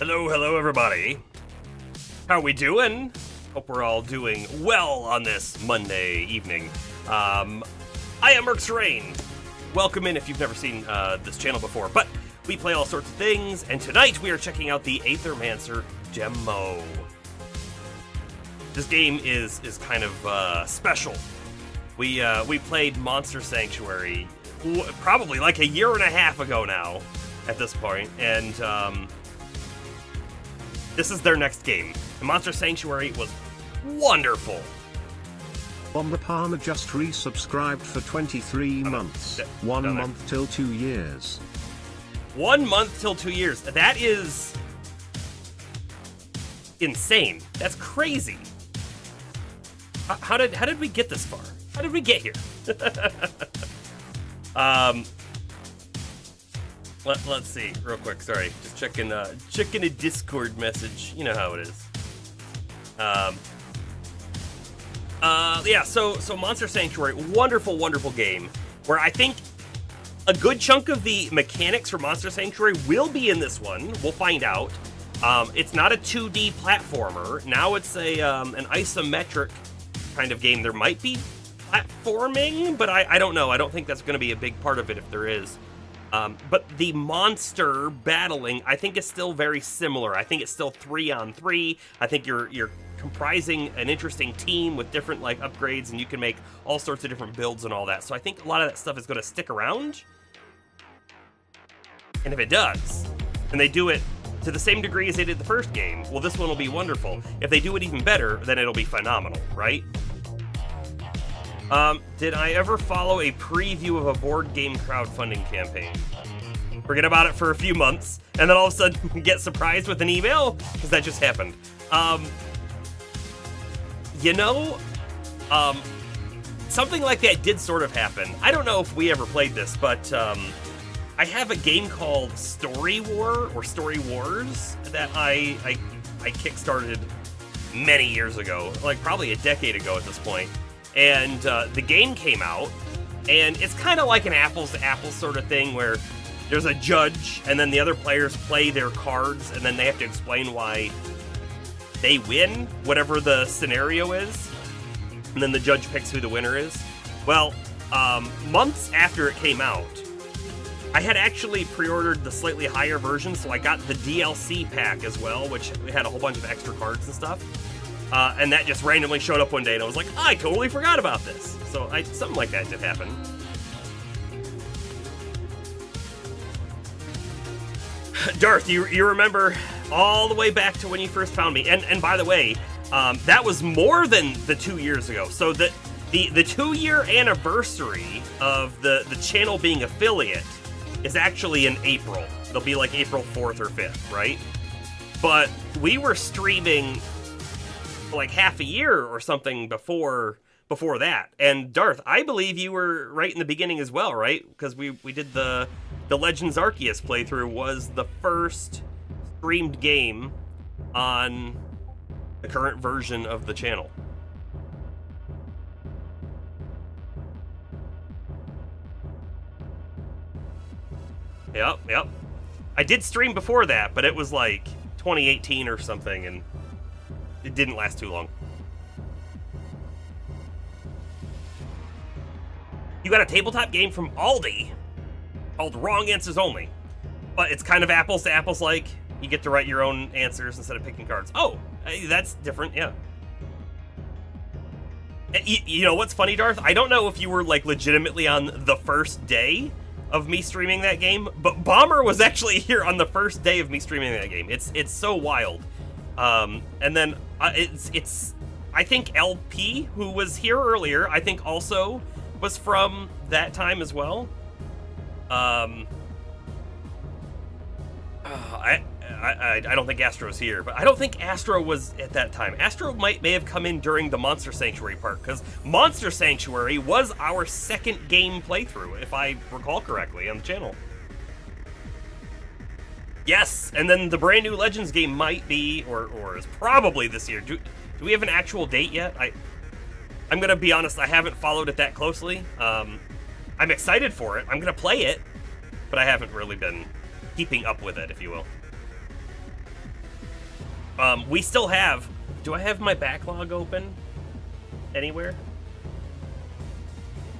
Hello everybody. How we doing? Hope we're all doing well on this Monday evening. I am Merxrain. Welcome in if you've never seen this channel before, but we play all sorts of things, and tonight we are checking out the Aethermancer demo. This game is kind of special. We played Monster Sanctuary probably like a year and a half ago now at this point, and this is their next game. The Monster Sanctuary was wonderful. Bomber Palmer just resubscribed for 23 months. 1 month till 2 years. 1 month till 2 years. That is insane. That's crazy. How did we get this far? How did we get here? Let's see, real quick. Sorry, just checking a Discord message. You know how it is. Yeah. So Monster Sanctuary, wonderful game. Where I think a good chunk of the mechanics for Monster Sanctuary will be in this one. We'll find out. It's not a 2D platformer. Now it's an isometric kind of game. There might be platforming, but I don't know. I don't think that's going to be a big part of it if there is. But the monster battling, I think, is still very similar. I think it's still 3-on-3. I think you're comprising an interesting team with different like upgrades, and you can make all sorts of different builds and all that. So I think a lot of that stuff is going to stick around. And if it does, and they do it to the same degree as they did the first game, well, this one will be wonderful. If they do it even better, then it'll be phenomenal, right? Did I ever follow a preview of a board game crowdfunding campaign? Forget about it for a few months, and then all of a sudden get surprised with an email? Because that just happened. Something like that did sort of happen. I don't know if we ever played this, but I have a game called Story War, or Story Wars, that I kickstarted many years ago, like probably a decade ago at this point. And the game came out, and it's kind of like an apples-to-apples sort of thing where there's a judge, and then the other players play their cards, and then they have to explain why they win, whatever the scenario is, and then the judge picks who the winner is. Well, months after it came out, I had actually pre-ordered the slightly higher version, so I got the DLC pack as well, which had a whole bunch of extra cards and stuff. And that just randomly showed up one day, and I was like, I totally forgot about this. So something like that did happen. Darth, you remember all the way back to when you first found me. And by the way, that was more than the 2 years ago. So the 2-year anniversary of the channel being affiliate is actually in April. It'll be like April 4th or 5th, right? But we were streaming like half a year or something before that. And Darth, I believe you were right in the beginning as well, right? Because we did the Legends Arceus playthrough was the first streamed game on the current version of the channel. Yep. I did stream before that, but it was like 2018 or something, and it didn't last too long. You got a tabletop game from Aldi called Wrong Answers Only, but it's kind of apples to apples like. You get to write your own answers instead of picking cards. Oh, that's different, yeah. You know what's funny, Darth? I don't know if you were like legitimately on the first day of me streaming that game, but Bomber was actually here on the first day of me streaming that game. It's so wild. And then it's I think LP, who was here earlier, I think also was from that time as well. I don't think Astro's here, but I don't think Astro was at that time. Astro may have come in during the Monster Sanctuary part, because Monster Sanctuary was our second game playthrough, if I recall correctly, on the channel. Yes, and then the brand new Legends game might be, or is probably this year. Do we have an actual date yet? I'm gonna be honest, I haven't followed it that closely. I'm excited for it. I'm gonna play it, but I haven't really been keeping up with it, if you will. We still have... Do I have my backlog open anywhere?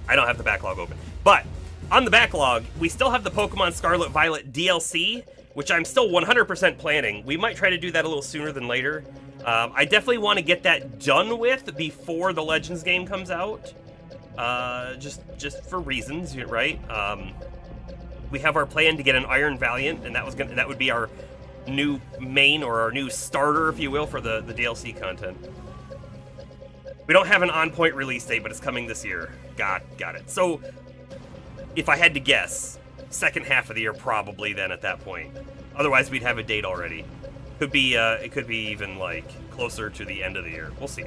I don't have the backlog open. But on the backlog, we still have the Pokemon Scarlet Violet DLC, which I'm still 100% planning. We might try to do that a little sooner than later. I definitely want to get that done with before the Legends game comes out. Just for reasons, right? We have our plan to get an Iron Valiant, and that would be our new main, or our new starter, if you will, for the DLC content. We don't have an on-point release date, but it's coming this year. Got it. So, if I had to guess, second half of the year probably then at that point. Otherwise, we'd have a date already. It could be even, like, closer to the end of the year. We'll see.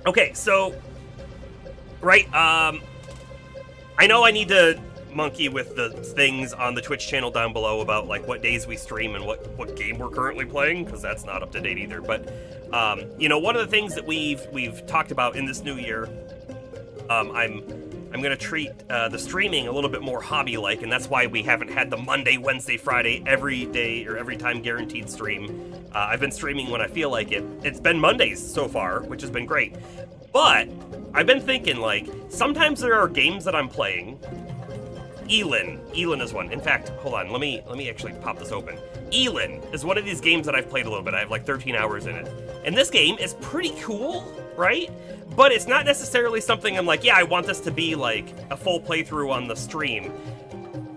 Okay, so... Right, I know I need to monkey with the things on the Twitch channel down below about, like, what days we stream and what game we're currently playing, because that's not up to date either. But, you know, one of the things that we've talked about in this new year, I'm gonna treat the streaming a little bit more hobby-like, and that's why we haven't had the Monday, Wednesday, Friday, every day or every time guaranteed stream. I've been streaming when I feel like it. It's been Mondays so far, which has been great. But I've been thinking, like, sometimes there are games that I'm playing. Elin is one. In fact, hold on, let me actually pop this open. Elin is one of these games that I've played a little bit. I have like 13 hours in it. And this game is pretty cool, right? But it's not necessarily something I'm like, yeah, I want this to be like a full playthrough on the stream.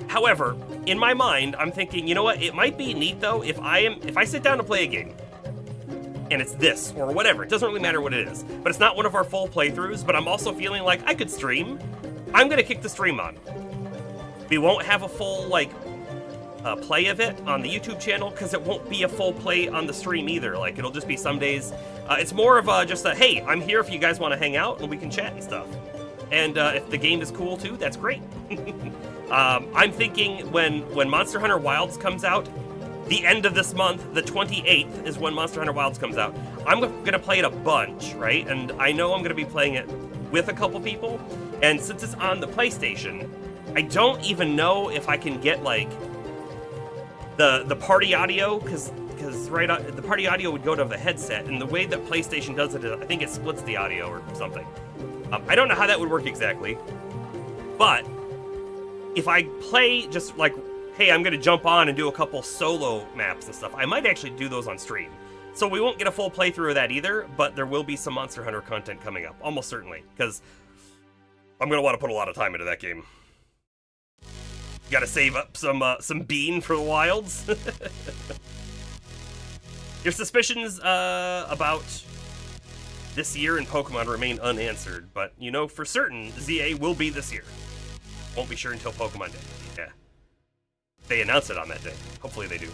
However, in my mind, I'm thinking, you know what? It might be neat though if I sit down to play a game, and it's this or whatever. It doesn't really matter what it is. But it's not one of our full playthroughs, but I'm also feeling like I could stream. I'm gonna kick the stream on. We won't have a full, like, play of it on the YouTube channel, because it won't be a full play on the stream either. Like, it'll just be some days. It's more of just a, hey, I'm here if you guys want to hang out, and we can chat and stuff. And if the game is cool, too, that's great. I'm thinking when Monster Hunter Wilds comes out, the end of this month, the 28th, is when Monster Hunter Wilds comes out. I'm going to play it a bunch, right? And I know I'm going to be playing it with a couple people. And since it's on the PlayStation, I don't even know if I can get, like, the party audio, because the party audio would go to the headset, and the way that PlayStation does it is, I think it splits the audio or something. I don't know how that would work exactly, but if I play just like, hey, I'm going to jump on and do a couple solo maps and stuff, I might actually do those on stream. So we won't get a full playthrough of that either, but there will be some Monster Hunter content coming up, almost certainly, because I'm going to want to put a lot of time into that game. Gotta save up some bean for the wilds. Your suspicions about this year in Pokemon remain unanswered, but you know for certain ZA will be this year. Won't be sure until Pokemon Day. Yeah. They announce it on that day. Hopefully they do.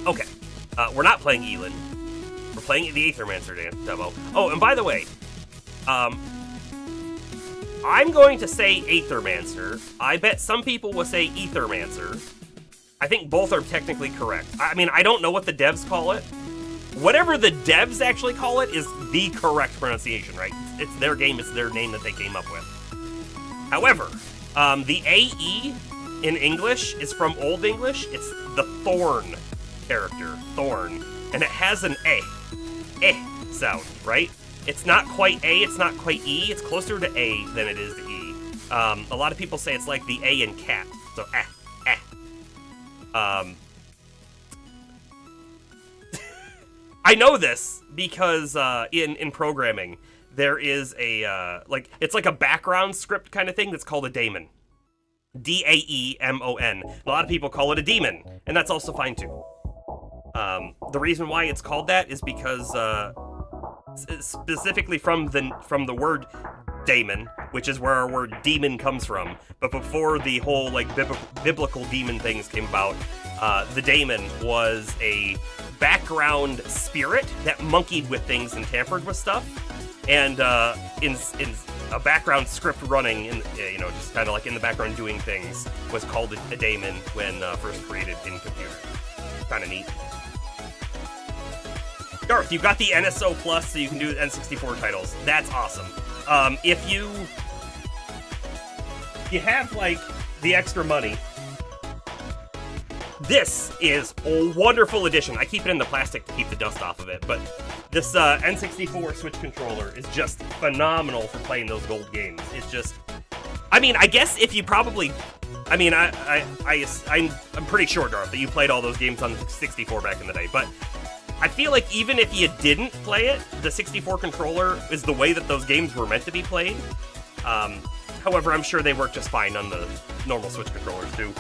Okay. We're not playing Elin. We're playing the Aethermancer demo. Oh, and by the way, I'm going to say Aethermancer. I bet some people will say Aethermancer. I think both are technically correct. I mean, I don't know what the devs call it. Whatever the devs actually call it is the correct pronunciation, right? It's their game, it's their name that they came up with. However, the AE in English is from Old English. It's the Thorn character, Thorn. And it has an sound, right? It's not quite A, it's not quite E. It's closer to A than it is to E. A lot of people say it's like the A in cat. So, I know this because in programming, there is a, it's like a background script kind of thing that's called a daemon. D-A-E-M-O-N. A lot of people call it a demon, and that's also fine too. The reason why it's called that is because, specifically from the word daemon, which is where our word demon comes from. But before the whole like biblical demon things came about, the daemon was a background spirit that monkeyed with things and tampered with stuff. And in a background script running, in just kind of like in the background doing things, was called a daemon when first created in computer. Kind of neat. Darth, you got the NSO Plus, so you can do N64 titles. That's awesome. If you have, like, the extra money, This is a wonderful addition. I keep it in the plastic to keep the dust off of it, but this N64 Switch controller is just phenomenal for playing those gold games. It's just, I mean, I guess if you probably, I mean, I'm pretty sure, Darth, that you played all those games on the 64 back in the day, but I feel like even if you didn't play it, the 64 controller is the way that those games were meant to be played. However, I'm sure they work just fine on the normal Switch controllers, too.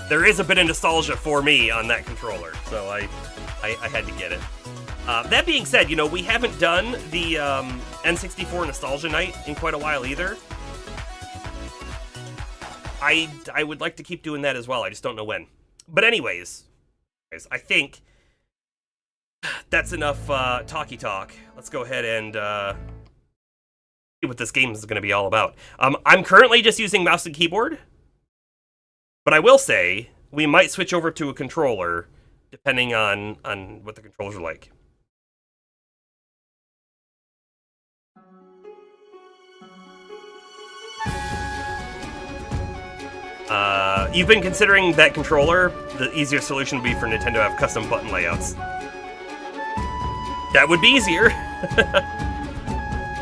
There is a bit of nostalgia for me on that controller, so I had to get it. That being said, you know, we haven't done the N64 Nostalgia Night in quite a while either. I would like to keep doing that as well, I just don't know when. But anyways, I think that's enough talky talk. Let's go ahead and see what this game is going to be all about. I'm currently just using mouse and keyboard. But I will say, we might switch over to a controller, depending on what the controls are like. You've been considering that controller, the easier solution would be for Nintendo to have custom button layouts. That would be easier.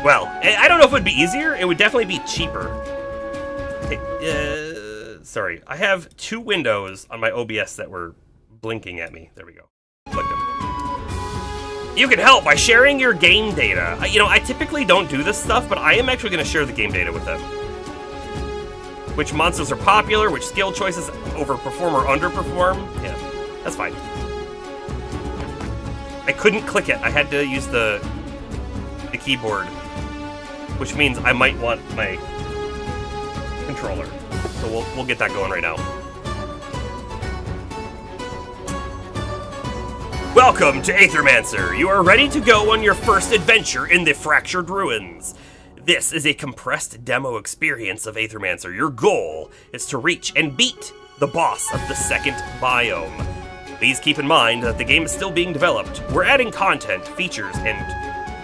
Well, I don't know if it would be easier, it would definitely be cheaper. Sorry, I have two windows on my OBS that were blinking at me. There we go. Click them. You can help by sharing your game data. You know, I typically don't do this stuff, but I am actually going to share the game data with them. Which monsters are popular, which skill choices overperform or underperform. Yeah, that's fine. I couldn't click it. I had to use the keyboard, which means I might want my controller. So we'll get that going right now. Welcome to Aethermancer. You are ready to go on your first adventure in the Fractured Ruins. This is a compressed demo experience of Aethermancer. Your goal is to reach and beat the boss of the second biome. Please keep in mind that the game is still being developed. We're adding content, features, and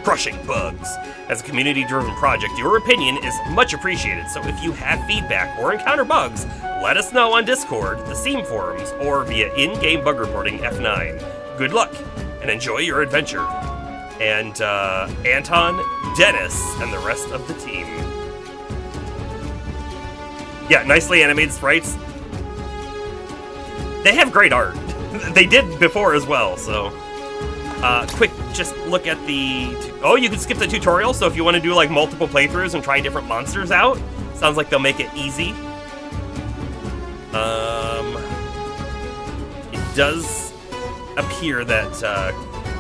crushing bugs. As a community-driven project, your opinion is much appreciated, so if you have feedback or encounter bugs, let us know on Discord, the Steam forums, or via in-game bug reporting F9. Good luck, and enjoy your adventure. And, Anton, Dennis, and the rest of the team. Yeah, nicely animated sprites. They have great art. They did before as well, so... quick, just look at the... Oh, you can skip the tutorial, so if you want to do, like, multiple playthroughs and try different monsters out, sounds like they'll make it easy. It does appear that,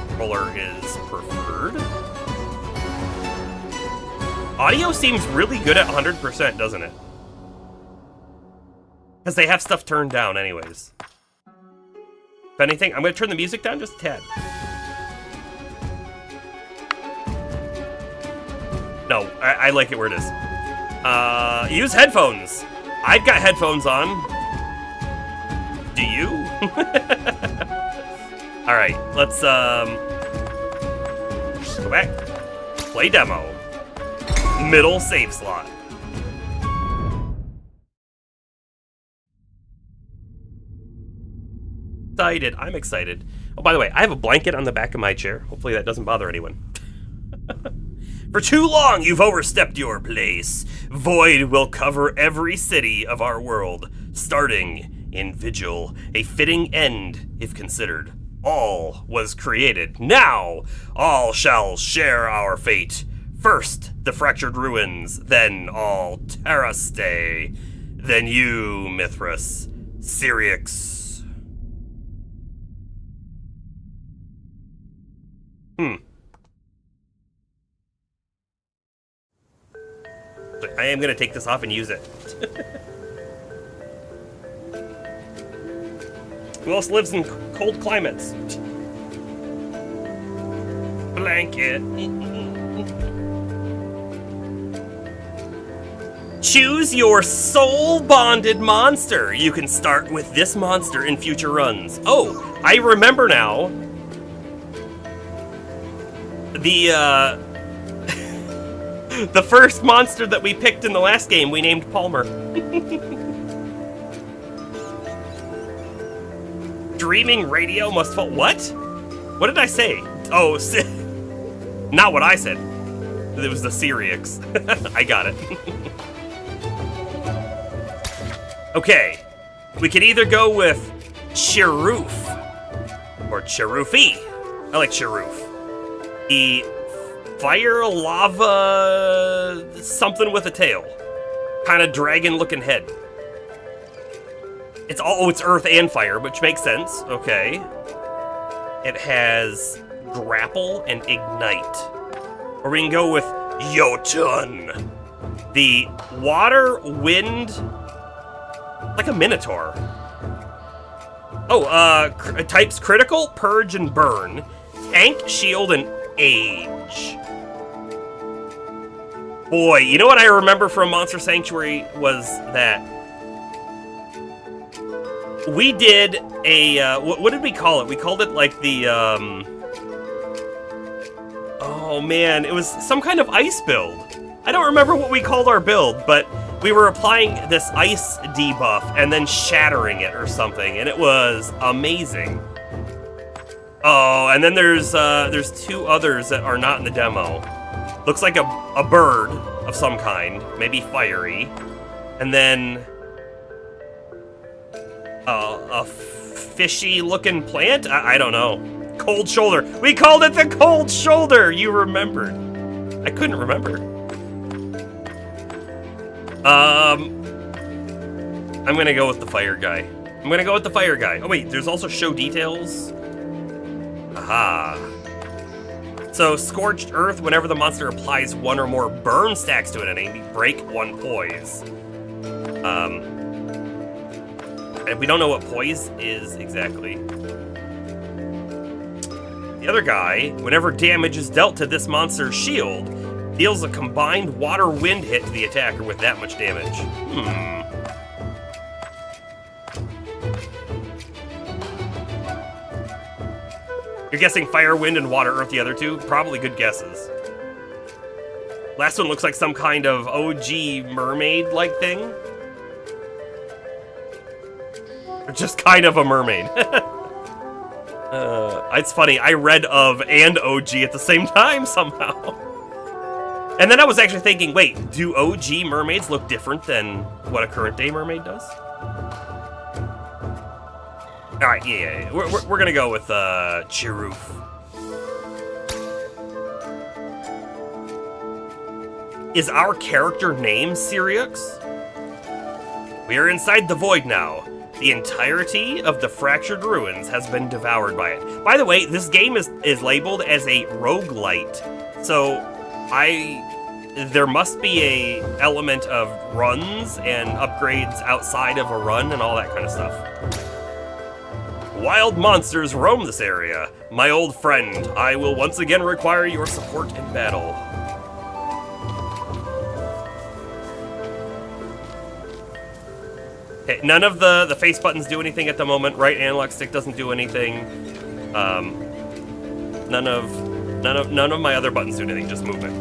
controller is preferred. Audio seems really good at 100%, doesn't it? Because they have stuff turned down anyways. If anything, I'm going to turn the music down just a tad. No, I like it where it is. Use headphones. I've got headphones on. Do you? Alright, let's, go back. Play demo. Middle save slot. Excited. I'm excited. Oh, by the way, I have a blanket on the back of my chair. Hopefully that doesn't bother anyone. For too long, you've overstepped your place. Void will cover every city of our world, starting in Vigil, a fitting end, if considered. All was created. Now, all shall share our fate. First, the Fractured Ruins, then all Terra stay. Then you, Mithras, Syrinx. I am going to take this off and use it. Who else lives in cold climates? Blanket. Choose your soul-bonded monster. You can start with this monster in future runs. Oh, I remember now. The first monster that we picked in the last game, we named Palmer. streaming radio must fall. What? What did I say? Oh, not what I said. It was the Syrinx. I got it. Okay. We can either go with Chiroof or Chiroofy. I like Chiroof. The fire lava something with a tail. Kind of dragon-looking head. It's earth and fire, which makes sense. Okay. It has grapple and ignite. Or we can go with Jotun. The water, wind, like a minotaur. Oh, types critical, purge, and burn. Tank, shield, and age. Boy, you know what I remember from Monster Sanctuary was that we did a, what did we call it? We called it like the, oh man, it was some kind of ice build. I don't remember what we called our build, but we were applying this ice debuff and then shattering it or something, and it was amazing. Oh, and then there's two others that are not in the demo. Looks like a bird of some kind, maybe fiery, and then a fishy-looking plant? I don't know. Cold shoulder. We called it the cold shoulder! You remembered. I couldn't remember. I'm gonna go with the fire guy. Oh wait, there's also show details. Aha. So, Scorched Earth, whenever the monster applies one or more burn stacks to an enemy, break one poise. And we don't know what poise is exactly. The other guy, whenever damage is dealt to this monster's shield, deals a combined water-wind hit to the attacker with that much damage. You're guessing fire, wind, and water, earth, the other two? Probably good guesses. Last one looks like some kind of OG mermaid-like thing. Or just kind of a mermaid. It's funny, I read of and OG at the same time somehow. And then I was actually thinking, wait, do OG mermaids look different than what a current day mermaid does? Alright, yeah. We're gonna go with Chiroof. Is our character named Syrinx? We are inside the void now. The entirety of the fractured ruins has been devoured by it. By the way, this game is labeled as a roguelite. So there must be a element of runs and upgrades outside of a run and all that kind of stuff. Wild monsters roam this area. My old friend, I will once again require your support in battle. Okay, none of the face buttons do anything at the moment. Right analog stick doesn't do anything. None of my other buttons do anything, just movement.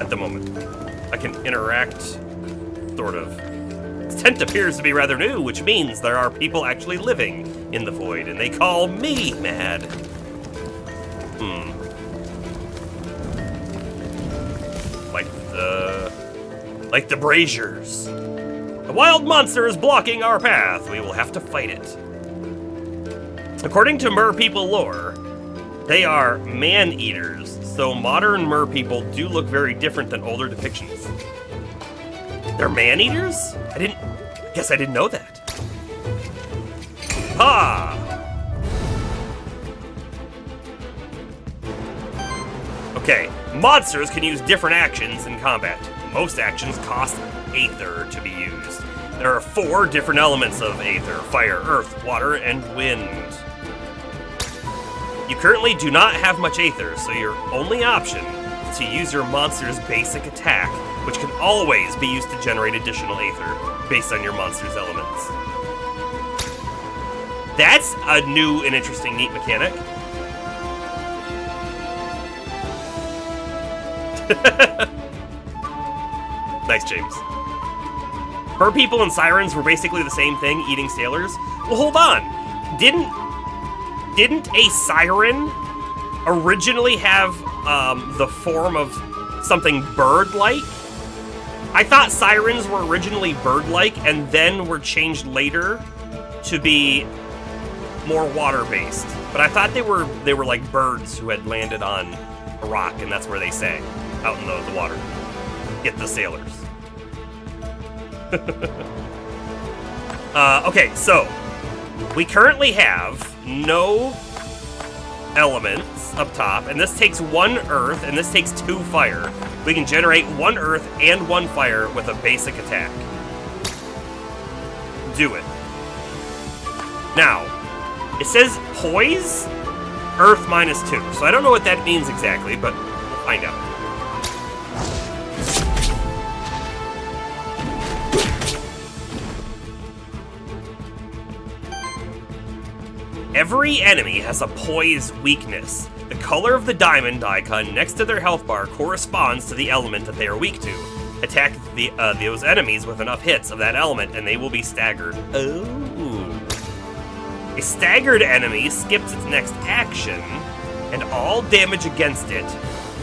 At the moment. I can interact, sort of. This tent appears to be rather new, which means there are people actually living in the void, and they call me mad. Like the braziers. The wild monster is blocking our path. We will have to fight it. According to mer people lore, they are man-eaters, so modern mer people do look very different than older depictions. They're man-eaters? I guess I didn't know that. Ha! Okay, monsters can use different actions in combat. Most actions cost Aether to be used. There are 4 different elements of Aether: fire, earth, water, and wind. You currently do not have much Aether, so your only option is to use your monster's basic attack, which can always be used to generate additional Aether based on your monster's elements. That's a new and interesting, neat mechanic. Nice, James. Mer people and sirens were basically the same thing, eating sailors. Well, hold on. didn't a siren originally have the form of something bird-like? I thought sirens were originally bird-like and then were changed later to be more water-based. But I thought they were like birds who had landed on a rock, and that's where they sang, out in the water. Get the sailors. Okay, so we currently have no elements up top, and this takes 1 earth, and this takes 2 fire. We can generate 1 earth and 1 fire with a basic attack. Do it. Now, it says poise, earth -2. So I don't know what that means exactly, but we'll find out. Every enemy has a poise weakness. The color of the diamond icon next to their health bar corresponds to the element that they are weak to. Attack those enemies with enough hits of that element and they will be staggered. Oh. A staggered enemy skips its next action, and all damage against it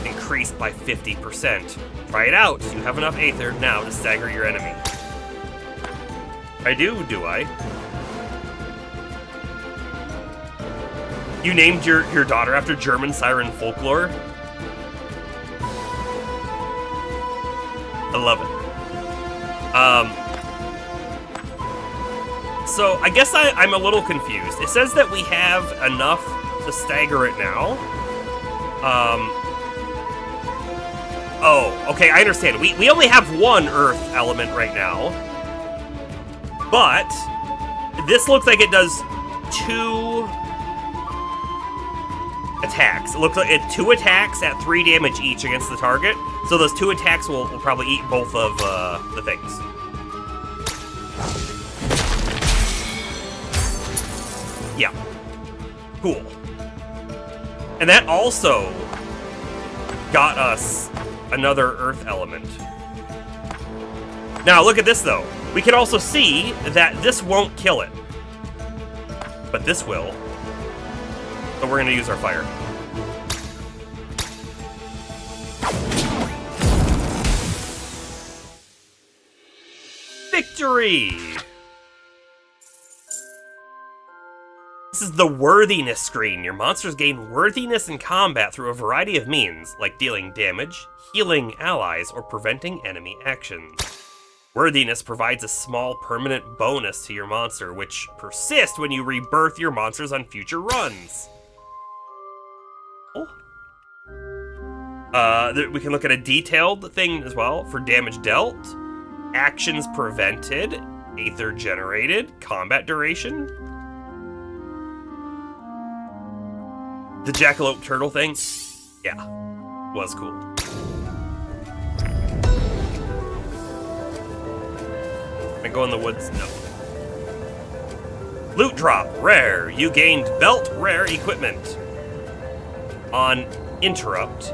increased by 50%. Try it out. You have enough Aether now to stagger your enemy. I do I? You named your daughter after German siren folklore? I love it. So I guess I'm a little confused. It says that we have enough to stagger it now. Oh, okay, I understand. We only have 1 earth element right now. But this looks like it does 2 attacks. It looks like 2 attacks at 3 damage each against the target. So those 2 attacks will probably eat both of the things. Yeah. Cool. And that also got us another earth element. Now look at this though. We can also see that this won't kill it. But this will. So we're going to use our fire. Victory! This is the worthiness screen. Your monsters gain worthiness in combat through a variety of means, like dealing damage, healing allies, or preventing enemy actions. Worthiness provides a small permanent bonus to your monster, which persists when you rebirth your monsters on future runs. We can look at a detailed thing as well for damage dealt, actions prevented, Aether generated, combat duration. The jackalope turtle thing, yeah, was cool. Can I go in the woods? No. Loot drop, rare. You gained belt rare equipment. On interrupt,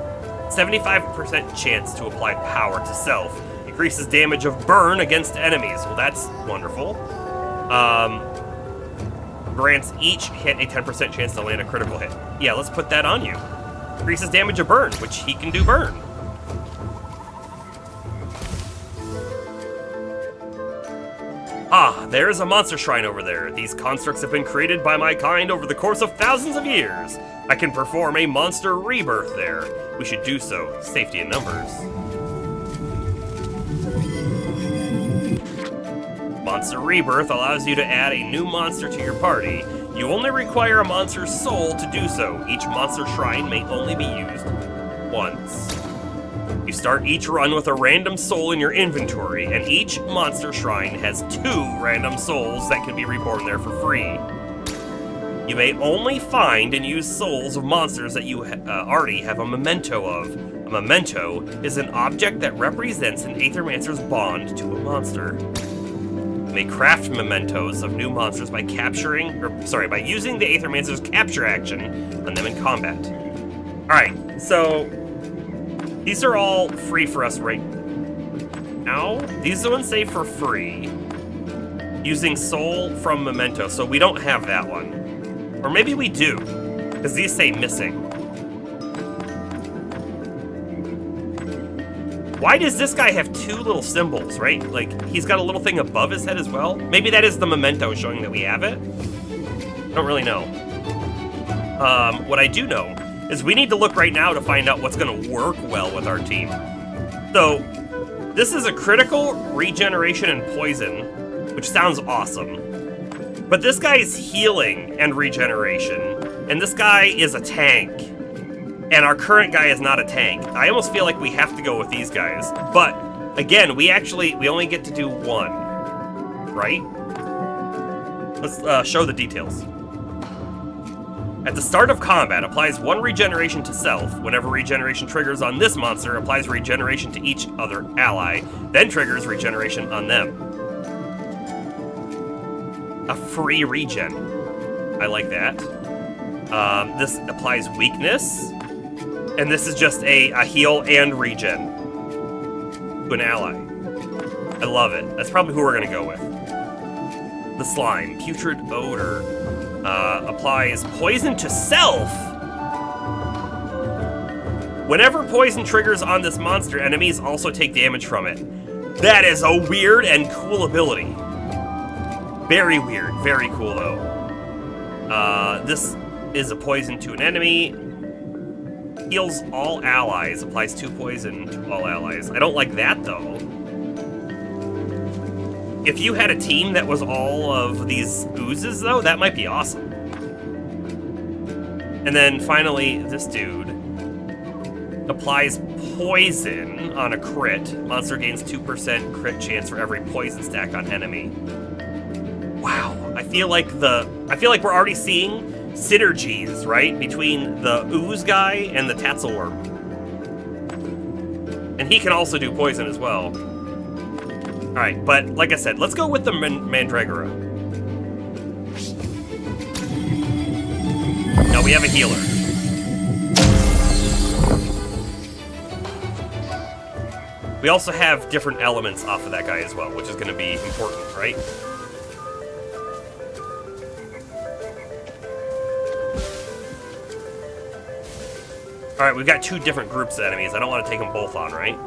75% chance to apply power to self. Increases damage of burn against enemies. Well, that's wonderful. Grants each hit a 10% chance to land a critical hit. Yeah, let's put that on you. Increases damage of burn, which he can do burn. Ah, there's a monster shrine over there. These constructs have been created by my kind over the course of thousands of years. I can perform a monster rebirth there. We should do so. Safety in numbers. Monster Rebirth allows you to add a new monster to your party. You only require a monster's soul to do so. Each monster shrine may only be used once. You start each run with a random soul in your inventory, and each monster shrine has 2 random souls that can be reborn there for free. You may only find and use souls of monsters that you already have a memento of. A memento is an object that represents an Aethermancer's bond to a monster. You may craft mementos of new monsters by by using the Aethermancer's capture action on them in combat. Alright, so these are all free for us right now. These are the ones saved for free. Using soul from memento, so we don't have that one. Or maybe we do, because these say missing. Why does this guy have two little symbols, right? Like, he's got a little thing above his head as well? Maybe that is the memento showing that we have it? I don't really know. What I do know is we need to look right now to find out what's going to work well with our team. So, this is a critical, regeneration, and poison, which sounds awesome. But this guy is healing and regeneration, and this guy is a tank. And our current guy is not a tank. I almost feel like we have to go with these guys. But, again, we only get to do one. Right? Let's show the details. At the start of combat, applies 1 regeneration to self. Whenever regeneration triggers on this monster, applies regeneration to each other ally, then triggers regeneration on them. A free regen. I like that. This applies weakness, and this is just a heal and regen to an ally. I love it. That's probably who we're gonna go with. The slime, putrid odor. Applies poison to self. Whenever poison triggers on this monster, enemies also take damage from it. That is a weird and cool ability. Very weird, very cool though. This is a poison to an enemy. Heals all allies, applies 2 poison to all allies. I don't like that though. If you had a team that was all of these oozes, though, that might be awesome. And then finally, this dude applies poison on a crit. Monster gains 2% crit chance for every poison stack on enemy. Wow, I feel like we're already seeing synergies, right, between the ooze guy and the Tatzelworm. And he can also do poison as well. Alright, but like I said, let's go with the Mandragora. Now we have a healer. We also have different elements off of that guy as well, which is going to be important, right? Alright, we've got 2 different groups of enemies. I don't want to take them both on, right?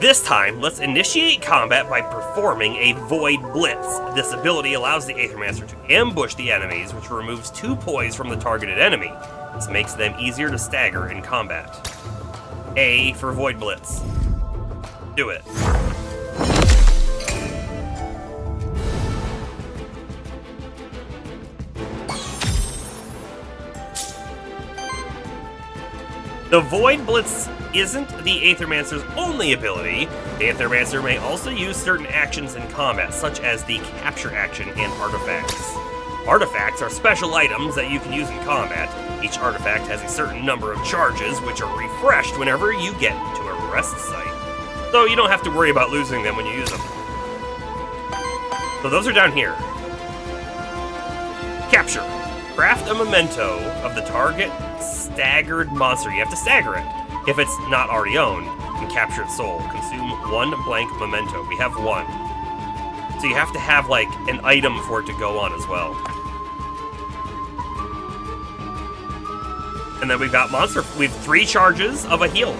This time, let's initiate combat by performing a Void Blitz. This ability allows the Aethermancer to ambush the enemies, which removes 2 poise from the targeted enemy. This makes them easier to stagger in combat. A for Void Blitz. Do it. The Void Blitz isn't the Aethermancer's only ability. The Aethermancer may also use certain actions in combat, such as the capture action and artifacts. Artifacts are special items that you can use in combat. Each artifact has a certain number of charges, which are refreshed whenever you get to a rest site. So you don't have to worry about losing them when you use them. So those are down here. Capture. Craft a memento of the target staggered monster. You have to stagger it. If it's not already owned, you can capture its soul. Consume 1 blank memento. We have 1. So you have to have, like, an item for it to go on as well. And then we've got monster. We have 3 charges of a heal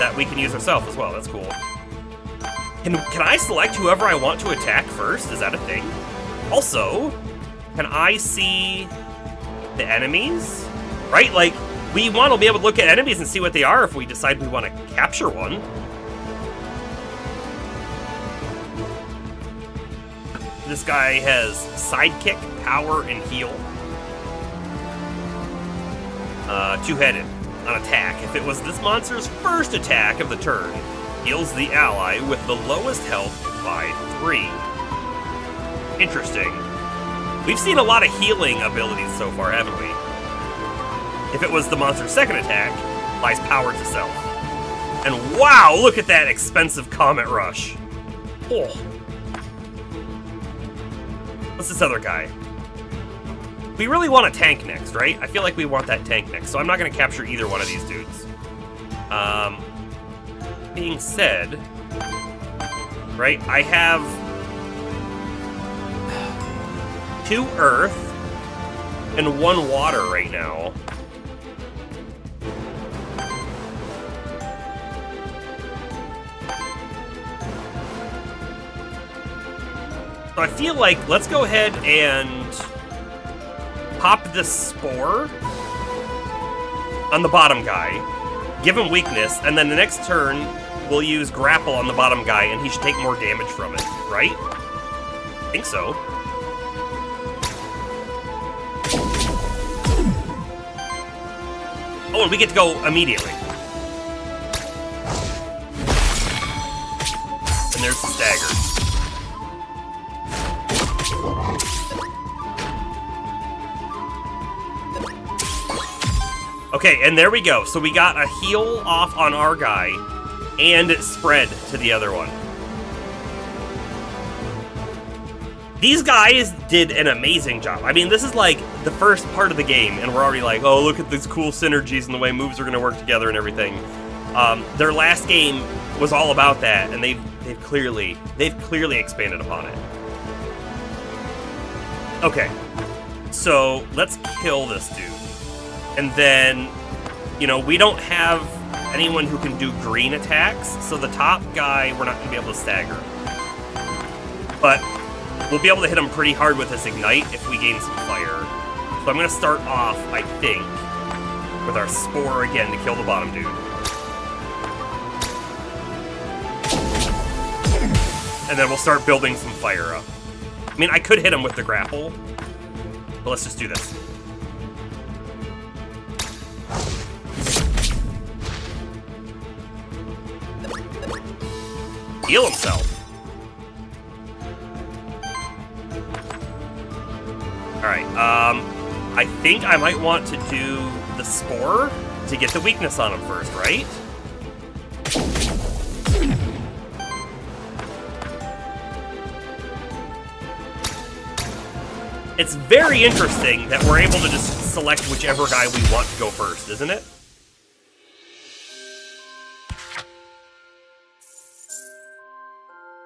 that we can use ourselves as well. That's cool. Can I select whoever I want to attack first? Is that a thing? Also, can I see the enemies? Right? Like, we want to be able to look at enemies and see what they are if we decide we want to capture one. This guy has sidekick, power, and heal. 2-headed on attack. If it was this monster's first attack of the turn, heals the ally with the lowest health by 3. Interesting. We've seen a lot of healing abilities so far, haven't we? If it was the monster's second attack, applies power to self. And wow, look at that expensive Comet Rush. Oh. What's this other guy? We really want a tank next, right? I feel like we want that tank next, so I'm not going to capture either one of these dudes. Being said, right, I have 2 earth, and 1 water right now. So I feel like let's go ahead and pop this spore on the bottom guy, give him weakness, and then the next turn we'll use grapple on the bottom guy and he should take more damage from it, right? I think so. Oh, and we get to go immediately. And there's the stagger. Okay, and there we go. So we got a heal off on our guy, and it spread to the other one. These guys did an amazing job. I mean, this is like the first part of the game, and we're already like, oh, look at these cool synergies and the way moves are going to work together and everything. Their last game was all about that, and they've clearly expanded upon it. Okay, so let's kill this dude. And then, you know, we don't have anyone who can do green attacks, so the top guy we're not going to be able to stagger. But we'll be able to hit him pretty hard with this ignite if we gain some fire. So I'm going to start off, I think, with our spore again to kill the bottom dude. And then we'll start building some fire up. I mean, I could hit him with the grapple, but let's just do this. Heal himself. Alright, I think I might want to do the spore to get the weakness on him first, right? It's very interesting that we're able to just select whichever guy we want to go first, isn't it?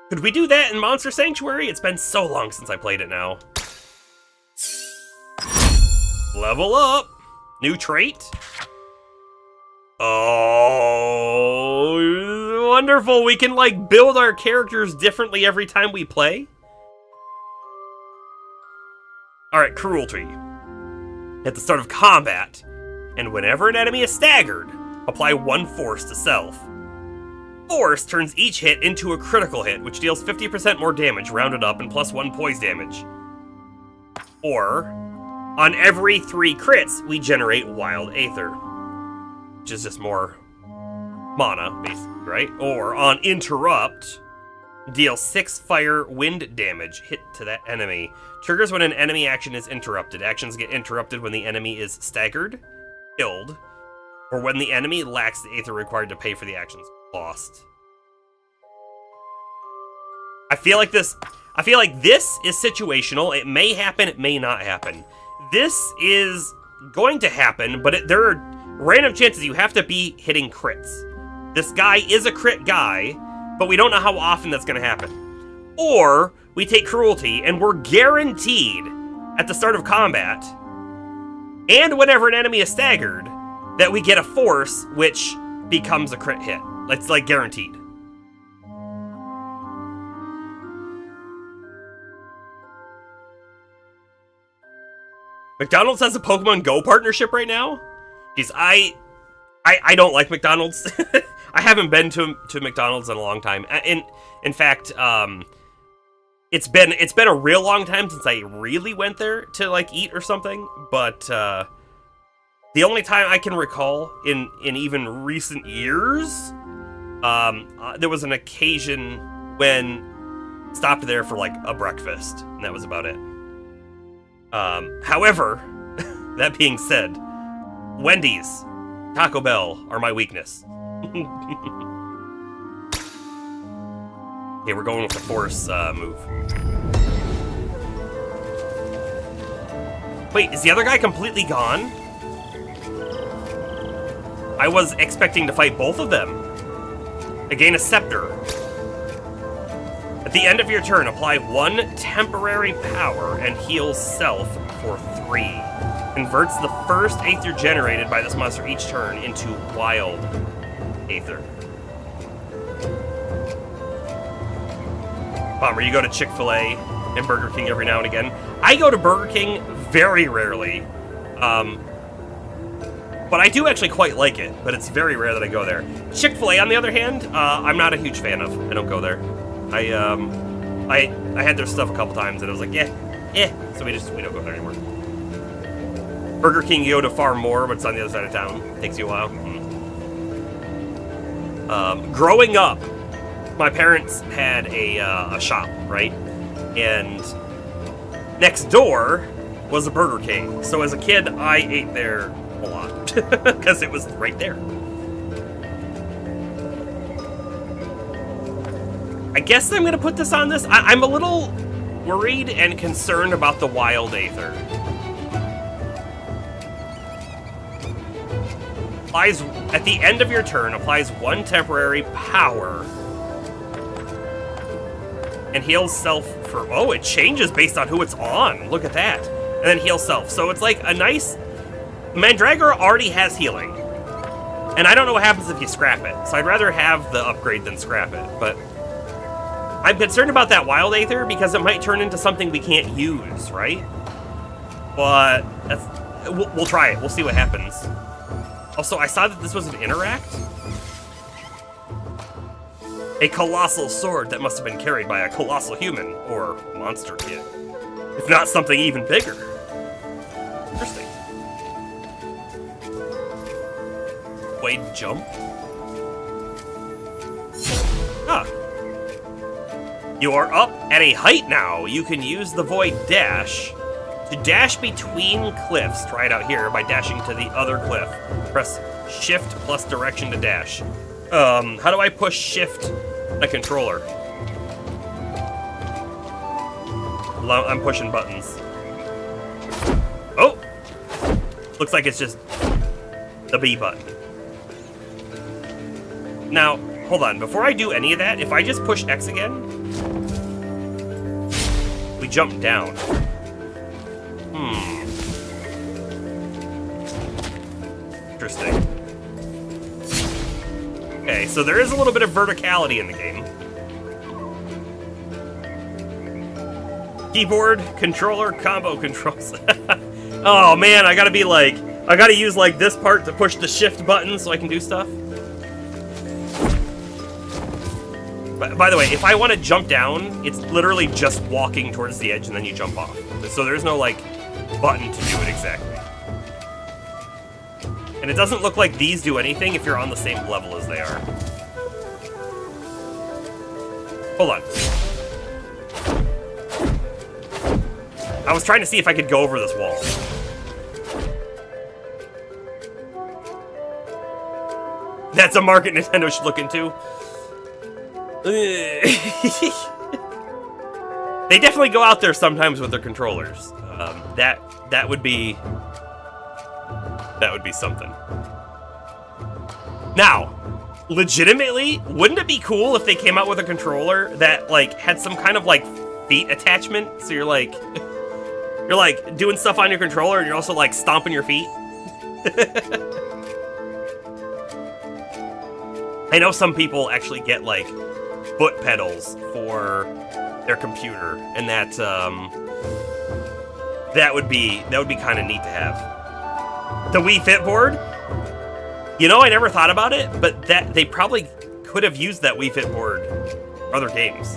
Could we do that in Monster Sanctuary? It's been so long since I played it now. Level up! New trait? Oh, wonderful! We can, like, build our characters differently every time we play? Alright, cruelty. At the start of combat, and whenever an enemy is staggered, apply 1 force to self. Force turns each hit into a critical hit, which deals 50% more damage, rounded up, and plus 1 poise damage. Or, on every 3 crits, we generate Wild Aether, which is just more mana, basically, right? Or, on Interrupt, deal 6 fire wind damage hit to that enemy. Triggers when an enemy action is interrupted. Actions get interrupted when the enemy is staggered, killed, or when the enemy lacks the Aether required to pay for the actions lost. I feel like this is situational. It may happen, it may not happen. This is going to happen, but there are random chances you have to be hitting crits. This guy is a crit guy, but we don't know how often that's going to happen. Or we take cruelty, and we're guaranteed at the start of combat, and whenever an enemy is staggered, that we get a force, which becomes a crit hit. It's like guaranteed. McDonald's has a Pokemon Go partnership right now? Jeez, I don't like McDonald's. I haven't been to McDonald's in a long time. In fact, it's been a real long time since I really went there to like eat or something. But the only time I can recall in even recent years, there was an occasion when I stopped there for like a breakfast, and that was about it. However, that being said, Wendy's, Taco Bell are my weakness. Okay, we're going with the force move. Wait, is the other guy completely gone? I was expecting to fight both of them. I gain a scepter. At the end of your turn, apply 1 temporary power and heal self for 3. Converts the first Aether generated by this monster each turn into wild Aether. Bomber, you go to Chick-fil-A and Burger King every now and again. I go to Burger King very rarely. But I do actually quite like it, but it's very rare that I go there. Chick-fil-A, on the other hand, I'm not a huge fan of. I don't go there. I had their stuff a couple times, and I was like, so we don't go there anymore. Burger King, you go to far more, but it's on the other side of town. Takes you a while. Growing up, my parents had a shop, right? And next door was a Burger King. So as a kid, I ate there a lot because it was right there. I guess I'm gonna put this on this. I'm a little worried and concerned about the wild Aether. Applies at the end of your turn, applies 1 temporary power and heals self for, oh, it changes based on who it's on. Look at that. And then heals self. So it's like a nice, Mandragora already has healing. And I don't know what happens if you scrap it. So I'd rather have the upgrade than scrap it. But I'm concerned about that wild Aether because it might turn into something we can't use, right? But we'll try it. We'll see what happens. Also, I saw that this was an interact. A colossal sword that must have been carried by a colossal human or monster kid. If not something even bigger. Interesting. Wade jump? Huh. You are up at a height now. You can use the void dash to dash between cliffs. Try it out here by dashing to the other cliff. Press shift plus direction to dash. How do I push shift a controller? I'm pushing buttons. Oh! Looks like it's just the B button. Now, hold on. Before I do any of that, if I just push X again, we jump down. Interesting. Okay, so there is a little bit of verticality in the game. Keyboard, controller, combo controls. Oh man, I gotta use like this part to push the shift button so I can do stuff. By the way, if I want to jump down, it's literally just walking towards the edge and then you jump off. So there's no like button to do it exactly. And it doesn't look like these do anything if you're on the same level as they are. Hold on. I was trying to see if I could go over this wall. That's a market Nintendo should look into. They definitely go out there sometimes with their controllers. That would be something. Now, legitimately, wouldn't it be cool if they came out with a controller that like had some kind of like feet attachment? So you're like doing stuff on your controller and you're also like stomping your feet. I know some people actually get like foot pedals for their computer, and that would be kind of neat to have. The Wii Fit board? You know, I never thought about it, but that they probably could have used that Wii Fit board for other games.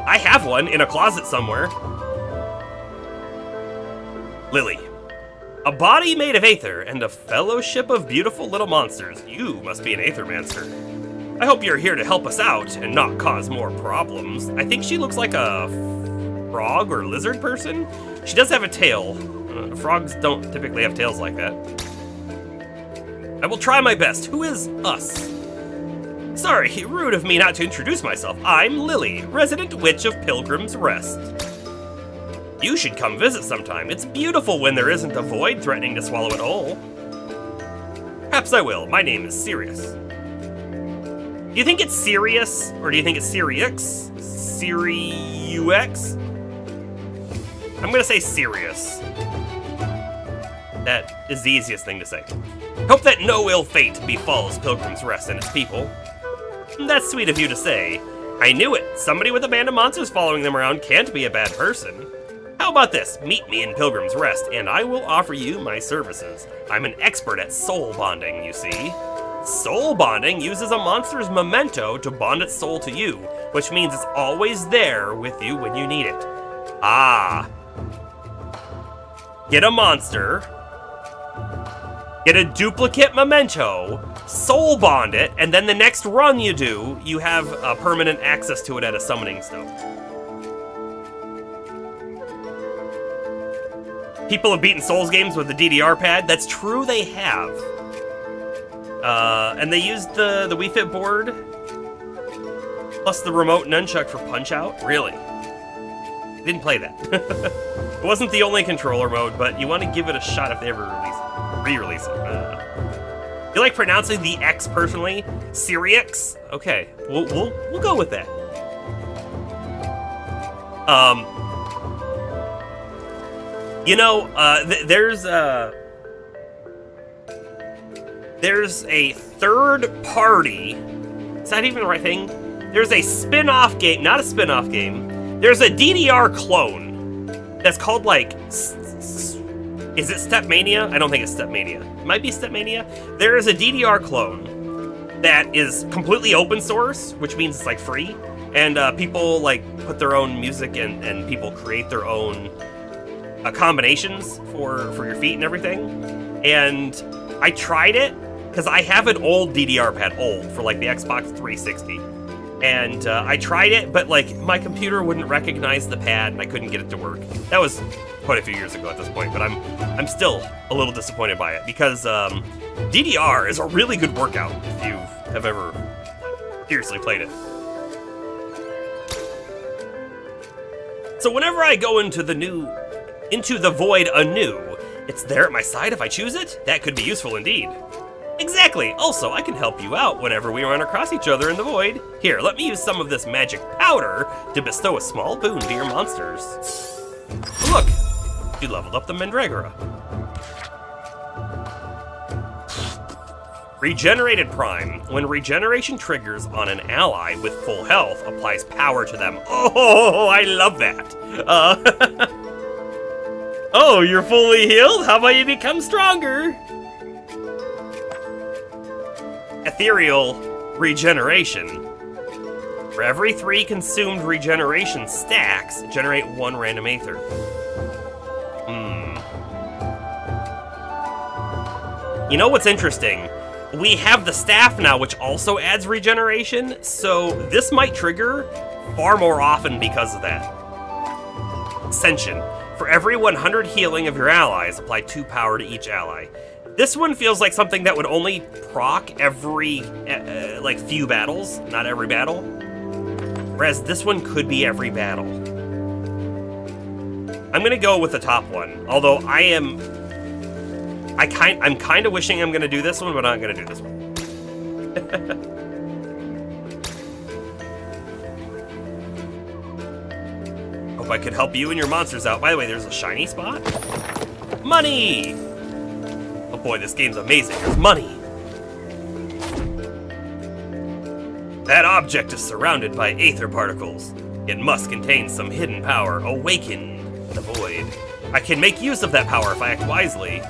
I have one in a closet somewhere. Lily. A body made of Aether and a fellowship of beautiful little monsters. You must be an Aethermancer. I hope you're here to help us out and not cause more problems. I think she looks like a frog or lizard person. She does have a tail. Frogs don't typically have tails like that. I will try my best. Who is us? Sorry, rude of me not to introduce myself. I'm Lily, resident witch of Pilgrim's Rest. You should come visit sometime. It's beautiful when there isn't a void threatening to swallow it whole. Perhaps I will. My name is Sirius. Do you think it's Sirius, or do you think it's Siriux? Siriux? I'm gonna say Sirius. That is the easiest thing to say. Hope that no ill fate befalls Pilgrim's Rest and its people. That's sweet of you to say. I knew it. Somebody with a band of monsters following them around can't be a bad person. How about this? Meet me in Pilgrim's Rest, and I will offer you my services. I'm an expert at soul bonding, you see. Soul bonding uses a monster's memento to bond its soul to you, which means it's always there with you when you need it. Ah. Get a monster, get a duplicate memento, soul bond it, and then the next run you do, you have permanent access to it at a summoning stone. People have beaten Souls games with the DDR pad. That's true, they have. And they used the Wii Fit board, plus the remote nunchuck for Punch-Out. Really? Didn't play that. It wasn't the only controller mode, but you want to give it a shot if they ever re-release it. You like pronouncing the X personally? Sirix? Okay, we'll go with that. You know, there's a third party. Is that even the right thing? There's a spin-off game, not a spin-off game. There's a DDR clone that's called, like, is it Stepmania? I don't think it's Stepmania. It might be Stepmania. There is a DDR clone that is completely open source, which means it's, like, free. And people, like, put their own music and people create their own combinations for your feet and everything. And I tried it, because I have an old DDR pad, for, like, the Xbox 360. And I tried it, but like my computer wouldn't recognize the pad, and I couldn't get it to work. That was quite a few years ago at this point, but I'm still a little disappointed by it because DDR is a really good workout if you have ever seriously played it. So whenever I go into the void anew, it's there at my side if I choose it. That could be useful indeed. Exactly! Also, I can help you out whenever we run across each other in the void. Here, let me use some of this magic powder to bestow a small boon to your monsters. Look! You leveled up the Mandragora. Regenerated Prime. When regeneration triggers on an ally with full health, applies power to them. Oh, I love that! Oh, you're fully healed? How about you become stronger? Ethereal Regeneration. For every 3 consumed regeneration stacks, generate 1 random Aether. You know what's interesting? We have the staff now, which also adds regeneration, so this might trigger far more often because of that. Ascension. For every 100 healing of your allies, apply 2 power to each ally. This one feels like something that would only proc every, like, few battles, not every battle. Whereas this one could be every battle. I'm gonna go with the top one, although I'm kind of wishing I'm gonna do this one, but I'm not gonna do this one. Hope I could help you and your monsters out. By the way, there's a shiny spot. Money! Oh boy, this game's amazing. There's money. That object is surrounded by aether particles. It must contain some hidden power. Awaken the void. I can make use of that power if I act wisely.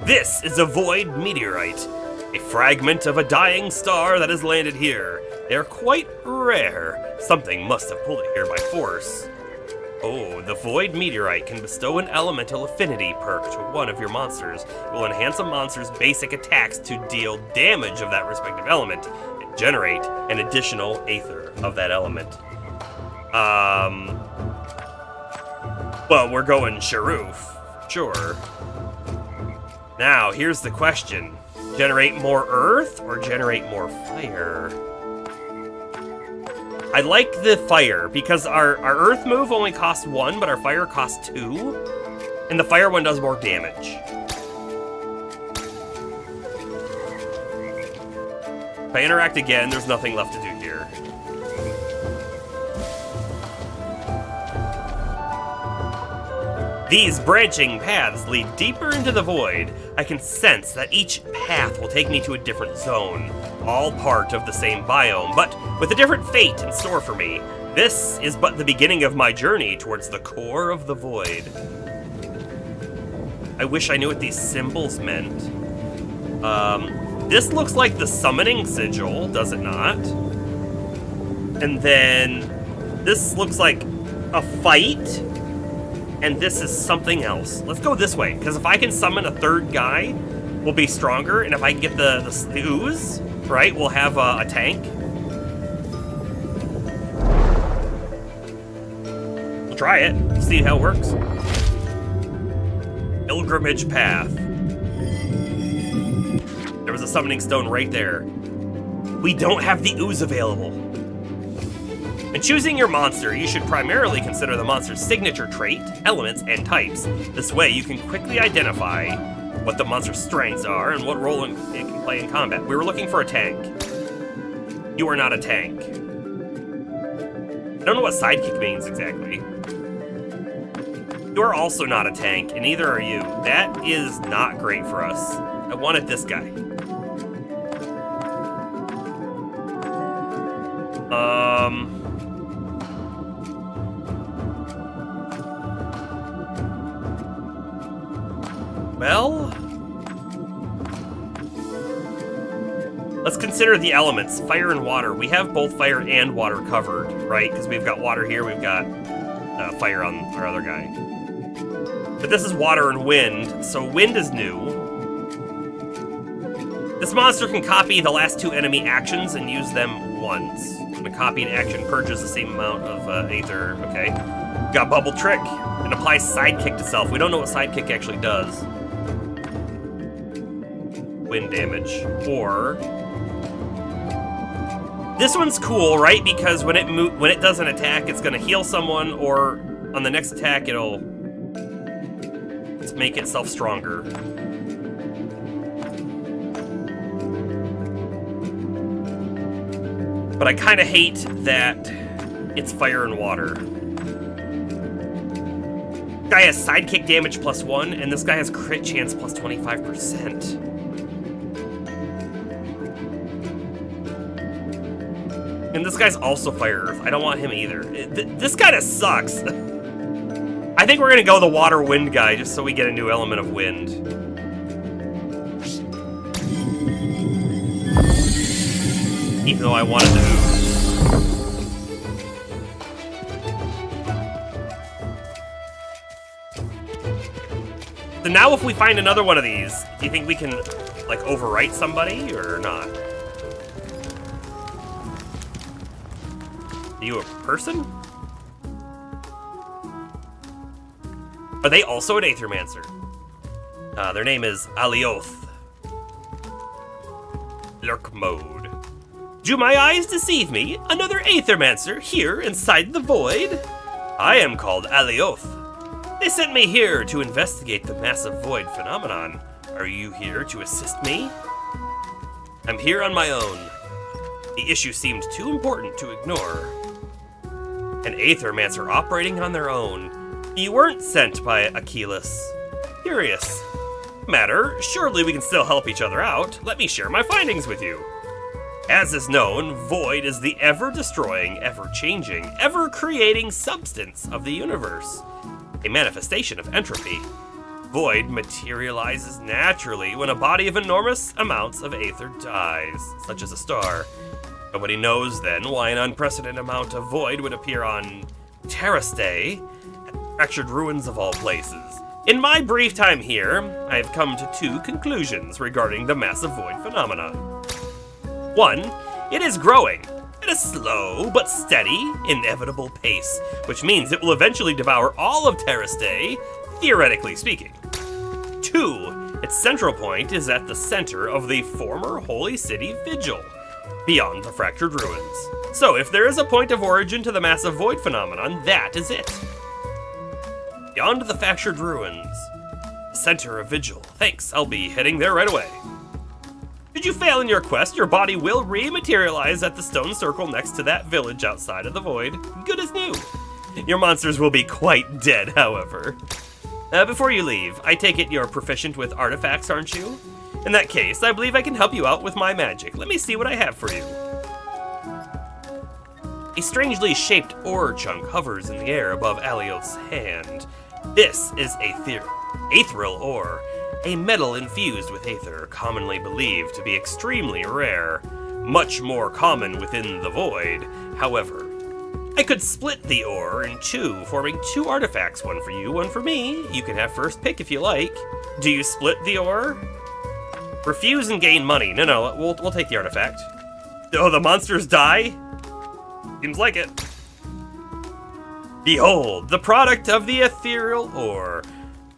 This is a void meteorite. A fragment of a dying star that has landed here. They are quite rare. Something must have pulled it here by force. Oh, the Void Meteorite can bestow an elemental affinity perk to one of your monsters. It will enhance a monster's basic attacks to deal damage of that respective element and generate an additional Aether of that element. Well, we're going Sharoof. Sure. Now, here's the question. Generate more Earth or generate more Fire? I like the fire, because our earth move only costs 1, but our fire costs 2. And the fire one does more damage. If I interact again, there's nothing left to do here. These branching paths lead deeper into the void. I can sense that each path will take me to a different zone, all part of the same biome, but with a different fate in store for me. This is but the beginning of my journey towards the core of the void. I wish I knew what these symbols meant. This looks like the summoning sigil, does it not? And then this looks like a fight, and this is something else. Let's go this way, because if I can summon a third guy, we'll be stronger, and if I can get the ooze, right, we'll have a tank. We'll try it, see how it works. Pilgrimage Path. There was a summoning stone right there. We don't have the ooze available. In choosing your monster, you should primarily consider the monster's signature trait, elements, and types. This way, you can quickly identify what the monster's strengths are and what role it can play in combat. We were looking for a tank. You are not a tank. I don't know what sidekick means exactly. You are also not a tank, and neither are you. That is not great for us. I wanted this guy. Well, let's consider the elements, fire and water. We have both fire and water covered, right? Because we've got water here, we've got fire on our other guy. But this is water and wind, so wind is new. This monster can copy the last two enemy actions and use them once. When a copied action purges the same amount of Aether, okay. Got Bubble Trick, and applies Sidekick to self. We don't know what Sidekick actually does. Wind damage, or... This one's cool, right? Because when it does an attack, it's gonna heal someone, or on the next attack, it'll make itself stronger. But I kind of hate that it's fire and water. This guy has sidekick damage +1, and this guy has crit chance +25%. And this guy's also fire earth. I don't want him either. This kind of sucks. I think we're gonna go the water wind guy just so we get a new element of wind. Even though I wanted to ooze. So now if we find another one of these, do you think we can, like, overwrite somebody or not? Are you a person? Are they also an Aethermancer? Their name is Alioth. Lurk mode. Do my eyes deceive me? Another Aethermancer here inside the void? I am called Alioth. They sent me here to investigate the massive void phenomenon. Are you here to assist me? I'm here on my own. The issue seemed too important to ignore. An Aethermancer operating on their own. You weren't sent by Achilles. Curious. Matter, surely we can still help each other out. Let me share my findings with you. As is known, void is the ever-destroying, ever-changing, ever-creating substance of the universe. A manifestation of entropy. Void materializes naturally when a body of enormous amounts of Aether dies, such as a star. Nobody knows then why an unprecedented amount of void would appear on Terraste, fractured ruins of all places. In my brief time here, I have come to two conclusions regarding the massive void phenomenon. One, it is growing at a slow but steady, inevitable pace, which means it will eventually devour all of Terraste, theoretically speaking. Two, its central point is at the center of the former holy city Vigil, beyond the fractured ruins. So if there is a point of origin to the massive void phenomenon, that is it. Beyond the fractured ruins, the center of Vigil. Thanks, I'll be heading there right away. Should you fail in your quest, your body will rematerialize at the stone circle next to that village outside of the void. Good as new. Your monsters will be quite dead, however. Before you leave, I take it you're proficient with artifacts, aren't you? In that case, I believe I can help you out with my magic. Let me see what I have for you. A strangely shaped ore chunk hovers in the air above Alioth's hand. This is Aetheryl ore, a metal infused with aether, commonly believed to be extremely rare. Much more common within the void, however. I could split the ore in two, forming two artifacts, one for you, one for me. You can have first pick if you like. Do you split the ore? Refuse and gain money. No, we'll take the artifact. Oh, the monsters die? Seems like it. Behold, the product of the ethereal ore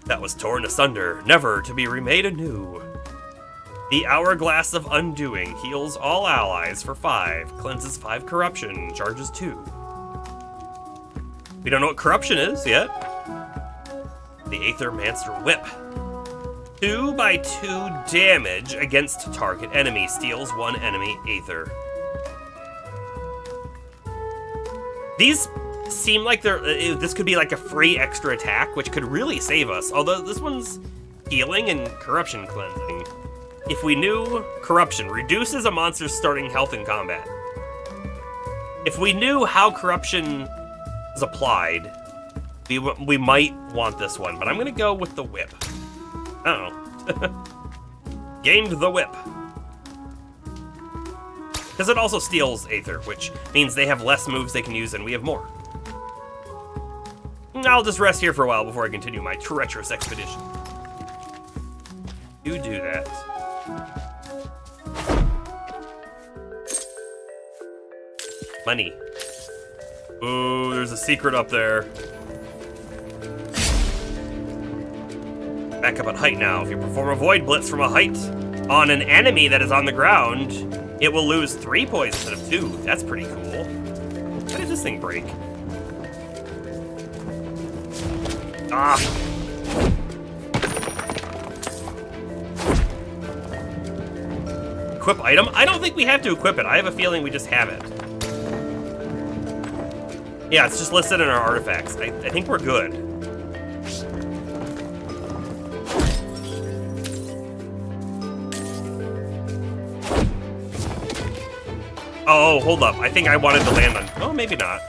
that was torn asunder, never to be remade anew. The Hourglass of Undoing heals all allies for 5, cleanses 5 corruption, charges 2. We don't know what corruption is yet. The Aethermancer Whip. 2 by 2 damage against target enemy, steals 1 enemy Aether. These seem like this could be like a free extra attack, which could really save us. Although this one's healing and corruption cleansing. If we knew corruption reduces a monster's starting health in combat. If we knew how corruption is applied, we might want this one, but I'm gonna go with the whip. I don't know. Gained the whip. Because it also steals Aether, which means they have less moves they can use and we have more. I'll just rest here for a while before I continue my treacherous expedition. You do that. Money. Ooh, there's a secret up there. Back up at height now. If you perform a Void Blitz from a height on an enemy that is on the ground, it will lose 3 poison instead of 2. That's pretty cool. How did this thing break? Ah! Equip item? I don't think we have to equip it. I have a feeling we just have it. Yeah, it's just listed in our artifacts. I think we're good. Oh, hold up. I think I wanted to land on... Oh, maybe not.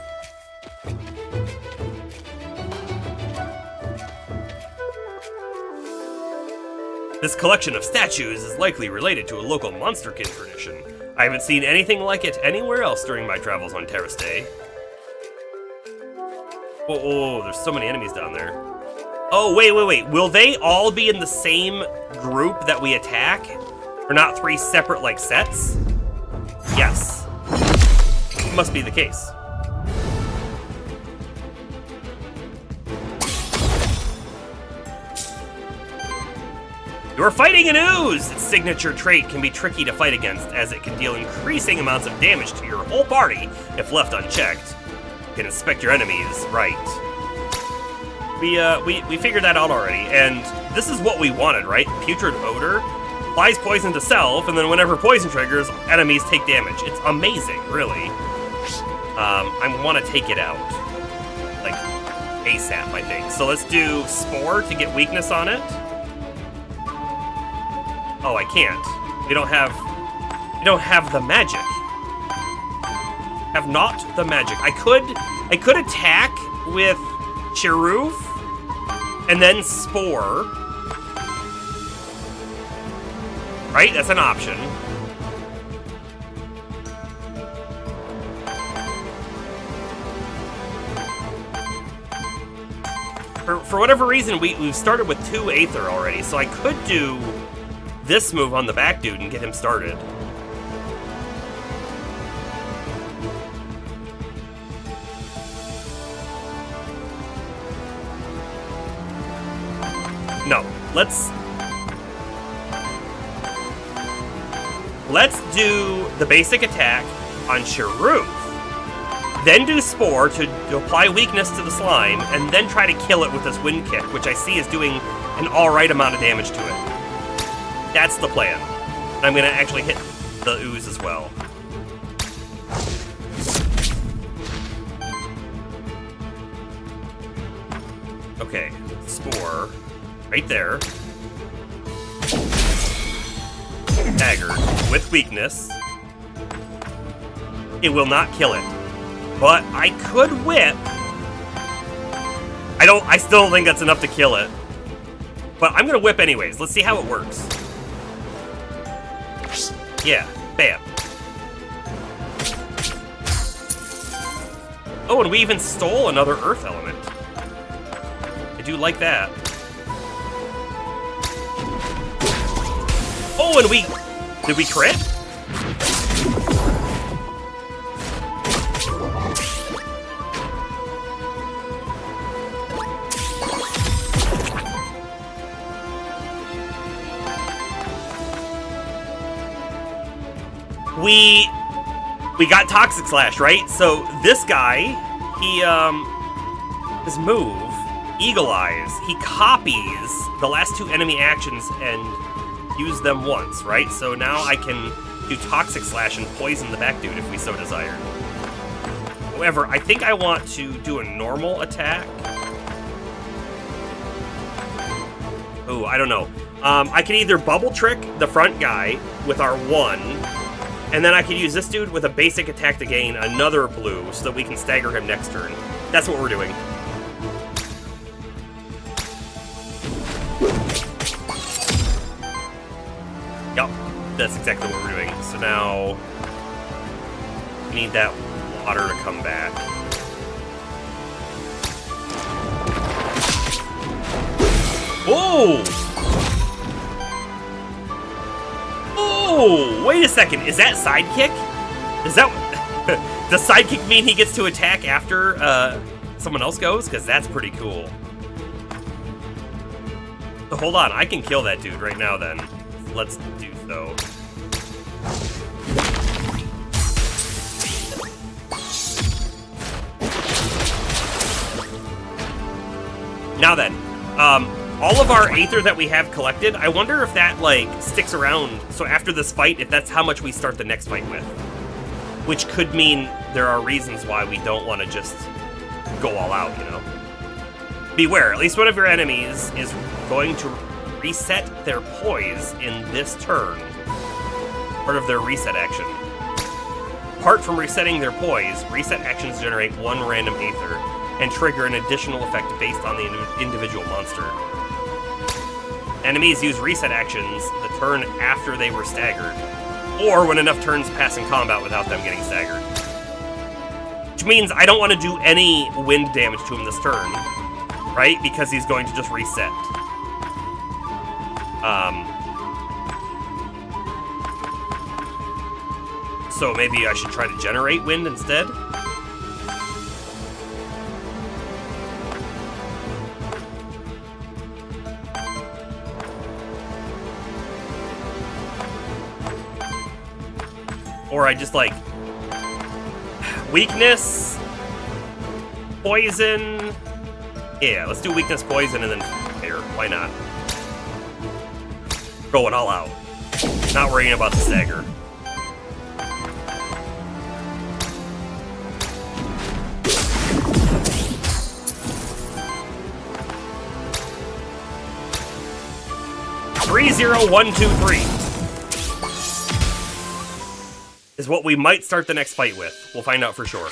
This collection of statues is likely related to a local monsterkin tradition. I haven't seen anything like it anywhere else during my travels on Terrace Day. Oh, there's so many enemies down there. Oh, wait. Will they all be in the same group that we attack? Or not 3 separate, like, sets? Yes. Must be the case. You're fighting an ooze! Its signature trait can be tricky to fight against, as it can deal increasing amounts of damage to your whole party if left unchecked. You can inspect your enemies, right. We figured that out already, and this is what we wanted, right? Putrid Odor applies poison to self, and then whenever poison triggers, enemies take damage. It's amazing, really. I want to take it out. Like, ASAP, I think. So let's do Spore to get weakness on it. Oh, I can't. We don't have the magic. Have not the magic. I could attack with Chiroof and then Spore. Right? That's an option. For whatever reason, we've started with 2 Aether already, so I could do this move on the back dude and get him started. No, let's do the basic attack on Chiroof, then do Spore to apply weakness to the slime, and then try to kill it with this Wind Kick, which I see is doing an alright amount of damage to it. That's the plan. And I'm gonna actually hit the ooze as well. Okay, spore. Right there. Staggered. With weakness. It will not kill it. But I could whip. I still don't think that's enough to kill it. But I'm gonna whip anyways. Let's see how it works. Yeah, bam. Oh, and we even stole another earth element. I do like that. Oh, and did we crit? We got Toxic Slash, right? So this guy, his move, Eagle Eyes, he copies the last two enemy actions and use them once, right? So now I can do Toxic Slash and poison the back dude if we so desire. However, I think I want to do a normal attack. Ooh, I don't know. I can either bubble trick the front guy with our 1, and then I can use this dude with a basic attack to gain another blue so that we can stagger him next turn. That's what we're doing. Yup, that's exactly what we're doing. So now we need that water to come back. Oh! Oh, wait a second. Is that sidekick? Is that... Does sidekick mean he gets to attack after someone else goes? Because that's pretty cool. So hold on. I can kill that dude right now then. Let's do so. Now then, all of our Aether that we have collected, I wonder if that, like, sticks around. So after this fight, if that's how much we start the next fight with. Which could mean there are reasons why we don't want to just go all out, you know? Beware, at least one of your enemies is going to reset their poise in this turn. Part of their reset action. Apart from resetting their poise, reset actions generate 1 random Aether and trigger an additional effect based on the individual monster. Enemies use reset actions the turn after they were staggered, or when enough turns pass in combat without them getting staggered. Which means I don't want to do any wind damage to him this turn, right? Because he's going to just reset. So maybe I should try to generate wind instead? Or I just, like, weakness, poison. Yeah, let's do weakness, poison, and then fire. Why not? Going all out. Not worrying about the stagger. Three, 0, 1, 2, 3. Is what we might start the next fight with. We'll find out for sure.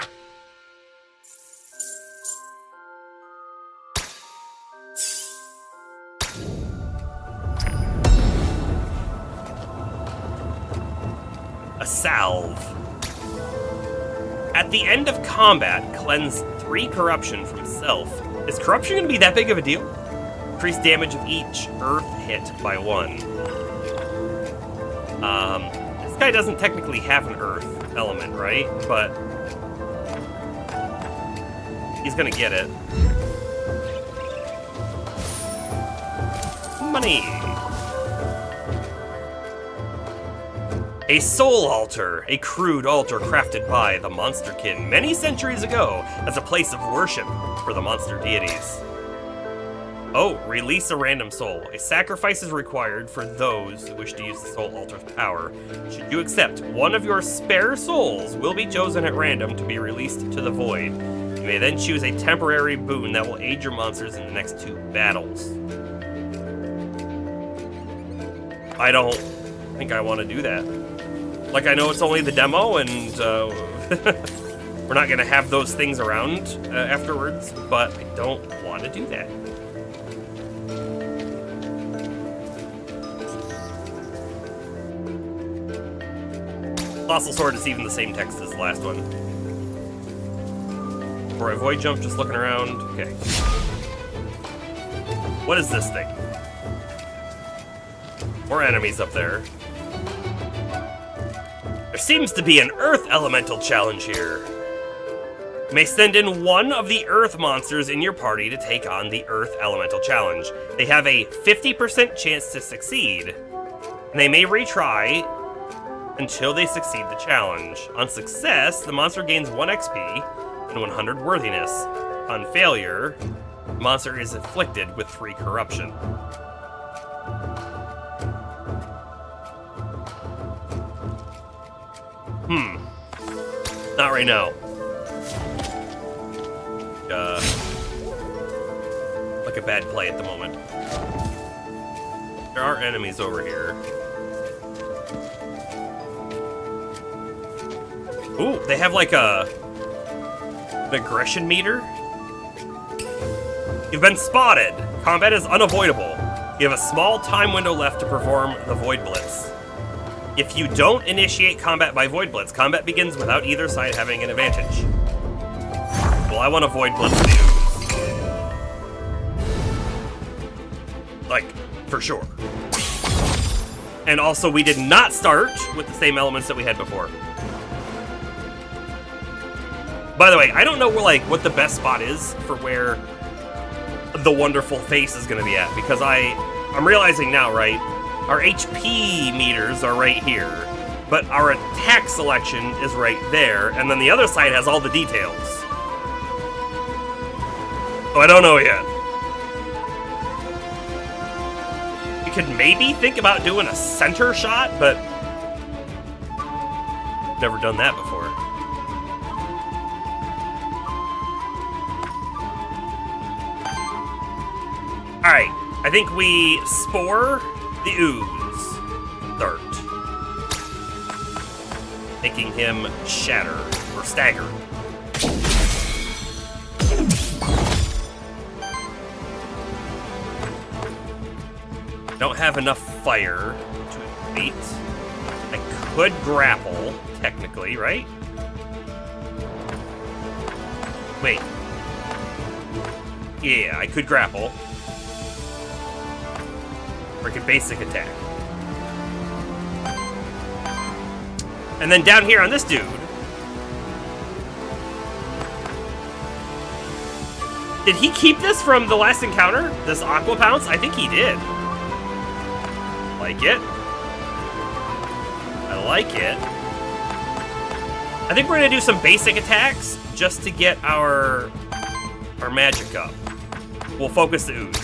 A salve. At the end of combat, cleanse 3 corruption from self. Is corruption going to be that big of a deal? Increase damage of each earth hit by 1. This guy doesn't technically have an earth element, right? But he's gonna get it. Money! A soul altar, a crude altar crafted by the Monsterkin many centuries ago as a place of worship for the monster deities. Oh, release a random soul. A sacrifice is required for those who wish to use the soul altar's power. Should you accept, one of your spare souls will be chosen at random to be released to the void. You may then choose a temporary boon that will aid your monsters in the next 2 battles. I don't think I want to do that. Like, I know it's only the demo, and we're not going to have those things around afterwards, but I don't want to do that. Colossal Sword is even the same text as the last one. Before I void jump, just looking around. Okay. What is this thing? More enemies up there. There seems to be an Earth Elemental challenge here. You may send in one of the Earth monsters in your party to take on the Earth Elemental challenge. They have a 50% chance to succeed, and they may retry until they succeed the challenge. On success, the monster gains 1 XP and 100 worthiness. On failure, the monster is afflicted with 3 corruption. Not right now. Like a bad play at the moment. There are enemies over here. Ooh, they have like an aggression meter. You've been spotted. Combat is unavoidable. You have a small time window left to perform the Void Blitz. If you don't initiate combat by Void Blitz, combat begins without either side having an advantage. Well, I want to Void Blitz the ooze. Like, for sure. And also, we did not start with the same elements that we had before. By the way, I don't know what the best spot is for where the wonderful face is going to be at, because I'm realizing now, right? Our HP meters are right here, but our attack selection is right there, and then the other side has all the details. So I don't know yet. You could maybe think about doing a center shot, but never done that before. Alright, I think we spore the ooze. Start. Making him shatter, or stagger. Don't have enough fire to beat. I could grapple, technically, right? Wait. Yeah, I could grapple. Or I could basic attack. And then down here on this dude, did he keep this from the last encounter? This Aqua Pounce? I think he did. Like it. I like it. I think we're gonna do some basic attacks just to get our magic up. We'll focus the ooze.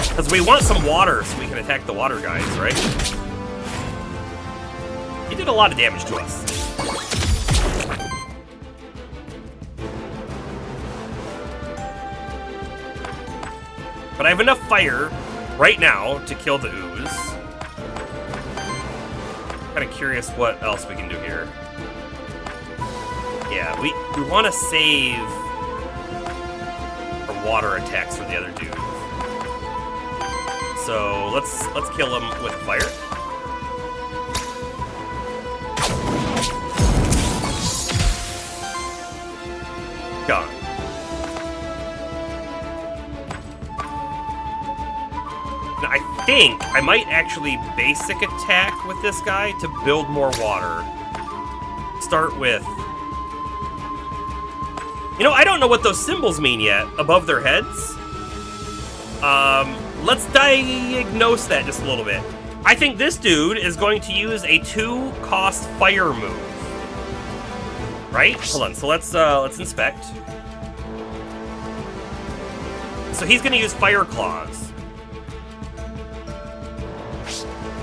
Because we want some water so we can attack the water guys, right? He did a lot of damage to us. But I have enough fire right now to kill the ooze. Kind of curious what else we can do here. Yeah, we want to save our water attacks for the other dude. So let's kill him with fire. Gone. Now, I think I might actually basic attack with this guy to build more water. Start with... You know, I don't know what those symbols mean yet above their heads. Let's diagnose that just a little bit. I think this dude is going to use a 2-cost fire move. Right? Hold on, so let's inspect. So he's gonna use Fire Claws.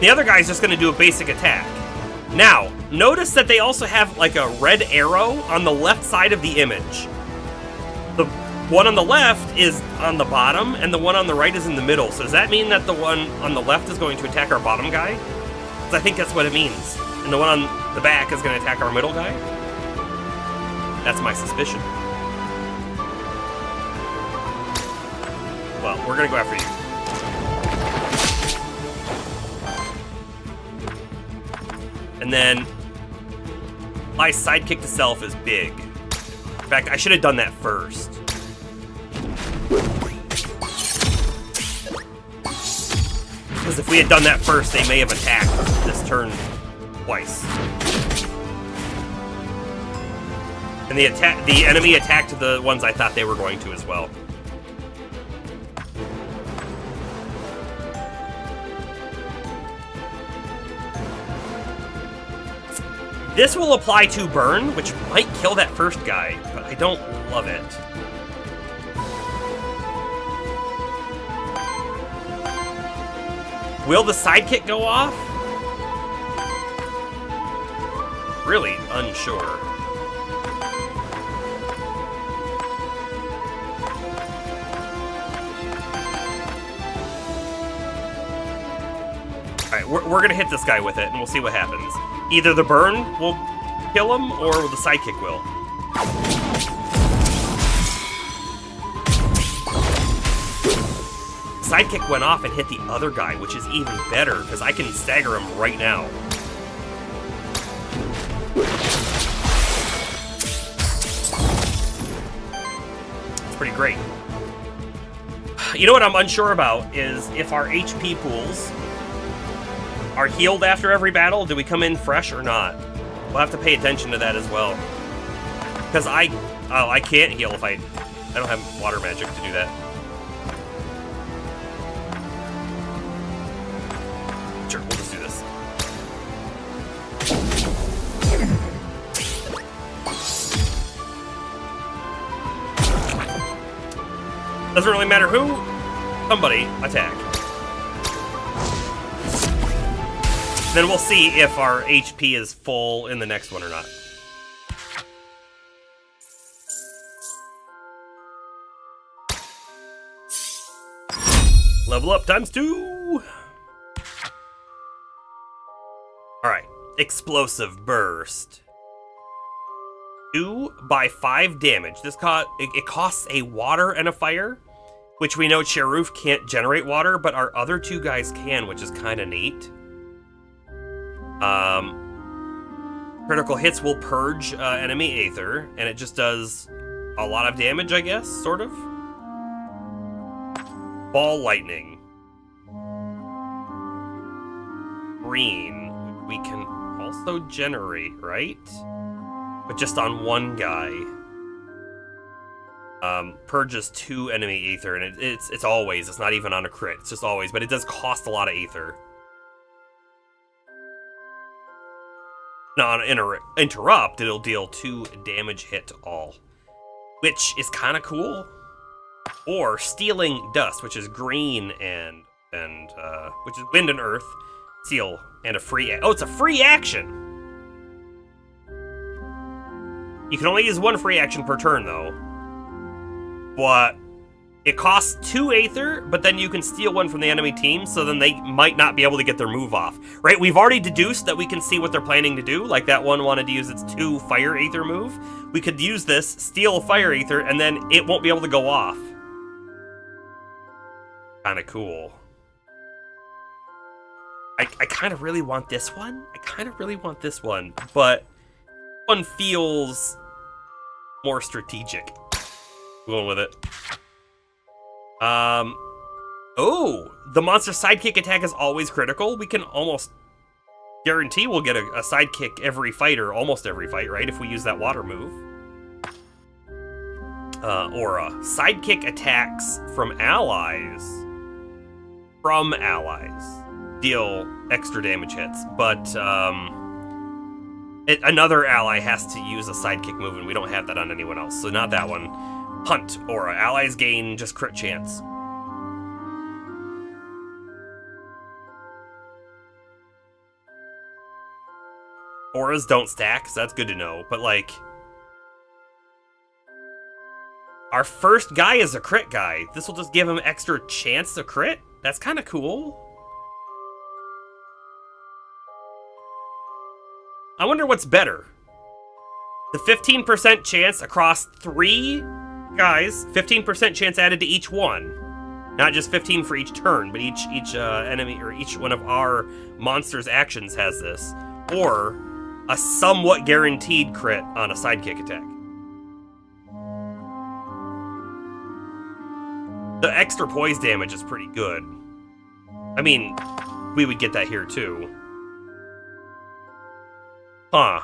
The other guy's just going to do a basic attack. Now, notice that they also have like a red arrow on the left side of the image. The one on the left is on the bottom, and the one on the right is in the middle. So does that mean that the one on the left is going to attack our bottom guy? Because I think that's what it means. And the one on the back is going to attack our middle guy? That's my suspicion. Well, we're going to go after you. And then my sidekick to self is big. In fact, I should have done that first. Because if we had done that first, they may have attacked this turn twice. And the enemy attacked the ones I thought they were going to as well. This will apply to burn, which might kill that first guy, but I don't love it. Will the sidekick go off? Really unsure. Alright, we're gonna hit this guy with it, and we'll see what happens. Either the burn will kill him, or the sidekick will. Sidekick went off and hit the other guy, which is even better, because I can stagger him right now. It's pretty great. You know what I'm unsure about is if our HP pools are healed after every battle. Do we come in fresh or not? We'll have to pay attention to that as well. Because I can't heal if I don't have water magic to do that. Sure, we'll just do this. Doesn't really matter who. Somebody attack. Then we'll see if our HP is full in the next one or not. Level up ×2! Alright, explosive burst. 2 by 5 damage. This it costs a water and a fire, which we know Cheruf can't generate water, but our other two guys can, which is kind of neat. Critical hits will purge enemy Aether, and it just does a lot of damage, I guess, sort of. Ball lightning. Green. We can also generate, right? But just on one guy. Purges 2 enemy Aether, and it's always, it's not even on a crit, it's just always, but it does cost a lot of Aether. Now, on interrupt, it'll deal 2 damage hit to all, which is kind of cool. Or stealing dust, which is green and which is wind and earth, seal, and a free. Oh, it's a free action. You can only use 1 free action per turn, though. But it costs 2 Aether, but then you can steal 1 from the enemy team, so then they might not be able to get their move off. Right? We've already deduced that we can see what they're planning to do, like that one wanted to use its 2 Fire Aether move. We could use this, steal a Fire Aether, and then it won't be able to go off. Kinda cool. I kind of really want this one. But one feels more strategic. Going with it. Oh, the monster sidekick attack is always critical. We can almost guarantee we'll get a sidekick every fight, or almost every fight, right? If we use that water move. Aura. Sidekick attacks from allies. Deal extra damage hits, but another ally has to use a sidekick move, and we don't have that on anyone else, so not that one. Hunt Aura. Allies gain just crit chance. Auras don't stack, so that's good to know. But, like, our first guy is a crit guy. This will just give him extra chance to crit? That's kind of cool. I wonder what's better. The 15% chance across 3 guys, 15% chance added to each one. Not just 15 for each turn, but each enemy or each one of our monster's actions has this. Or a somewhat guaranteed crit on a sidekick attack. The extra poise damage is pretty good. I mean, we would get that here too. Huh.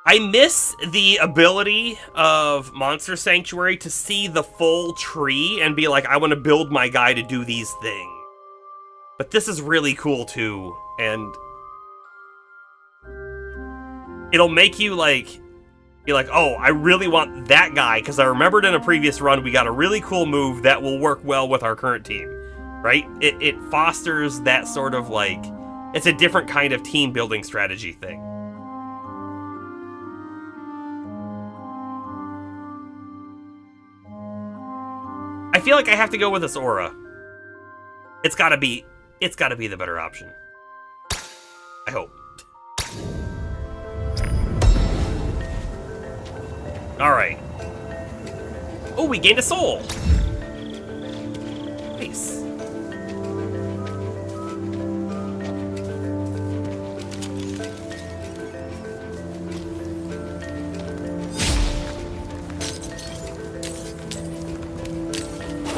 I miss the ability of Monster Sanctuary to see the full tree and be like, I want to build my guy to do these things. But this is really cool too, and it'll make you like, be like, oh, I really want that guy, because I remembered in a previous run we got a really cool move that will work well with our current team, right? It fosters that sort of like, it's a different kind of team building strategy thing. I feel like I have to go with this aura. It's gotta be the better option. I hope. Alright. Oh, we gained a soul! Nice.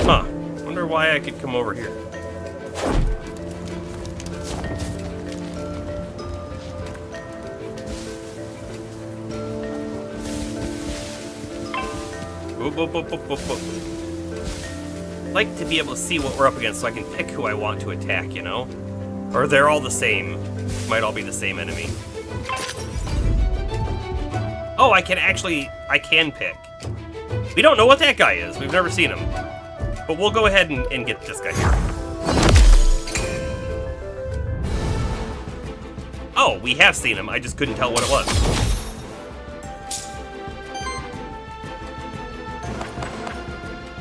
Huh. Wonder why I could come over here. Boop, boop, boop, boop, boop, boop. I'd like to be able to see what we're up against so I can pick who I want to attack, you know? Or they're all the same. Might all be the same enemy. Oh, I can pick. We don't know what that guy is. We've never seen him. But we'll go ahead and get this guy here. Oh, we have seen him. I just couldn't tell what it was.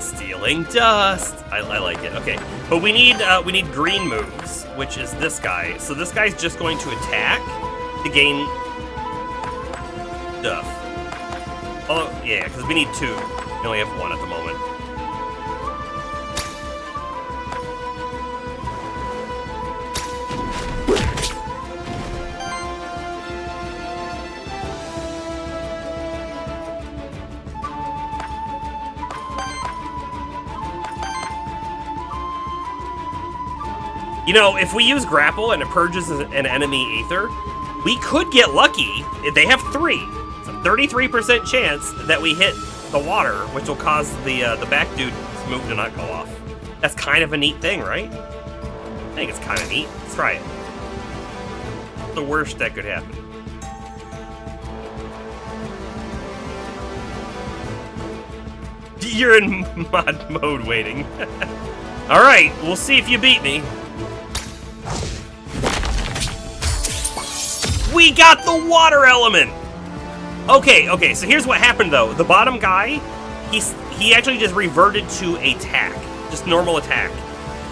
Stealing dust. I like it. Okay, but we need green moves, which is this guy. So this guy's just going to attack to gain stuff. Oh yeah, because we need 2. We only have 1 at the moment. You know, if we use grapple and it purges an enemy Aether, we could get lucky. They have 3. It's a 33% chance that we hit the water, which will cause the back dude's move to not go off. That's kind of a neat thing, right? I think it's kind of neat. Let's try it. The worst that could happen. You're in mod mode waiting. Alright, we'll see if you beat me. We got the water element! Okay, so here's what happened though. The bottom guy, he actually just reverted to attack. Just normal attack.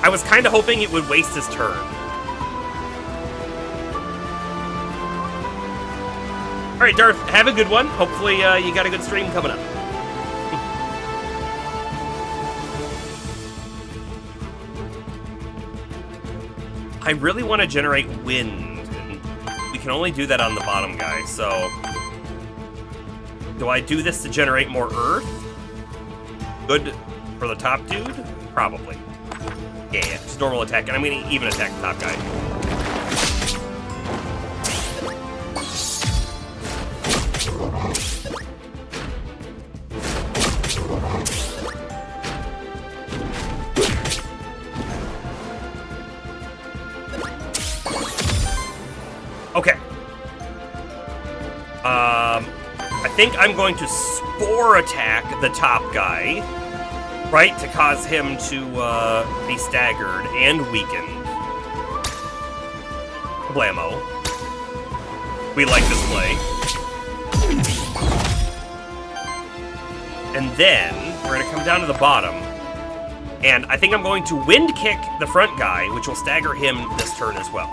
I was kind of hoping it would waste his turn. Alright, Darth, have a good one. Hopefully you got a good stream coming up. I really want to generate wind. We can only do that on the bottom guy, so... Do I do this to generate more earth? Good for the top dude? Probably. Yeah, just normal attack, and I'm gonna even attack the top guy. Okay. I think I'm going to spore attack the top guy. Right, to cause him to be staggered and weakened. Blammo. We like this play. And then we're going to come down to the bottom. And I think I'm going to wind kick the front guy, which will stagger him this turn as well.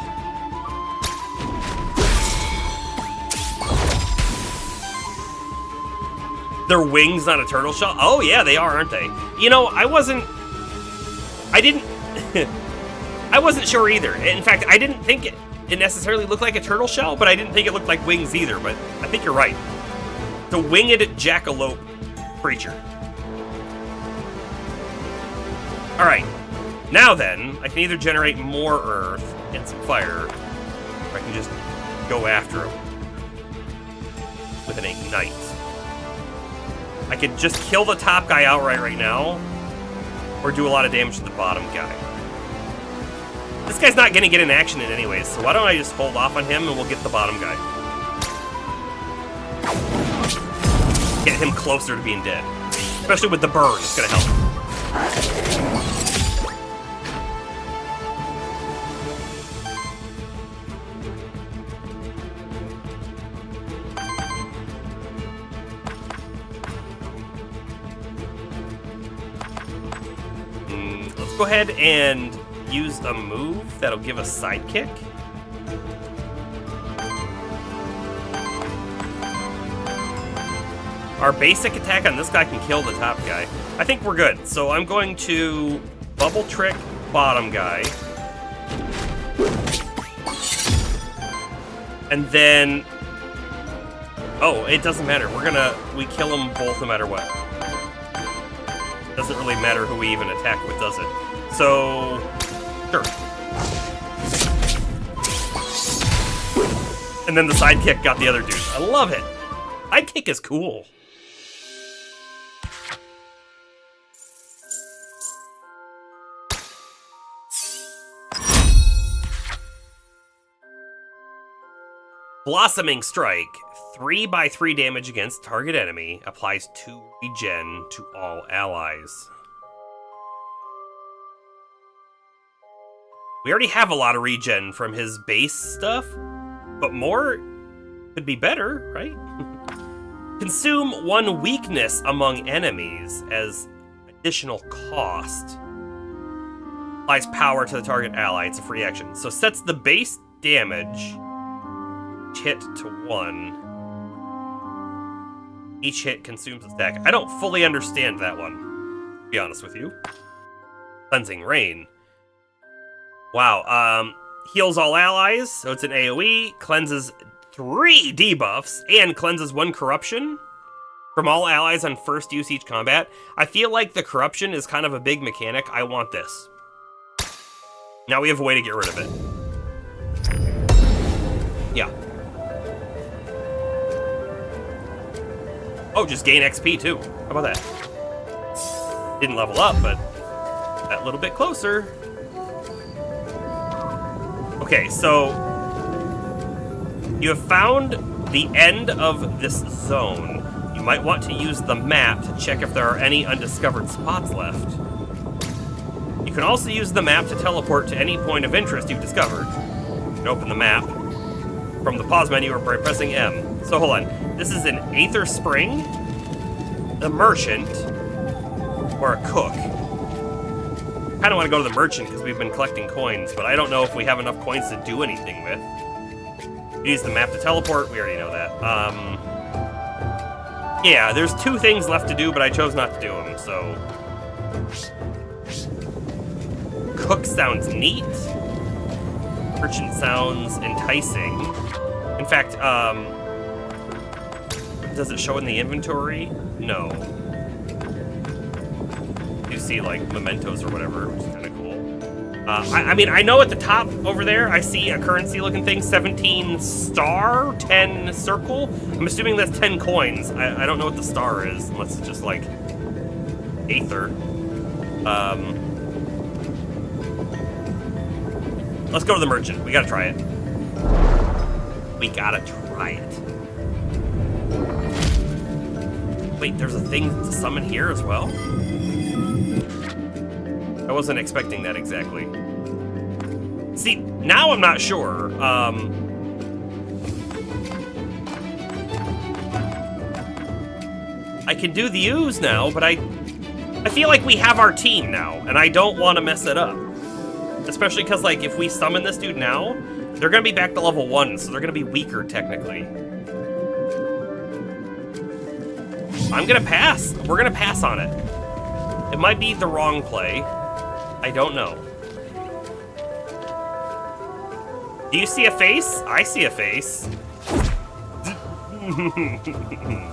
Their wings on a turtle shell? Oh yeah, they are, aren't they? You know, I wasn't sure either. In fact, I didn't think it necessarily looked like a turtle shell, but I didn't think it looked like wings either, but I think you're right. The winged jackalope creature. Alright, now then, I can either generate more earth and some fire, or I can just go after him with an ignite. I could just kill the top guy outright right now, or do a lot of damage to the bottom guy. This guy's not going to get in action in anyways, so why don't I just hold off on him and we'll get the bottom guy. Get him closer to being dead. Especially with the burn, it's going to help. Let's go ahead and use a move that'll give us sidekick. Our basic attack on this guy can kill the top guy. I think we're good. So I'm going to bubble trick bottom guy. And then... Oh, it doesn't matter. We kill them both no matter what. Doesn't really matter who we even attack with, does it? So, sure. And then the sidekick got the other dude. I love it. Sidekick is cool. Blossoming Strike. 3/3 damage against target enemy. Applies 2 regen to all allies. We already have a lot of regen from his base stuff, but more could be better, right? Consume 1 weakness among enemies as additional cost. Applies power to the target ally. It's a free action. So sets the base damage hit to 1. Each hit consumes a stack. I don't fully understand that one, to be honest with you. Cleansing Rain. Wow, heals all allies, so it's an AoE, cleanses 3 debuffs, and cleanses 1 corruption from all allies on first use each combat. I feel like the corruption is kind of a big mechanic. I want this. Now we have a way to get rid of it. Yeah. Oh, just gain XP too. How about that? Didn't level up, but that little bit closer. Okay, so you have found the end of this zone. You might want to use the map to check if there are any undiscovered spots left. You can also use the map to teleport to any point of interest you've discovered. You can open the map from the pause menu or by pressing M. So hold on. This is an Aether Spring, a merchant, or a cook. I kind of want to go to the merchant because we've been collecting coins, but I don't know if we have enough coins to do anything with. Use the map to teleport. We already know that. Yeah, there's 2 things left to do, but I chose not to do them, so... Cook sounds neat. Merchant sounds enticing. In fact, does it show in the inventory? No. You see, like, mementos or whatever, which is kind of cool. I mean, I know at the top over there, I see a currency-looking thing, 17 star, 10 circle. I'm assuming that's 10 coins. I don't know what the star is, unless it's just, like, Aether. Let's go to the merchant. We gotta try it. We gotta try it. Wait, there's a thing to summon here as well? wasn't expecting that exactly. See, now I'm not sure. I can do the ooze now, but I feel like we have our team now, and I don't want to mess it up. Especially because, like, if we summon this dude now, they're going to be back to level 1, so they're going to be weaker, technically. I'm going to pass. We're going to pass on it. It might be the wrong play. I don't know. Do you see a face? I see a face.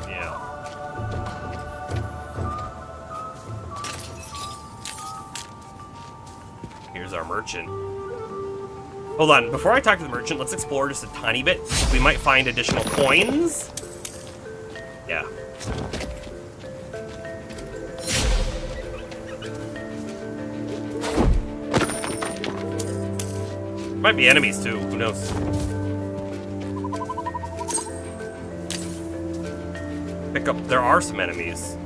Yeah. Here's our merchant. Hold on, before I talk to the merchant, let's explore just a tiny bit. We might find additional coins. Yeah. Might be enemies too, who knows? Pick up, there are some enemies.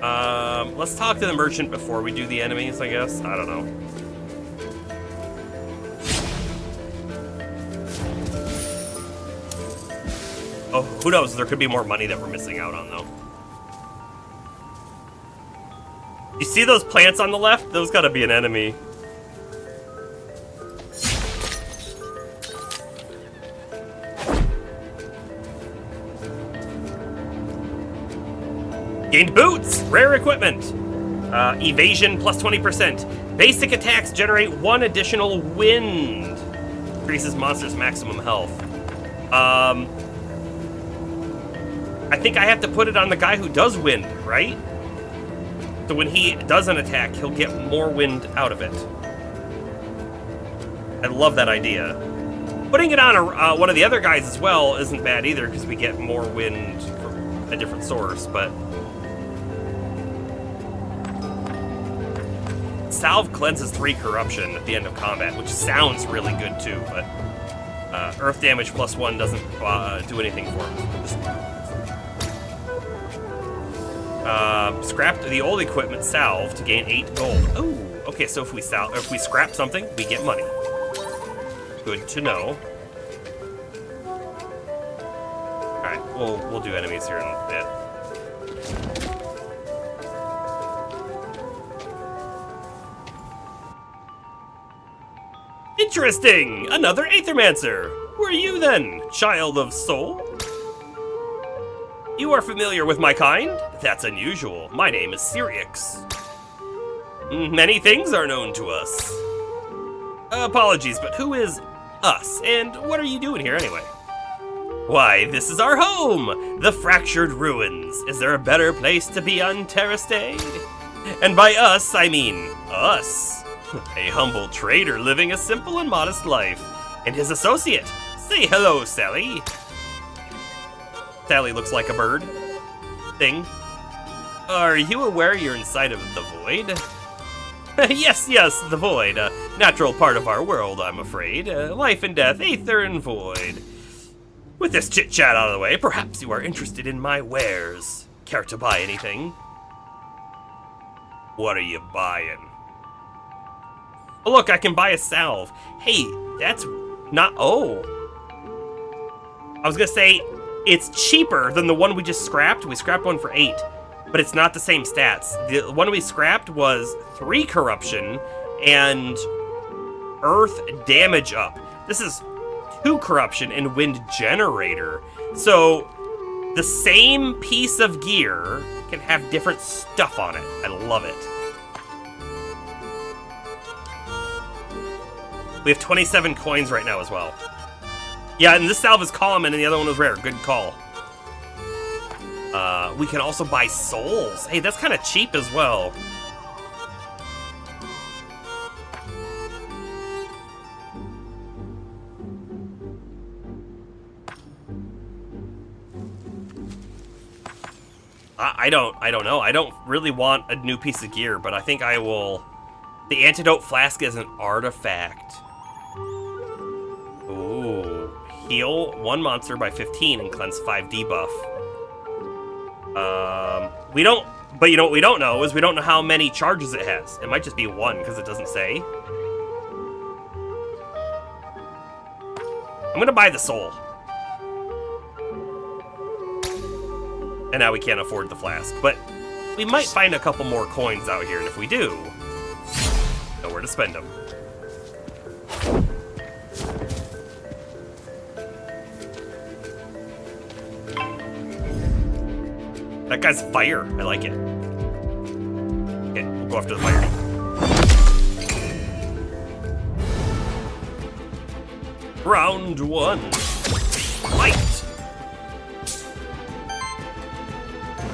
Let's talk to the merchant before we do the enemies, I guess. I don't know. Oh, who knows? There could be more money that we're missing out on, though. You see those plants on the left? Those gotta be an enemy. Gained boots! Rare equipment! Evasion plus 20%. Basic attacks generate 1 additional wind. Increases monsters' maximum health. I think I have to put it on the guy who does wind, right? So when he does an attack, he'll get more wind out of it. I love that idea. Putting it on one of the other guys as well isn't bad either, because we get more wind from a different source, but... Salve cleanses 3 corruption at the end of combat, which sounds really good too, but earth damage plus 1 doesn't do anything for him. Just scrapped the old equipment salve to gain 8 gold. Oh, okay. So if we scrap something, we get money. Good to know. All right, we'll do enemies here in a bit. Interesting! Another Aethermancer! Who are you then, child of soul? You are familiar with my kind? That's unusual. My name is Syrix. Many things are known to us. Apologies, but who is us? And what are you doing here anyway? Why, this is our home! The Fractured Ruins. Is there a better place to be on Terrastay? And by us, I mean us. A humble trader living a simple and modest life. And his associate. Say hello, Sally. Sally looks like a bird. Thing. Are you aware you're inside of the void? Yes, the void. A natural part of our world, I'm afraid. Life and death, aether and void. With this chit-chat out of the way, perhaps you are interested in my wares. Care to buy anything? What are you buying? Oh, look, I can buy a salve. Hey, that's not... Oh. I was gonna say, it's cheaper than the one we just scrapped. We scrapped one for 8, but it's not the same stats. The one we scrapped was 3 corruption and earth damage up. This is 2 corruption and wind generator. So the same piece of gear can have different stuff on it. I love it. We have 27 coins right now as well. Yeah, and this salve is common and the other one was rare. Good call. We can also buy souls. Hey, that's kind of cheap as well. I don't know. I don't really want a new piece of gear, but I think I will. The antidote flask is an artifact. Ooh. Heal 1 monster by 15 and cleanse 5 debuff. We don't But you know what we don't know is we don't know how many charges it has. It might just be one because it doesn't say. I'm gonna buy the soul. And now we can't afford the flask, but we might find a couple more coins out here, and if we do, know where to spend them. That guy's fire. I like it. Okay, we'll go after the fire. Round 1. Fight!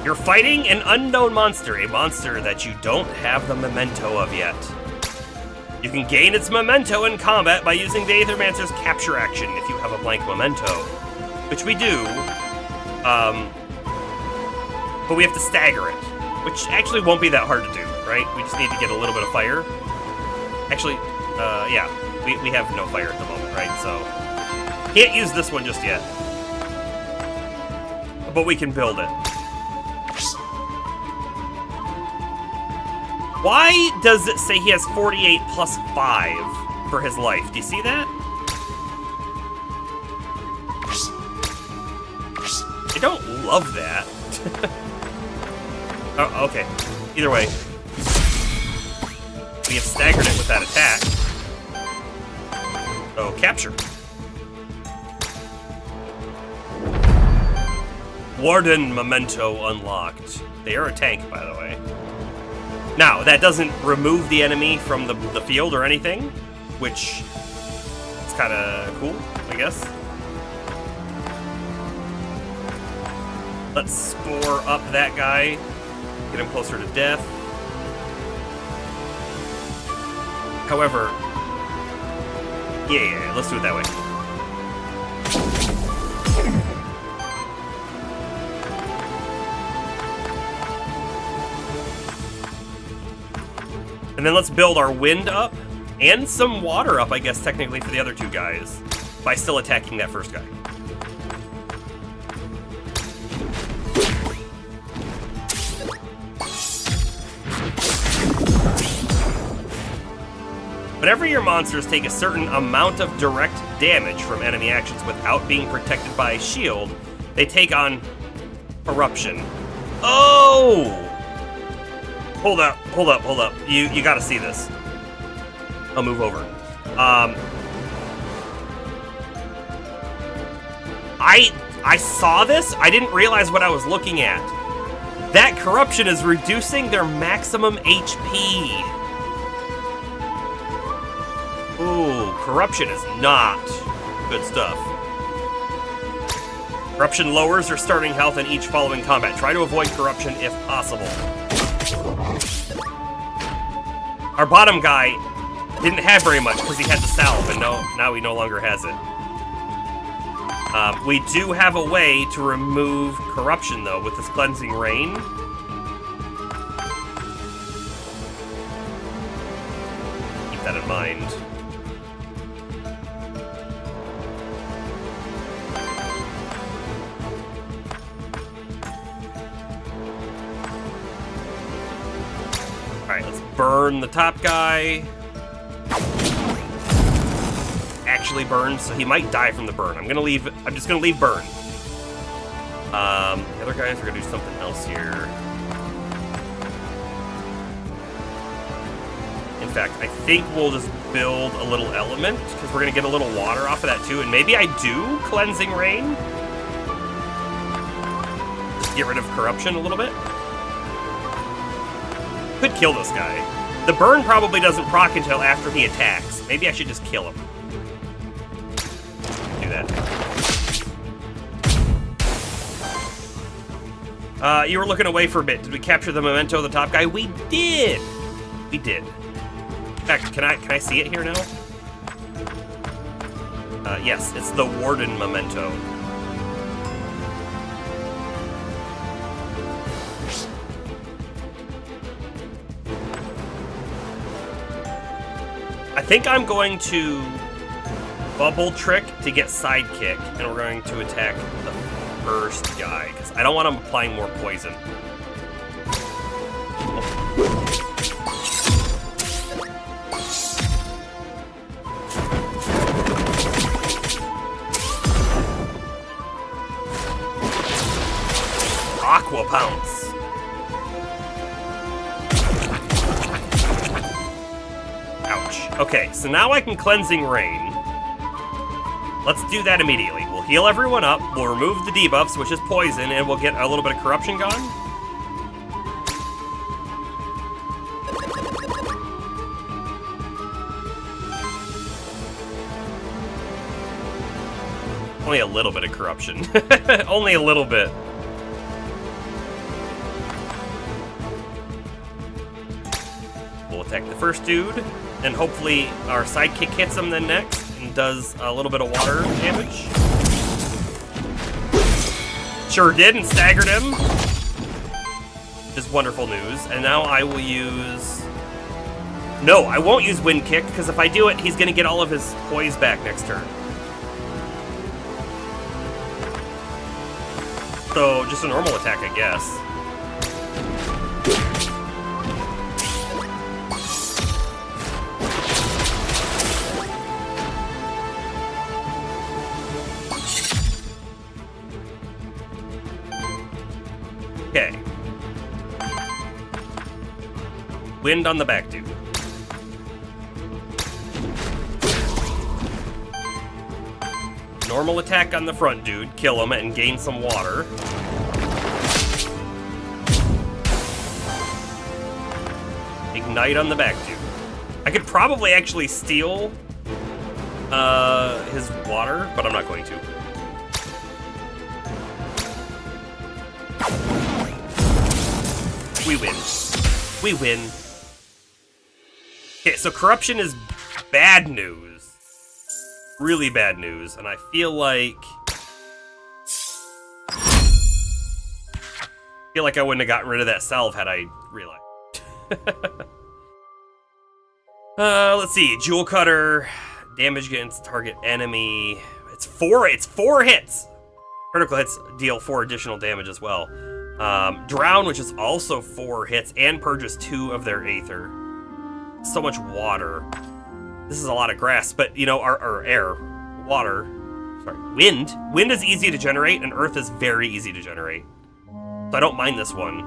You're fighting an unknown monster, a monster that you don't have the memento of yet. You can gain its memento in combat by using the Aethermancer's capture action if you have a blank memento. Which we do, but we have to stagger it, which actually won't be that hard to do, right? We just need to get a little bit of fire. Actually, yeah, we have no fire at the moment, right? So, can't use this one just yet. But we can build it. Why does it say he has 48 plus 5 for his life? Do you see that? I don't love that. Oh, okay. Either way. We have staggered it with that attack. Oh, capture. Warden memento unlocked. They are a tank, by the way. Now, that doesn't remove the enemy from the field or anything, which is kind of cool, I guess. Let's score up that guy. Get him closer to death. However, yeah, let's do it that way. And then let's build our wind up, and some water up, I guess, technically, for the other two guys, by still attacking that first guy. Whenever your monsters take a certain amount of direct damage from enemy actions without being protected by a shield, they take on Corruption. Oh! Hold up. You gotta see this. I'll move over. I saw this. I didn't realize what I was looking at. That corruption is reducing their maximum HP. Ooh, corruption is not good stuff. Corruption lowers their starting health in each following combat. Try to avoid corruption if possible. Our bottom guy didn't have very much because he had the salve, and now he no longer has it. We do have a way to remove corruption, though, with this cleansing rain. Keep that in mind. Alright, let's burn the top guy. Actually burns, so he might die from the burn. I'm just gonna leave burn. The other guys are gonna do something else here. In fact, I think we'll just build a little element, because we're gonna get a little water off of that too, and maybe I do cleansing rain. Just get rid of corruption a little bit. Could kill this guy. The burn probably doesn't proc until after he attacks. Maybe I should just kill him. Do that. You were looking away for a bit. Did we capture the memento of the top guy? We did! We did. In fact, can I see it here now? Yes, it's the Warden memento. I think I'm going to bubble trick to get sidekick, and we're going to attack the first guy, because I don't want him applying more poison. Ouch. Okay, so now I can Cleansing Rain. Let's do that immediately. We'll heal everyone up, we'll remove the debuffs, which is poison, and we'll get a little bit of corruption gone. Only a little bit of corruption. Only a little bit. We'll attack the first dude, and hopefully our sidekick hits him then next and does a little bit of water damage. Sure did, and staggered him. Just wonderful news. And now I will use... No, I won't use Wind Kick, because if I do it, he's going to get all of his poise back next turn. So, just a normal attack, I guess. Okay. Wind on the back dude. Normal attack on the front dude, kill him and gain some water. Ignite on the back dude. I could probably actually steal his water, but I'm not going to. We win. We win. Okay, so corruption is bad news. Really bad news, and I feel like I wouldn't have gotten rid of that salve had I realized. Let's see. Jewel Cutter, damage against target enemy. It's four hits. Critical hits deal 4 additional damage as well. Drown, which is also 4 hits, and purges 2 of their Aether. So much water. This is a lot of grass, but, you know, our air, water, sorry, wind. Wind is easy to generate, and earth is very easy to generate. So I don't mind this one.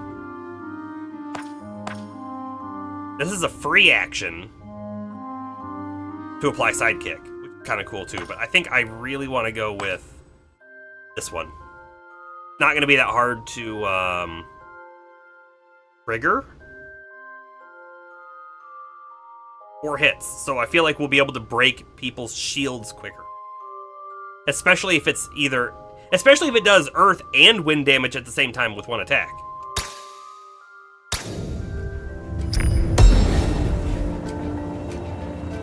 This is a free action to apply Sidekick, which is kind of cool too, but I think I really want to go with this one. Not going to be that hard to trigger. 4 hits, so I feel like we'll be able to break people's shields quicker. Especially if it's especially if it does earth and wind damage at the same time with one attack.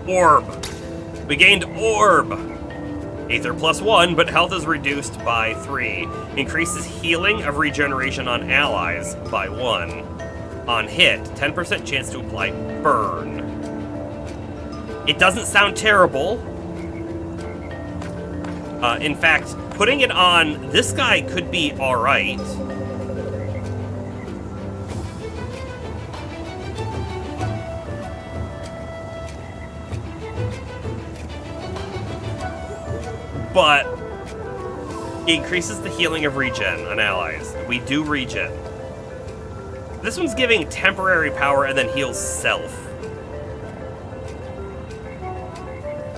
Orb. We gained Orb. Aether +1, but health is reduced by 3. Increases healing of regeneration on allies by 1. On hit, 10% chance to apply Burn. It doesn't sound terrible. In fact, putting it on this guy could be alright. But it increases the healing of regen on allies. We do regen. This one's giving temporary power and then heals self.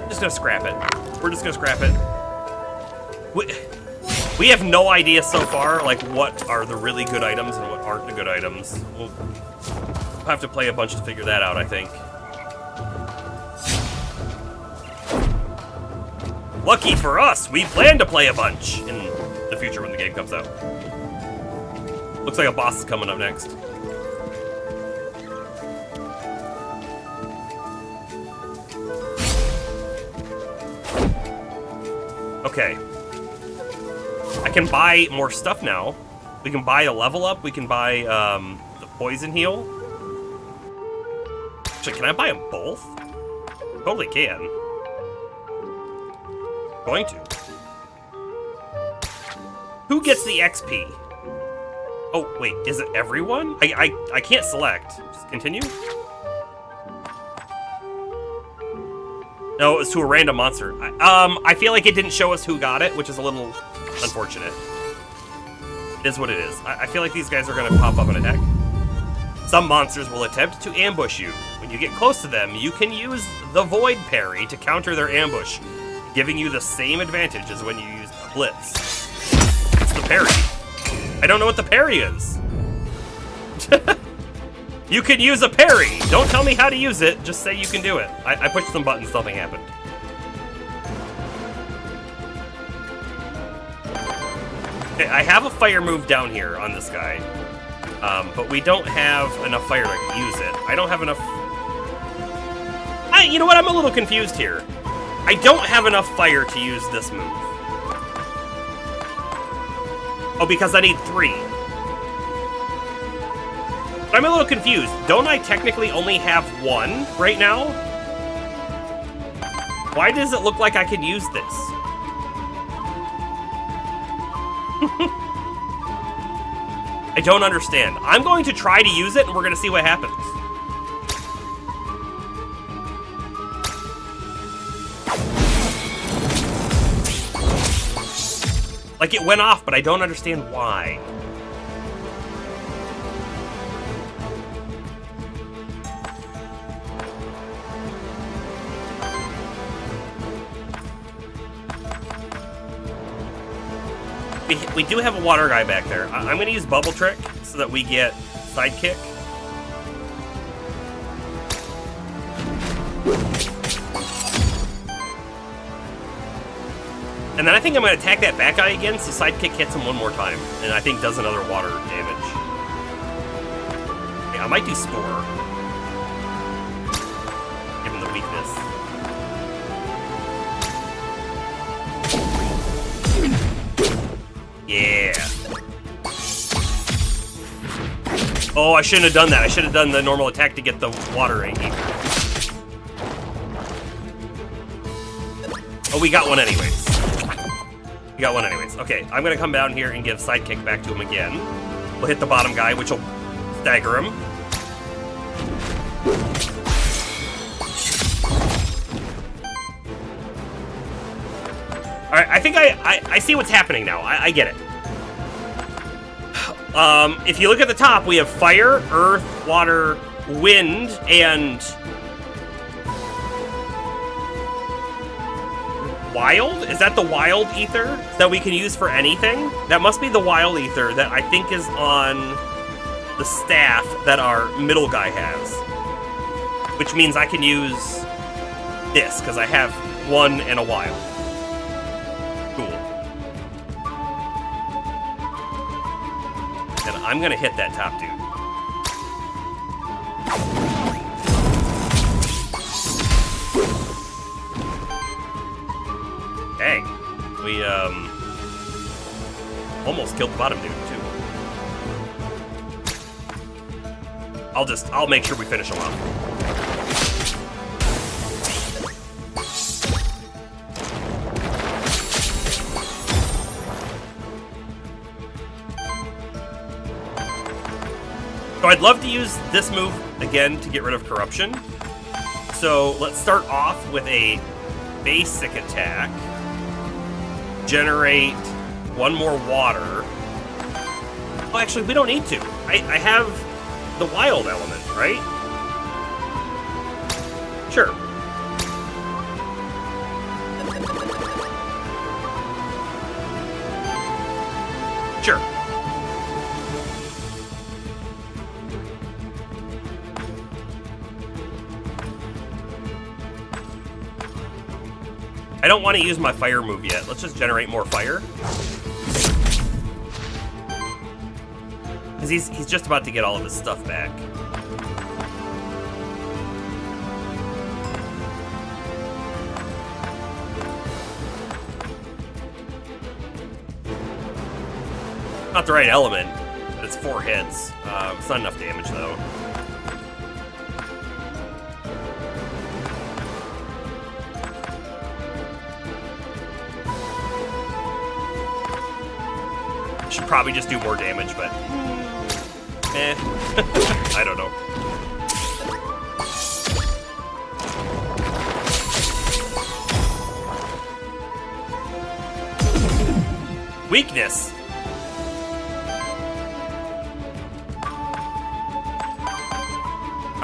Just gonna scrap it. We're just gonna scrap it. We have no idea so far, like, what are the really good items and what aren't the good items. We'll have to play a bunch to figure that out, I think. Lucky for us, we plan to play a bunch in the future when the game comes out. Looks like a boss is coming up next. Okay. I can buy more stuff now. We can buy a level up. We can buy the poison heal. Actually, can I buy them both? Totally can. Going to. Who gets the XP? Oh, wait, is it everyone? I can't select. Just continue. No, it was to a random monster. I feel like it didn't show us who got it, which is a little unfortunate. It is what it is. I feel like these guys are going to pop up and attack. Some monsters will attempt to ambush you. When When you get close to them, you can use the Void Parry to counter their ambush, giving you the same advantage as when you used a Blitz. It's the parry. I don't know what the parry is. You can use a parry. Don't tell me how to use it, just say you can do it. I pushed some buttons, nothing happened. Okay, I have a fire move down here on this guy, but we don't have enough fire to use it. I don't have enough... you know what? I'm a little confused here. I don't have enough fire to use this move. Oh, because I need 3. I'm a little confused. Don't I technically only have 1 right now? Why does it look like I can use this? I don't understand. I'm going to try to use it, and we're going to see what happens. Like, it went off, but I don't understand why. We do have a water guy back there. I'm going to use Bubble Trick so that we get Sidekick. And then I think I'm going to attack that back guy again so Sidekick hits him one more time. And I think does another water damage. Yeah, I might do Spore. Give him the weakness. Yeah. Oh, I shouldn't have done that. I should have done the normal attack to get the water ether. Oh, we got one anyways. We got one anyways. Okay, I'm gonna come down here and give Sidekick back to him again. We'll hit the bottom guy, which will stagger him. Alright, I think I see what's happening now. I get it. If you look at the top, we have fire, earth, water, wind, and... wild? Is that the wild ether that we can use for anything? That must be the wild ether that I think is on the staff that our middle guy has. Which means I can use this, because I have one and a wild. Cool. And I'm gonna hit that top dude. Dang. We, almost killed the bottom dude, too. I'll make sure we finish him off. So I'd love to use this move again to get rid of corruption. So let's start off with a basic attack. Generate one more water. Oh, actually, we don't need to. I have the wild element, right? Sure. Sure. I don't want to use my fire move yet. Let's just generate more fire. Because he's just about to get all of his stuff back. Not the right element, but it's 4 hits. It's not enough damage, though. Should probably just do more damage, but... I don't know. Weakness.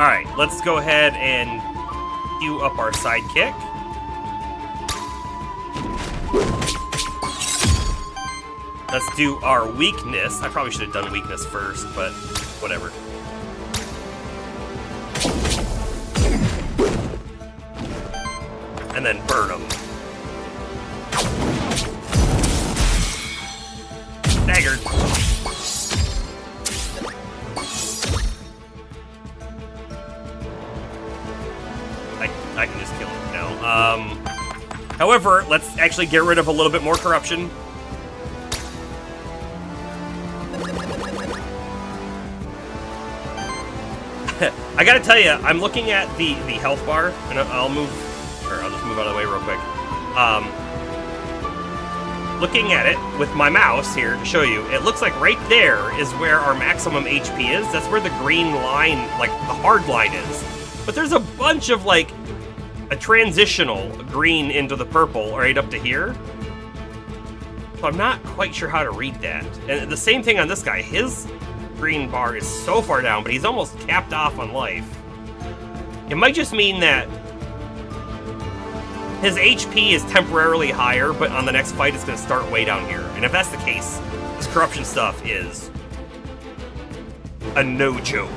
Alright, let's go ahead and queue up our sidekick. Let's do our weakness. I probably should have done weakness first, but whatever. And then burn them. Staggered. I can just kill him now. However, let's actually get rid of a little bit more corruption. I gotta tell you, I'm looking at the health bar, and I'll just move out of the way real quick. Looking at it with my mouse here to show you, it looks like right there is where our maximum HP is. That's where the green line, like the hard line is. But there's a bunch of like a transitional green into the purple right up to here. So I'm not quite sure how to read that. And the same thing on this guy. His green bar is so far down, but he's almost capped off on life. It might just mean that his HP is temporarily higher, but on the next fight it's going to start way down here. And if that's the case, this corruption stuff is a no joke.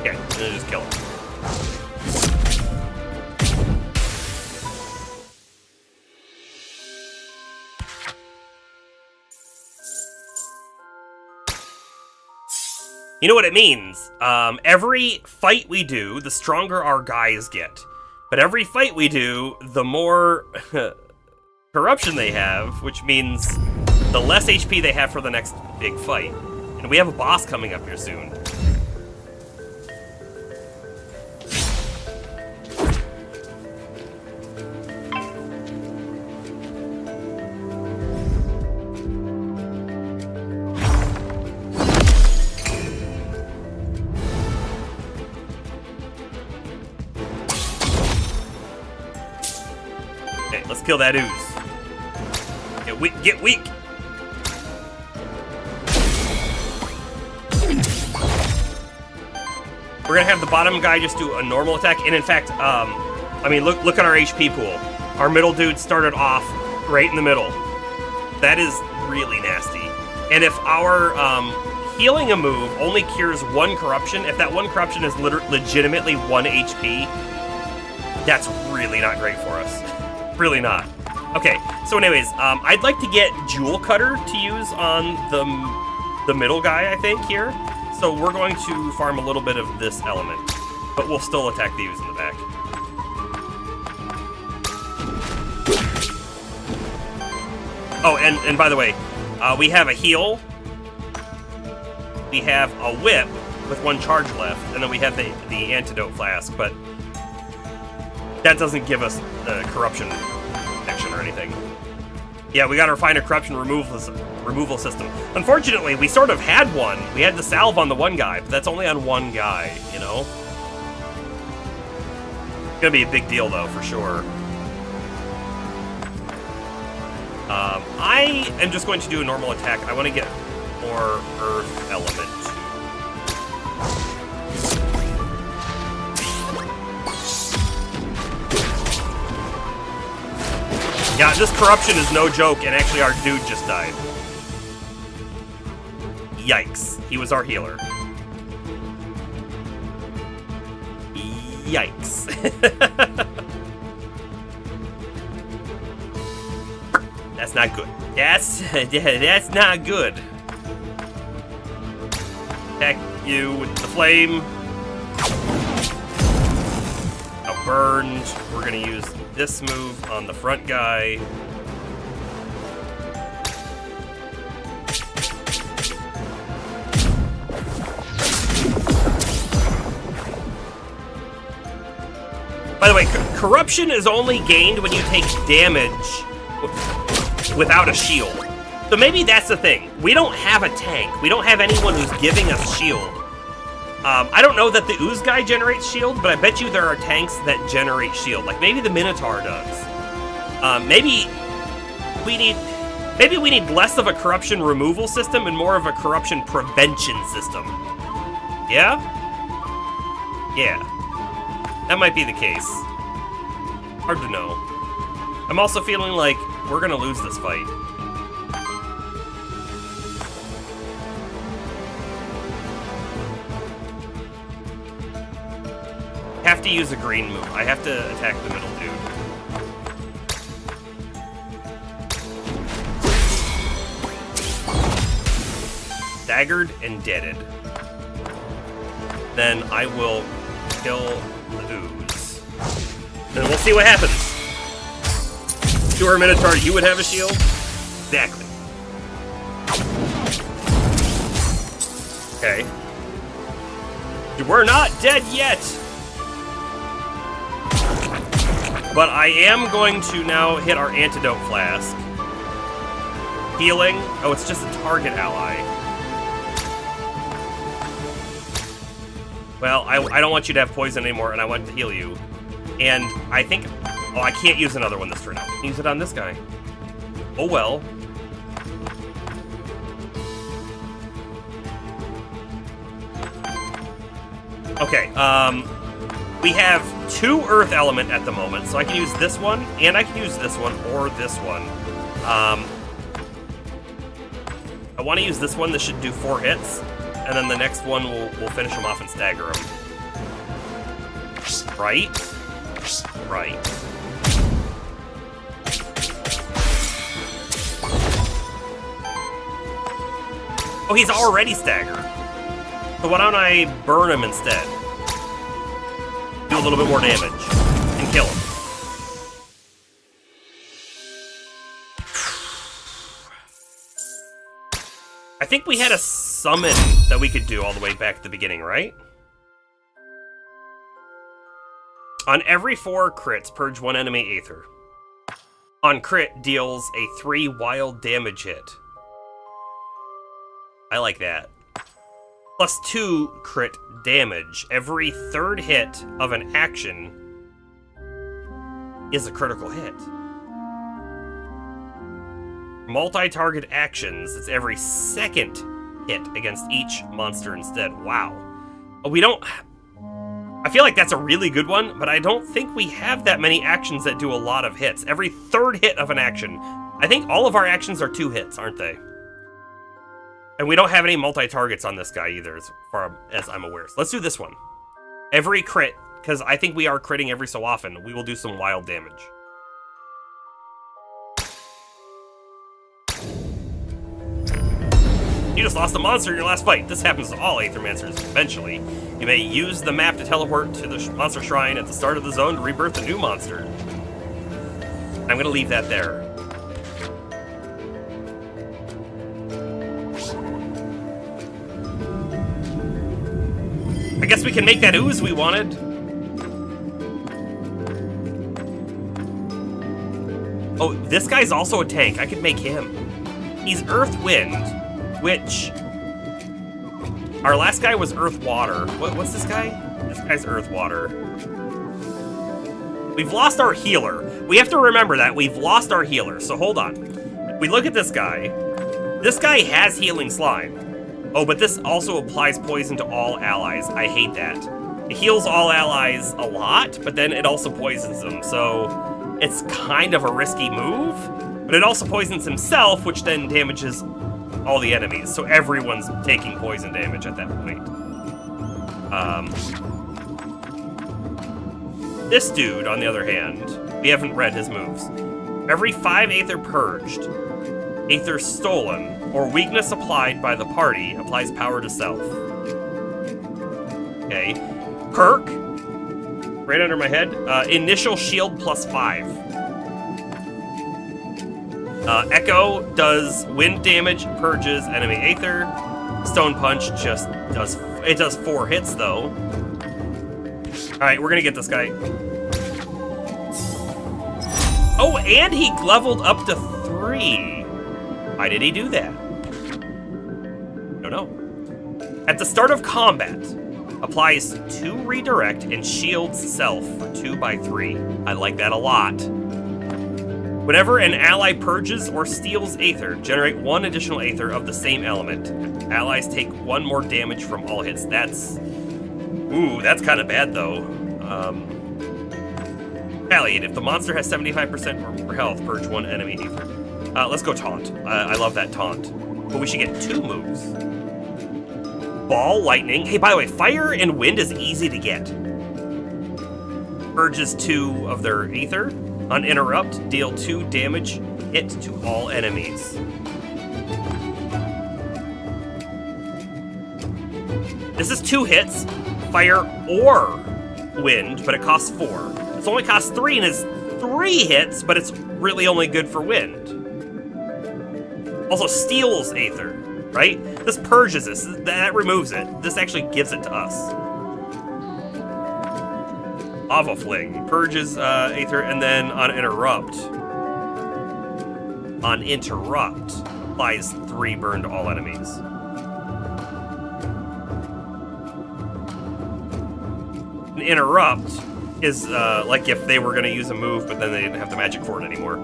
Okay, I'm gonna just kill him. You know what it means? Every fight we do, the stronger our guys get. But every fight we do, the more corruption they have, which means the less HP they have for the next big fight. And we have a boss coming up here soon. Let's kill that ooze. Get weak, get weak! We're gonna have the bottom guy just do a normal attack, and in fact, I mean, look at our HP pool. Our middle dude started off right in the middle. That is really nasty. And if our healing a move only cures one corruption, if that one corruption is legitimately 1 HP, that's really not great for us. Really not. Okay, so anyways, I'd like to get Jewel Cutter to use on the middle guy, I think, here. So we're going to farm a little bit of this element, but we'll still attack the ooze in the back. Oh, and by the way, we have a heal, we have a whip with 1 charge left, and then we have the antidote flask, but that doesn't give us the corruption protection or anything. Yeah, we gotta refine a corruption removal system. Unfortunately, we sort of had one. We had the salve on the one guy, but that's only on one guy, you know? It's gonna be a big deal, though, for sure. I am just going to do a normal attack. I want to get more earth element. Yeah, this corruption is no joke, and actually our dude just died. Yikes. He was our healer. Yikes. That's not good. That's not good. Attack you with the flame. Now burned. We're gonna use this move on the front guy. By the way, corruption is only gained when you take damage without a shield. So maybe that's the thing. We don't have a tank. We don't have anyone who's giving us shield. I don't know that the ooze guy generates shield, but I bet you there are tanks that generate shield. Like maybe the Minotaur does. Maybe we need... Maybe we need less of a corruption removal system and more of a corruption prevention system. Yeah? Yeah. That might be the case. Hard to know. I'm also feeling like we're gonna lose this fight. Have to use a green move. I have to attack the middle dude. Staggered and deaded. Then I will kill the ooze. Then we'll see what happens. Sure, Minotaur, you would have a shield? Exactly. Okay. We're not dead yet! But I am going to now hit our antidote flask. Healing. Oh, it's just a target ally. Well, I don't want you to have poison anymore, and I want to heal you. And I think... Oh, I can't use another one this turn out. I can use it on this guy. Oh, well. Okay, we have 2 Earth Element at the moment, so I can use this one, and I can use this one, or this one. I want to use this one. This should do 4 hits, and then the next one we'll finish him off and stagger him. Right? Right. Oh, he's already staggered. So why don't I burn him instead? Do a little bit more damage and kill him. I think we had a summon that we could do all the way back at the beginning, right? On every 4 crits, purge 1 enemy Aether. On crit, deals a 3 wild damage hit. I like that. Plus 2 crit damage. Every 3rd hit of an action is a critical hit. Multi-target actions, it's every 2nd hit against each monster instead. Wow. We don't... I feel like that's a really good one, but I don't think we have that many actions that do a lot of hits. Every 3rd hit of an action. I think all of our actions are 2 hits, aren't they? And we don't have any multi-targets on this guy either, as far as I'm aware. So let's do this one. Every crit, because I think we are critting every so often, we will do some wild damage. You just lost a monster in your last fight. This happens to all Aethermancers eventually. You may use the map to teleport to the monster shrine at the start of the zone to rebirth a new monster. I'm going to leave that there. I guess we can make that ooze we wanted. Oh, this guy's also a tank. I could make him. He's Earth Wind, which... Our last guy was Earth Water. What's this guy? This guy's Earth Water. We've lost our healer. We have to remember that. We've lost our healer, so hold on. If we look at this guy. This guy has Healing Slime. Oh, but this also applies poison to all allies. I hate that. It heals all allies a lot, but then it also poisons them, so it's kind of a risky move, but it also poisons himself, which then damages all the enemies, so everyone's taking poison damage at that point. This dude, on the other hand, we haven't read his moves. Every 5 Aether purged, Aether stolen, or weakness applied by the party applies power to self. Okay. Perk, right under my head, initial shield plus 5. Echo does wind damage, purges enemy Aether. Stone Punch just does 4 hits though. Alright, we're gonna get this guy. Oh, and he leveled up to 3. Why did he do that? Don't know. At the start of combat, applies 2 redirect and shields self for 2 by 3. I like that a lot. Whenever an ally purges or steals Aether, generate 1 additional Aether of the same element. Allies take 1 more damage from all hits. That's... Ooh, that's kind of bad, though. Palliate. If the monster has 75% more health, purge 1 enemy Aether. Let's go Taunt. I love that Taunt. But we should get 2 moves. Ball, Lightning. Hey, by the way, Fire and Wind is easy to get. Purges 2 of their Aether. On Interrupt, deal 2 damage hit to all enemies. This is 2 hits, Fire or Wind, but it costs 4. This only costs 3 and is 3 hits, but it's really only good for Wind. Also steals Aether, right? This purges this. That removes it. This actually gives it to us. Lava Fling purges Aether, and then on Interrupt. On Interrupt, applies 3 burn to all enemies. An Interrupt is like if they were going to use a move, but then they didn't have the magic for it anymore.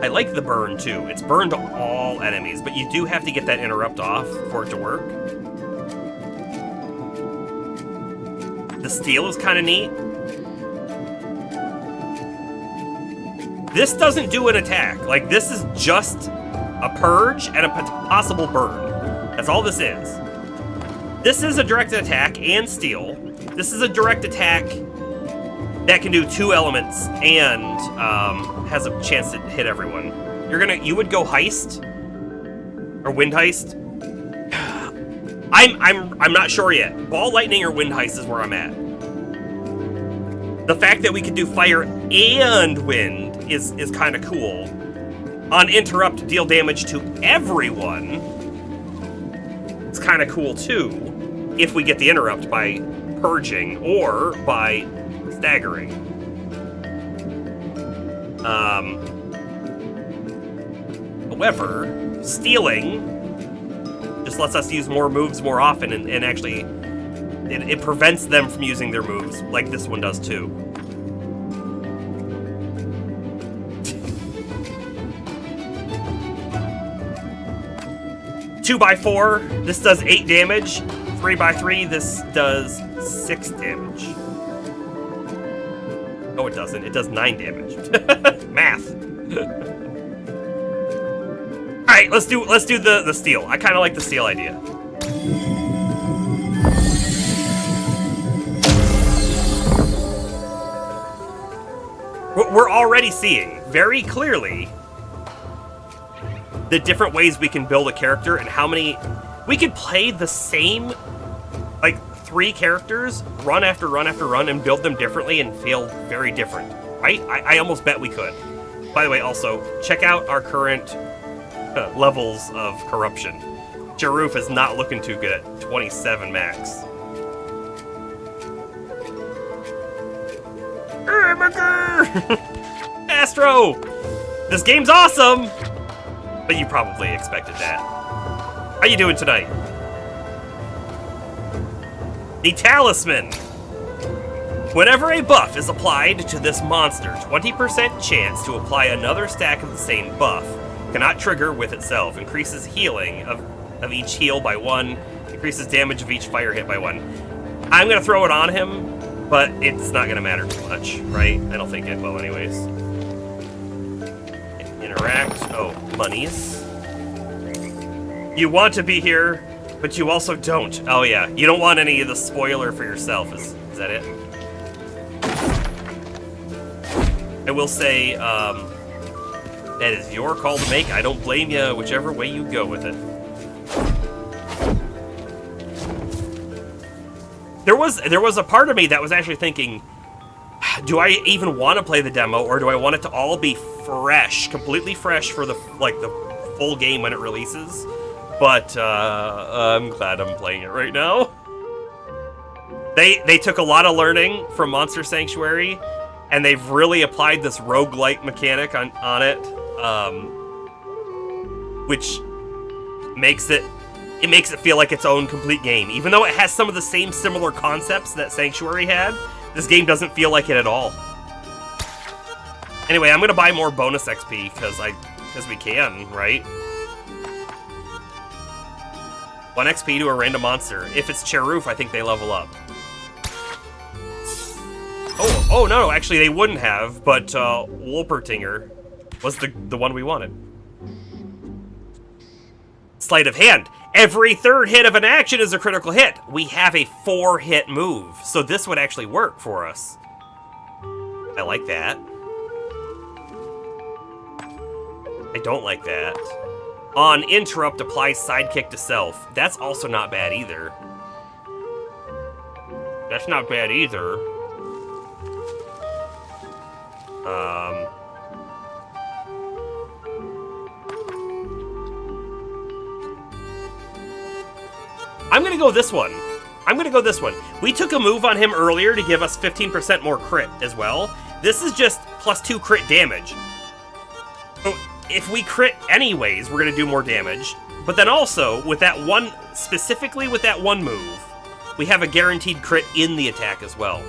I like the burn too. It's burn to all enemies, but you do have to get that Interrupt off for it to work. The steal is kind of neat. This doesn't do an attack. Like, this is just a purge and a possible burn. That's all this is. This is a direct attack and steal. This is a direct attack that can do 2 elements and has a chance to hit everyone. You would go Heist or Wind Heist. I'm not sure yet. Ball, Lightning, or Wind Heist is where I'm at. The fact that we can do Fire and Wind is kind of cool. On Interrupt, deal damage to everyone. It's kind of cool too, if we get the Interrupt by purging or by staggering. However, stealing just lets us use more moves more often, and actually it prevents them from using their moves, like this one does too. Two by 4, this does 8 damage. 3 by 3, this does 6 damage. No, it doesn't. It does 9 damage. Math. All right, let's do the steal. I kind of like the steal idea. We're already seeing very clearly the different ways we can build a character and how many we could play the same, like 3 characters, run after run after run, and build them differently and feel very different. Right? I almost bet we could. By the way, also check out our current levels of corruption. Jaroof is not looking too good at 27 max. Astro! This game's awesome! But you probably expected that. How you doing tonight? The Talisman. Whenever a buff is applied to this monster, 20% chance to apply another stack of the same buff. Cannot trigger with itself. Increases healing of each heal by 1. Increases damage of each fire hit by 1. I'm going to throw it on him, but it's not going to matter too much, right? I don't think it will anyways. Interact. Oh, monies. You want to be here, but you also don't. Oh yeah, you don't want any of the spoiler for yourself. Is that it? I will say, that is your call to make. I don't blame you, whichever way you go with it. There was a part of me that was actually thinking, do I even want to play the demo, or do I want it to all be fresh, completely fresh for the full game when it releases? But I'm glad I'm playing it right now. They took a lot of learning from Monster Sanctuary, and they've really applied this roguelike mechanic on it, which makes it feel like its own complete game. Even though it has some of the same similar concepts that Sanctuary had, this game doesn't feel like it at all. Anyway, I'm gonna buy more bonus XP because we can, right? 1 XP to a random monster. If it's Cheroof, I think they level up. Oh no, actually they wouldn't have, but Wolpertinger was the one we wanted. Sleight of Hand. Every third hit of an action is a critical hit. We have a 4-hit move, so this would actually work for us. I like that. I don't like that. On interrupt, apply sidekick to self. That's also not bad either. That's not bad either. I'm gonna go this one. I'm gonna go this one. We took a move on him earlier to give us 15% more crit as well. This is just +2 crit damage. So if we crit anyways, we're gonna do more damage. But then also, with that one, specifically with that one move, we have a guaranteed crit in the attack as well.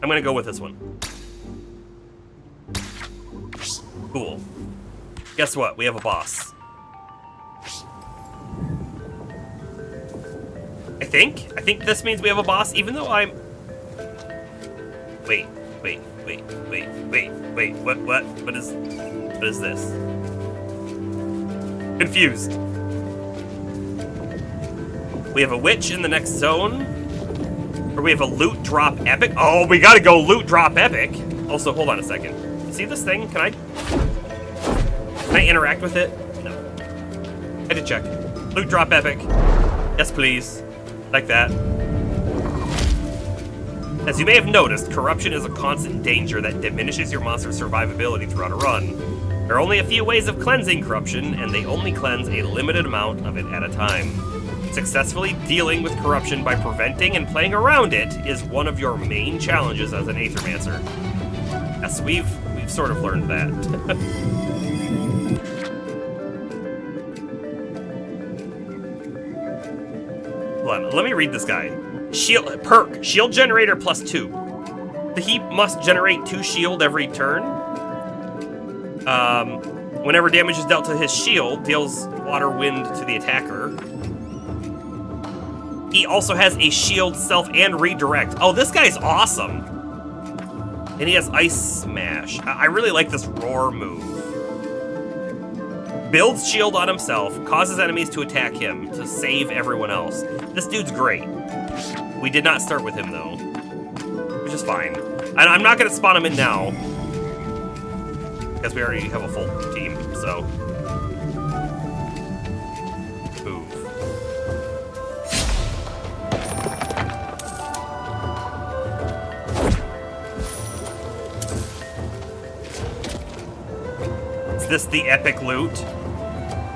I'm gonna go with this one. Cool. Guess what? We have a boss. I think this means we have a boss, even though I'm... Wait, what is this? Confused. We have a witch in the next zone, or we have a loot drop epic. Oh, we gotta go loot drop epic. Also, hold on a second. See this thing? Can I interact with it? No. I had to check. Loot drop epic. Yes, please. Like that. As you may have noticed, corruption is a constant danger that diminishes your monster's survivability throughout a run. There are only a few ways of cleansing corruption, and they only cleanse a limited amount of it at a time. Successfully dealing with corruption by preventing and playing around it is one of your main challenges as an Aethermancer. Yes, we've sort of learned that. Hold on, let me read this guy. Shield perk, shield generator +2. The heap must generate 2 shield every turn. Whenever damage is dealt to his shield, deals water wind to the attacker. He also has a shield, self, and redirect. Oh, this guy's awesome. And he has ice smash. I really like this roar move. Builds shield on himself, causes enemies to attack him to save everyone else. This dude's great. We did not start with him though, which is fine. And I'm not gonna spawn him in now, because we already have a full team, so. Move. Is this the epic loot?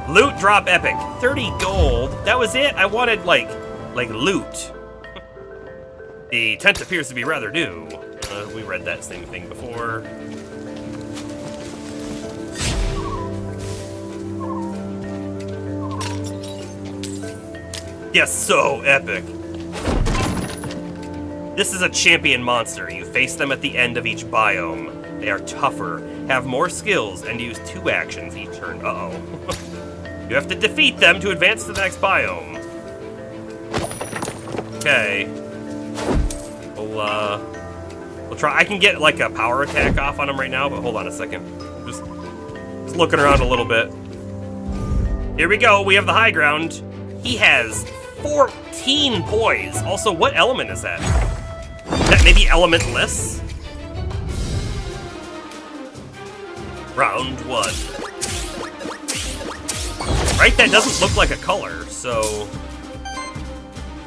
Loot drop epic, 30 gold. That was it? I wanted like loot. The tent appears to be rather new. We read that same thing before. Yes, so epic. This is a champion monster. You face them at the end of each biome. They are tougher, have more skills, and use 2 actions each turn. Uh-oh. You have to defeat them to advance to the next biome. Okay. We'll try. I can get like a power attack off on him right now, but hold on a second. Just looking around a little bit. Here we go. We have the high ground. He has 14 poise. Also, what element is that? Is that maybe elementless? Round 1. Right? That doesn't look like a color, so...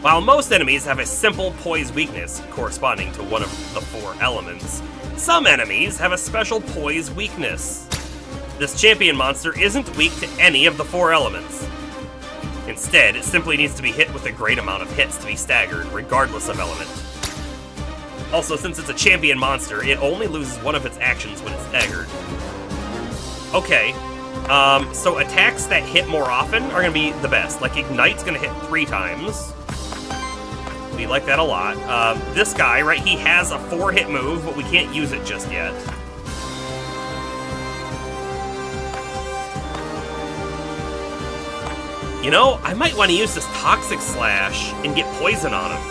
While most enemies have a simple poise weakness corresponding to one of the 4 elements, some enemies have a special poise weakness. This champion monster isn't weak to any of the 4 elements. Instead, it simply needs to be hit with a great amount of hits to be staggered, regardless of element. Also, since it's a champion monster, it only loses one of its actions when it's staggered. Okay, so attacks that hit more often are going to be the best. Like Ignite's going to hit 3 times. We like that a lot. This guy, right, he has a 4-hit move, but we can't use it just yet. You know, I might want to use this Toxic Slash and get poison on him.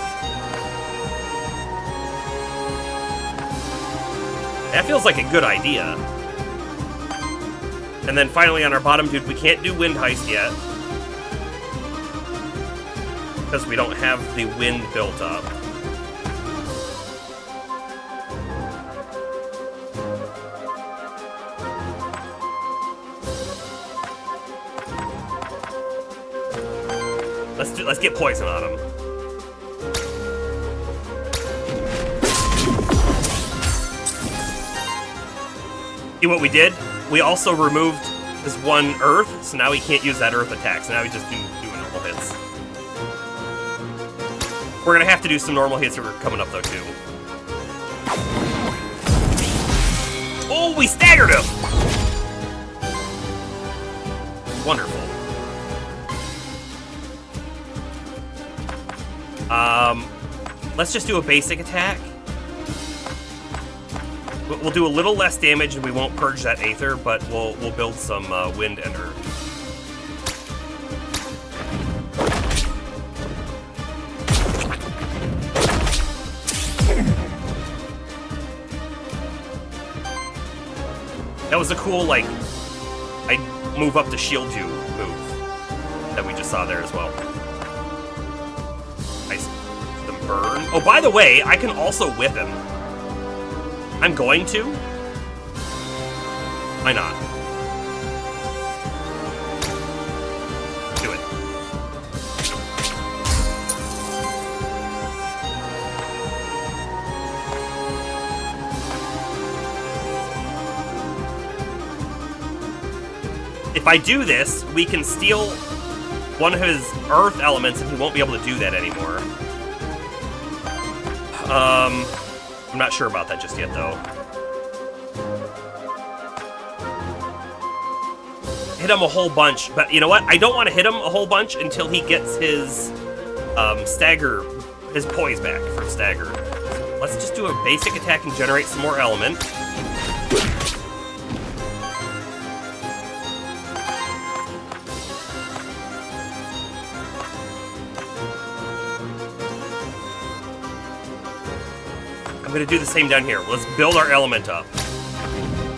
That feels like a good idea. And then finally on our bottom dude, we can't do Wind Heist yet. Because we don't have the wind built up. Let's get poison on him. See what we did? We also removed this one earth, so now he can't use that earth attack. So now we just do normal hits. We're gonna have to do some normal hits that are coming up though too. Oh, we staggered him! Wonderful. Let's just do a basic attack. We'll do a little less damage and we won't purge that Aether, but we'll build some wind and earth. That was a cool, like, I move up to shield you move that we just saw there as well. Nice. The burn. Oh, by the way, I can also whip him. I'm going to. Why not? Do it. If I do this, we can steal one of his earth elements and he won't be able to do that anymore. I'm not sure about that just yet, though. Hit him a whole bunch, but you know what? I don't want to hit him a whole bunch until he gets his stagger, his poise back from stagger. Let's just do a basic attack and generate some more element. I'm gonna do the same down here. Let's build our element up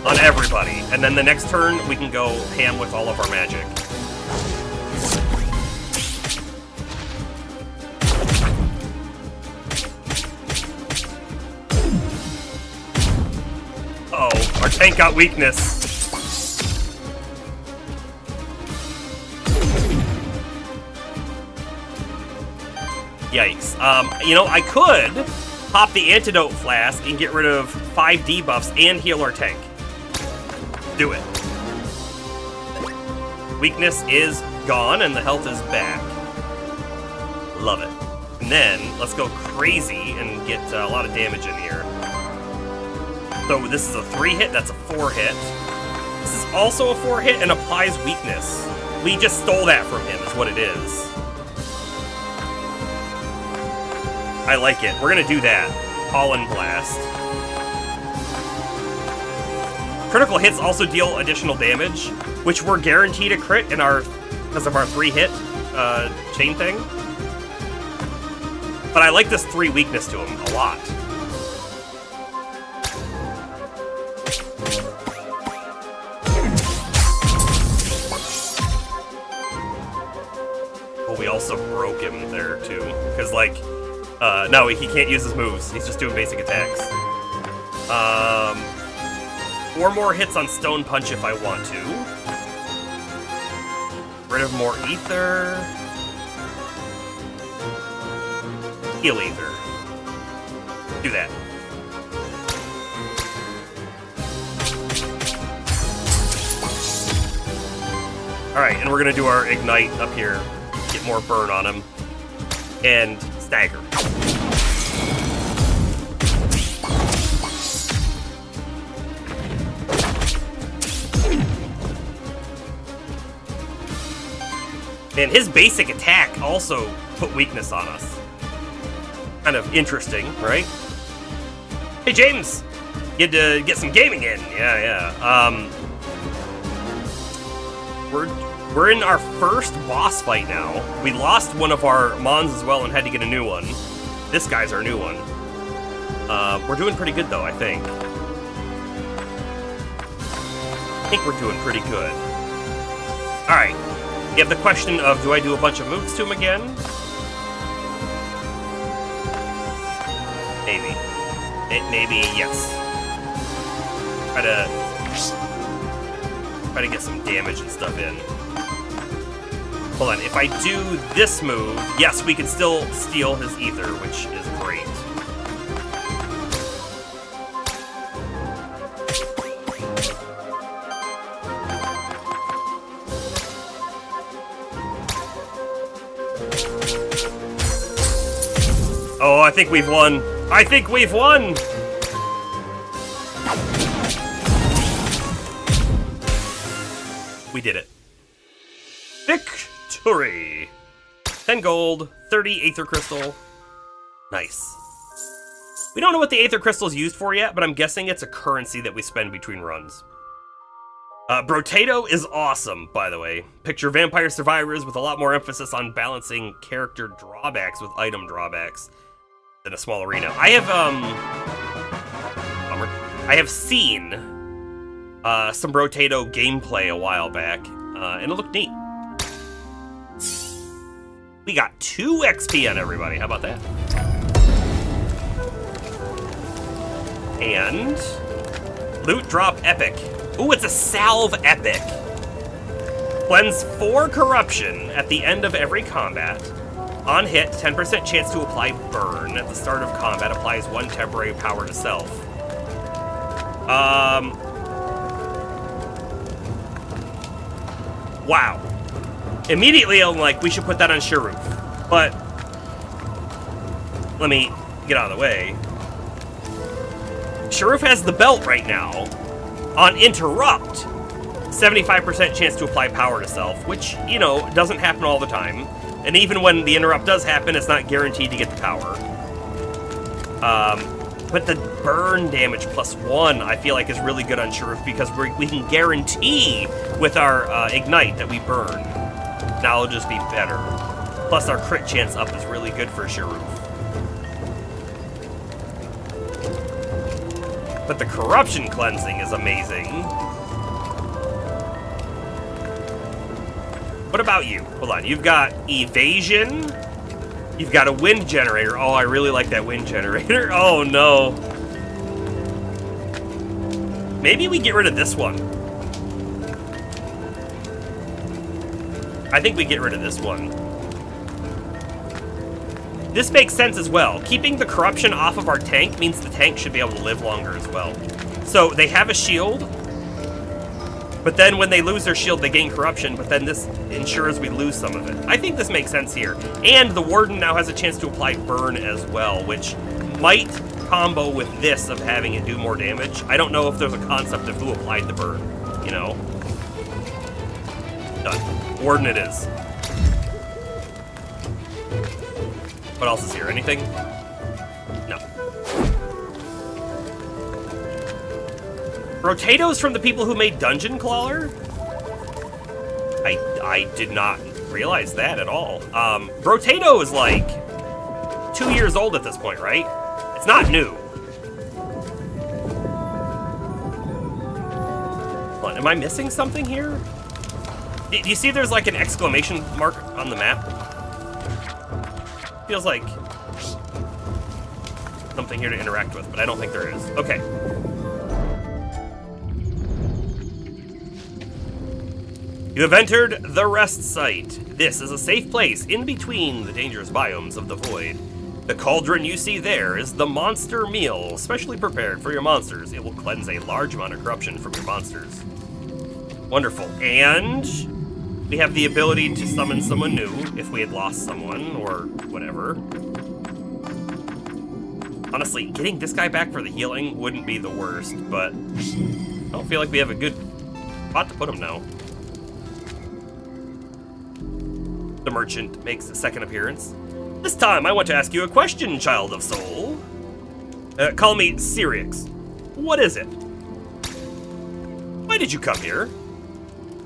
on everybody, and then the next turn we can go ham with all of our magic. Uh-oh, our tank got weakness. Yikes. You know, I could pop the antidote flask and get rid of 5 debuffs and heal our tank. Do it. Weakness is gone and the health is back. Love it. And then let's go crazy and get a lot of damage in here. So this is a 3-hit, that's a 4-hit. This is also a 4-hit and applies weakness. We just stole that from him is what it is. I like it. We're gonna do that. Pollen Blast. Critical hits also deal additional damage, which we're guaranteed a crit in our because of our 3-hit chain thing. But I like this 3 weakness to him a lot. Well, we also broke him there too, because like. No, he can't use his moves. He's just doing basic attacks. 4 more hits on Stone Punch if I want to. Rid of more Ether. Heal Ether. Do that. Alright, and we're gonna do our Ignite up here. Get more burn on him. And stagger. And his basic attack also put weakness on us. kind of interesting, right? Hey, James! You had to get some gaming in. Yeah. We're in our first boss fight now. We lost one of our Mons as well and had to get a new one. This guy's our new one. We're doing pretty good though, I think. I think we're doing pretty good. Alright. You have the question of, do I do a bunch of moves to him again? Maybe. Maybe, yes. Try to get some damage and stuff in. Hold on, if I do this move, yes, we can still steal his ether, which is great. Oh, I think we've won. I think we've won! We did it. Victory! 10 gold, 30 Aether Crystal. Nice. We don't know what the Aether Crystal is used for yet, but I'm guessing it's a currency that we spend between runs. Brotato is awesome, by the way. Picture vampire survivors with a lot more emphasis on balancing character drawbacks with item drawbacks than a small arena. I have seen some Brotato gameplay a while back, and it looked neat. We got 2 XP on everybody. How about that? And loot drop epic. Ooh, it's a salve epic. Cleanse 4 corruption at the end of every combat. On hit, 10% chance to apply burn. At the start of combat, applies 1 temporary power to self. Wow. Immediately I'm like, we should put that on Sharuf. But let me get out of the way. Sharuf has the belt right now. On interrupt, 75% chance to apply power to self, which, you know, doesn't happen all the time. And even when the interrupt does happen, it's not guaranteed to get the power. But the burn damage +1, I feel like, is really good on Sharuf because we can guarantee with our ignite that we burn. Now it'll just be better. Plus our crit chance up is really good for Sharuf. But the corruption cleansing is amazing. What about you? Hold on, you've got evasion. You've got a wind generator. Oh, I really like that wind generator. Oh no. Maybe we get rid of this one. I think we get rid of this one. This makes sense as well. Keeping the corruption off of our tank means the tank should be able to live longer as well. So they have a shield, but then when they lose their shield, they gain corruption, but then this ensures we lose some of it. I think this makes sense here. And the Warden now has a chance to apply burn as well, which might combo with this of having it do more damage. I don't know if there's a concept of who applied the burn, you know? Done. Warden it is. What else is here? Anything? No. Rotato's from the people who made Dungeon Crawler? I did not realize that at all. Brotato is like 2 years old at this point, right? It's not new. Hold on, am I missing something here? Do you see there's like an exclamation mark on the map? Feels like something here to interact with, but I don't think there is. Okay. You have entered the rest site. This is a safe place in between the dangerous biomes of the void. The cauldron you see there is the monster meal, specially prepared for your monsters. It will cleanse a large amount of corruption from your monsters. Wonderful. And we have the ability to summon someone new if we had lost someone or whatever. Honestly, getting this guy back for the healing wouldn't be the worst, but I don't feel like we have a good spot to put him now. The merchant makes a second appearance. This time I want to ask you a question, child of soul. Call me Sirix. What is it? Why did you come here?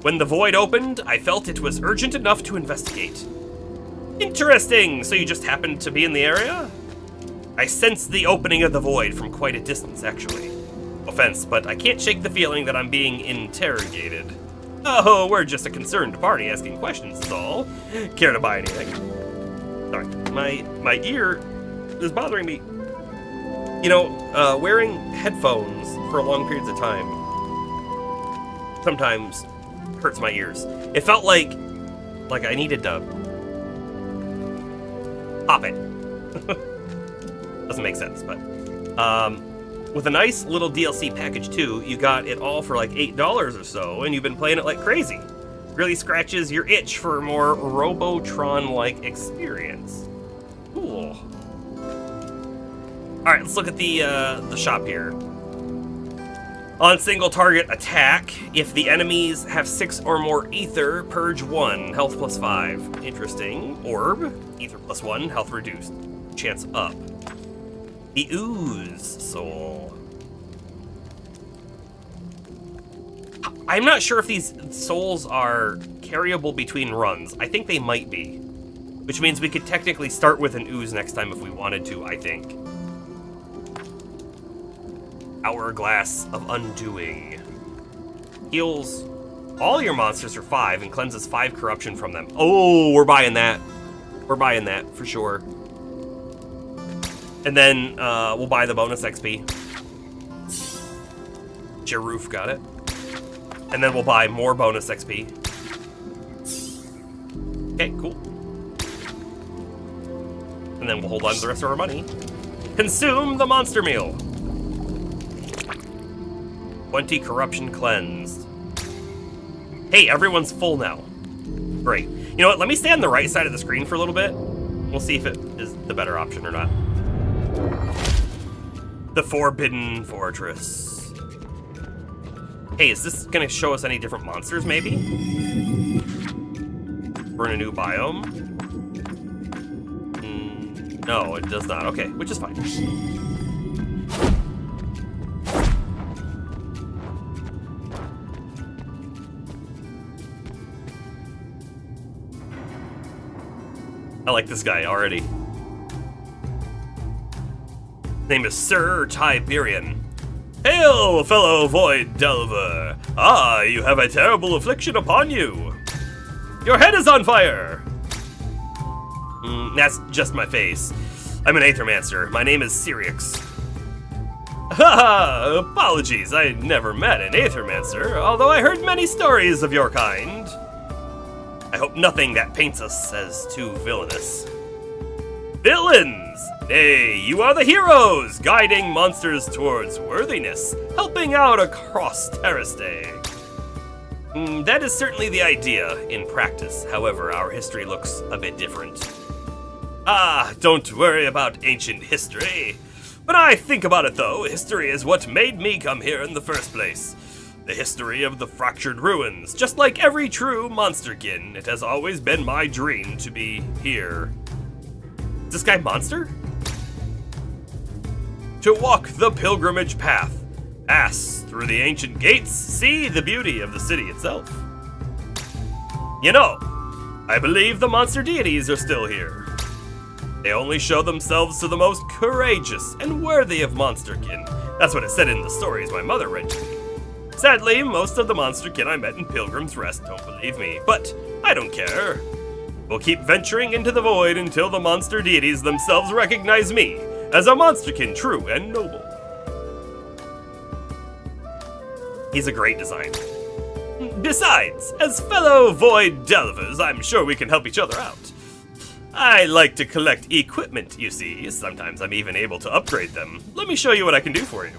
When the void opened, I felt it was urgent enough to investigate. Interesting, so you just happened to be in the area? I sensed the opening of the void from quite a distance, actually. Offense, but I can't shake the feeling that I'm being interrogated. Oh, we're just a concerned party asking questions, is all. Care to buy anything? Sorry, my ear is bothering me. You know, wearing headphones for long periods of time sometimes hurts my ears. It felt like I needed to pop it. Doesn't make sense, but with a nice little DLC package too, you got it all for like $8 or so, and you've been playing it like crazy. Really scratches your itch for a more Robotron-like experience. Cool. All right, let's look at the shop here. On single target attack, if the enemies have 6 or more ether, purge 1, health plus 5. Interesting. Orb, ether plus 1, health reduced. Chance up. The ooze soul. I'm not sure if these souls are carryable between runs. I think they might be. Which means we could technically start with an ooze next time if we wanted to, I think. Hourglass of Undoing. Heals all your monsters for 5 and cleanses 5 corruption from them. Oh, we're buying that. We're buying that for sure. And then we'll buy the bonus XP. Jaroof got it. And then we'll buy more bonus XP. Okay, cool. And then we'll hold on to the rest of our money. Consume the monster meal. 20 corruption cleansed. Hey, everyone's full now. Great. You know what? Let me stay on the right side of the screen for a little bit. We'll see if it is the better option or not. The Forbidden Fortress. Hey, is this gonna show us any different monsters, maybe? We're in a new biome? No, it does not. Okay, which is fine. I like this guy already. His name is Sir Tiberian. Hail, fellow Void Delver! Ah, you have a terrible affliction upon you. Your head is on fire! That's just my face. I'm an Aethermancer. My name is Sirix. Haha, apologies, I never met an Aethermancer, although I heard many stories of your kind. I hope nothing that paints us as too villainous. Villains! Nay, you are the heroes, guiding monsters towards worthiness, helping out across Terrastay. That is certainly the idea in practice, however, our history looks a bit different. Ah, don't worry about ancient history. When I think about it though, history is what made me come here in the first place. The history of the fractured ruins. Just like every true monsterkin, it has always been my dream to be here. Is this guy monster? To walk the pilgrimage path, pass through the ancient gates, see the beauty of the city itself. You know, I believe the monster deities are still here. They only show themselves to the most courageous and worthy of monsterkin. That's what it said in the stories my mother read to me. Sadly, most of the monsterkin I met in Pilgrim's Rest don't believe me, but I don't care. We'll keep venturing into the void until the monster deities themselves recognize me as a monsterkin true and noble. He's a great design. Besides, as fellow void delvers, I'm sure we can help each other out. I like to collect equipment, you see. Sometimes I'm even able to upgrade them. Let me show you what I can do for you.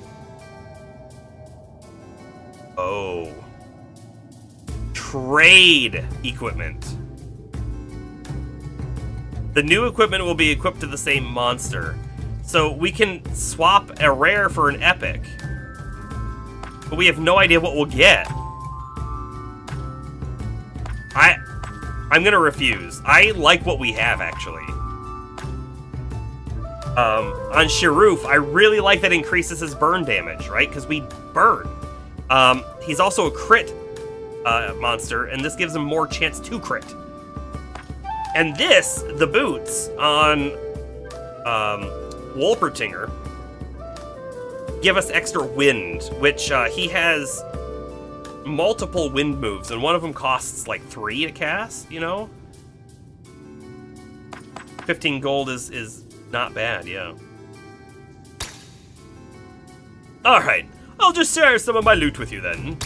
Oh. Trade equipment. The new equipment will be equipped to the same monster. So we can swap a rare for an epic. But we have no idea what we'll get. I'm gonna refuse. I like what we have, actually. On Shiroof, I really like that increases his burn damage, right? Because we burn. He's also a crit monster, and this gives him more chance to crit. And this, the boots on Wolpertinger, give us extra wind, which he has multiple wind moves, and one of them costs like 3 to cast, you know? 15 gold is not bad, yeah. Alright, I'll just share some of my loot with you then.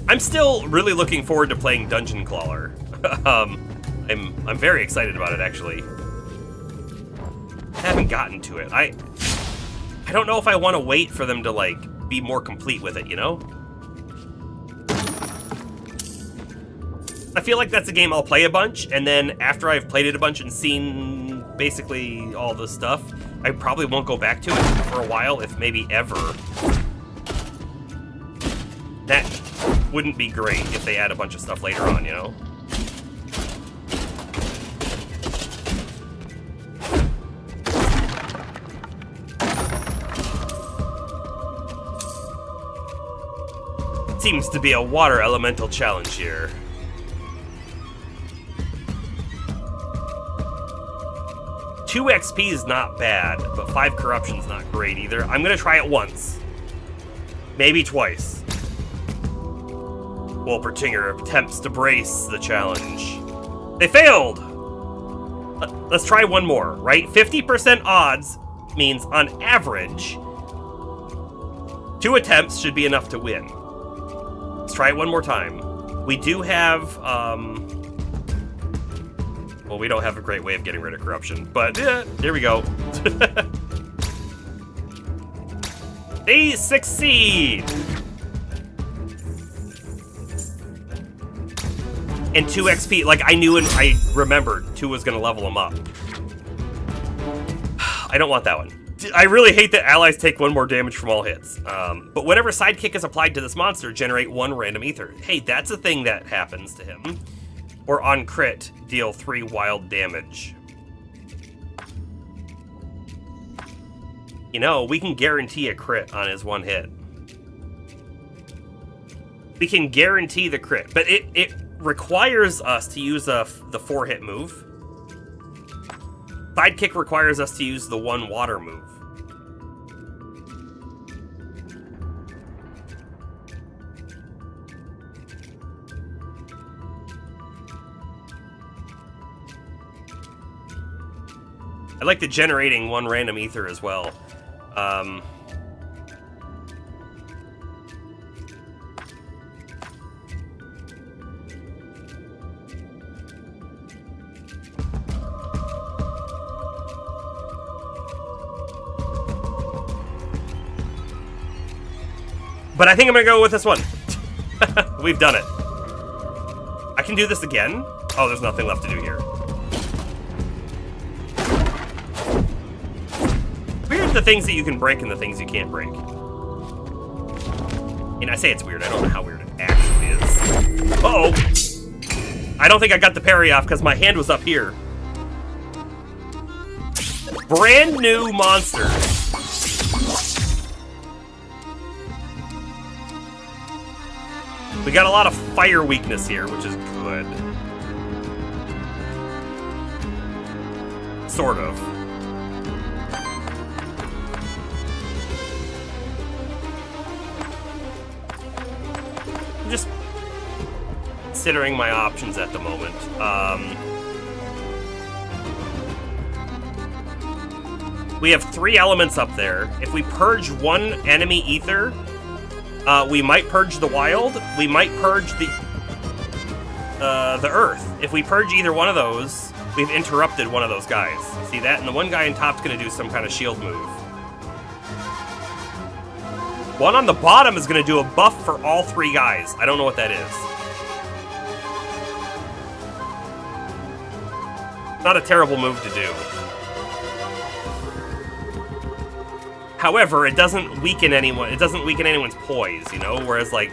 I'm still really looking forward to playing Dungeon Crawler. I'm very excited about it, actually. I haven't gotten to it. I don't know if I want to wait for them to, like, be more complete with it, you know? I feel like that's a game I'll play a bunch, and then after I've played it a bunch and seen basically all the stuff, I probably won't go back to it for a while, if maybe ever. That wouldn't be great if they add a bunch of stuff later on, you know? Seems to be a water elemental challenge here. Two XP is not bad, but 5 corruption's not great either. I'm gonna try it once. Maybe twice. Wolpertinger attempts to brace the challenge. They failed! Let's try one more, right? 50% odds means, on average, 2 attempts should be enough to win. Let's try it one more time. We do have, well, we don't have a great way of getting rid of corruption, but here we go. They succeed! And 2 XP, like I knew and I remembered 2 was gonna level them up. I don't want that one. I really hate that allies take 1 more damage from all hits. But whenever sidekick is applied to this monster, generate 1 random ether. Hey, that's a thing that happens to him. Or on crit, deal 3 wild damage. You know, we can guarantee a crit on his 1 hit. We can guarantee the crit, but it requires us to use the 4-hit move. Sidekick requires us to use the 1 water move. I like the generating 1 random ether as well. But I think I'm gonna go with this one. We've done it. I can do this again? Oh, there's nothing left to do here. Weird the things that you can break and the things you can't break. And I say it's weird, I don't know how weird it actually is. Uh-oh! I don't think I got the parry off because my hand was up here. Brand new monster. We got a lot of fire weakness here, which is good. Sort of. I'm just considering my options at the moment. We have 3 elements up there. If we purge 1 enemy ether, we might purge the wild. We might purge the earth. If we purge either one of those, we've interrupted one of those guys. See that? And the one guy on top's gonna do some kind of shield move. One on the bottom is gonna do a buff for all 3 guys. I don't know what that is. Not a terrible move to do. However, it doesn't weaken anyone. It doesn't weaken anyone's poise, you know. Whereas, like,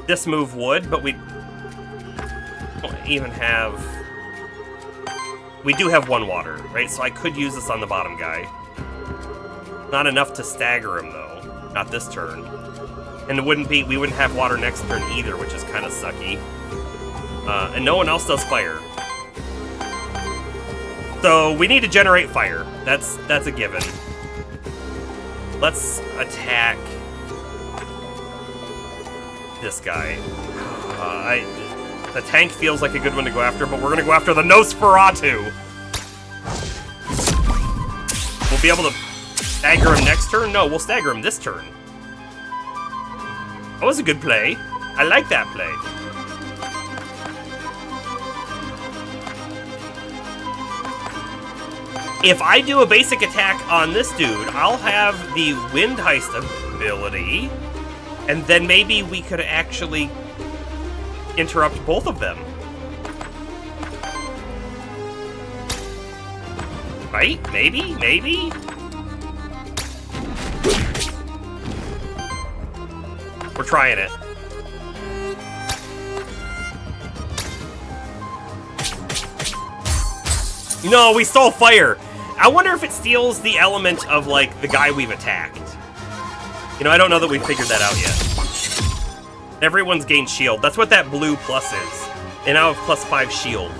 this move would, but we don't even have we do have 1 water, right? So I could use this on the bottom guy. Not enough to stagger him, though. Not this turn. And we wouldn't have water next turn either, which is kind of sucky. And no one else does fire. So we need to generate fire. That's a given. Let's attack this guy. The tank feels like a good one to go after, but we're gonna go after the Nosferatu. We'll be able to stagger him next turn? No, we'll stagger him this turn. That was a good play. I like that play. If I do a basic attack on this dude, I'll have the Wind Heist ability, and then maybe we could actually interrupt both of them. Right? Maybe? Maybe? We're trying it. No, we stole fire! I wonder if it steals the element of, like, the guy we've attacked. You know, I don't know that we figured that out yet. Everyone's gained shield. That's what that blue plus is. They now have +5 shield.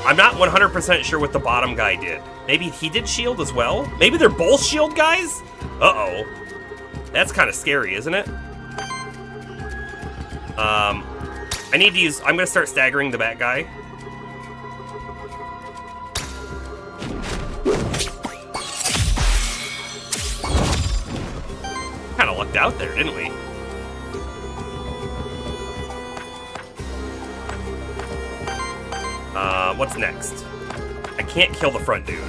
I'm not 100% sure what the bottom guy did. Maybe he did shield as well? Maybe they're both shield guys? Uh-oh. That's kind of scary, isn't it? I need to use... I'm going to start staggering the bat guy. Kind of lucked out there, didn't we? What's next? I can't kill the front dude.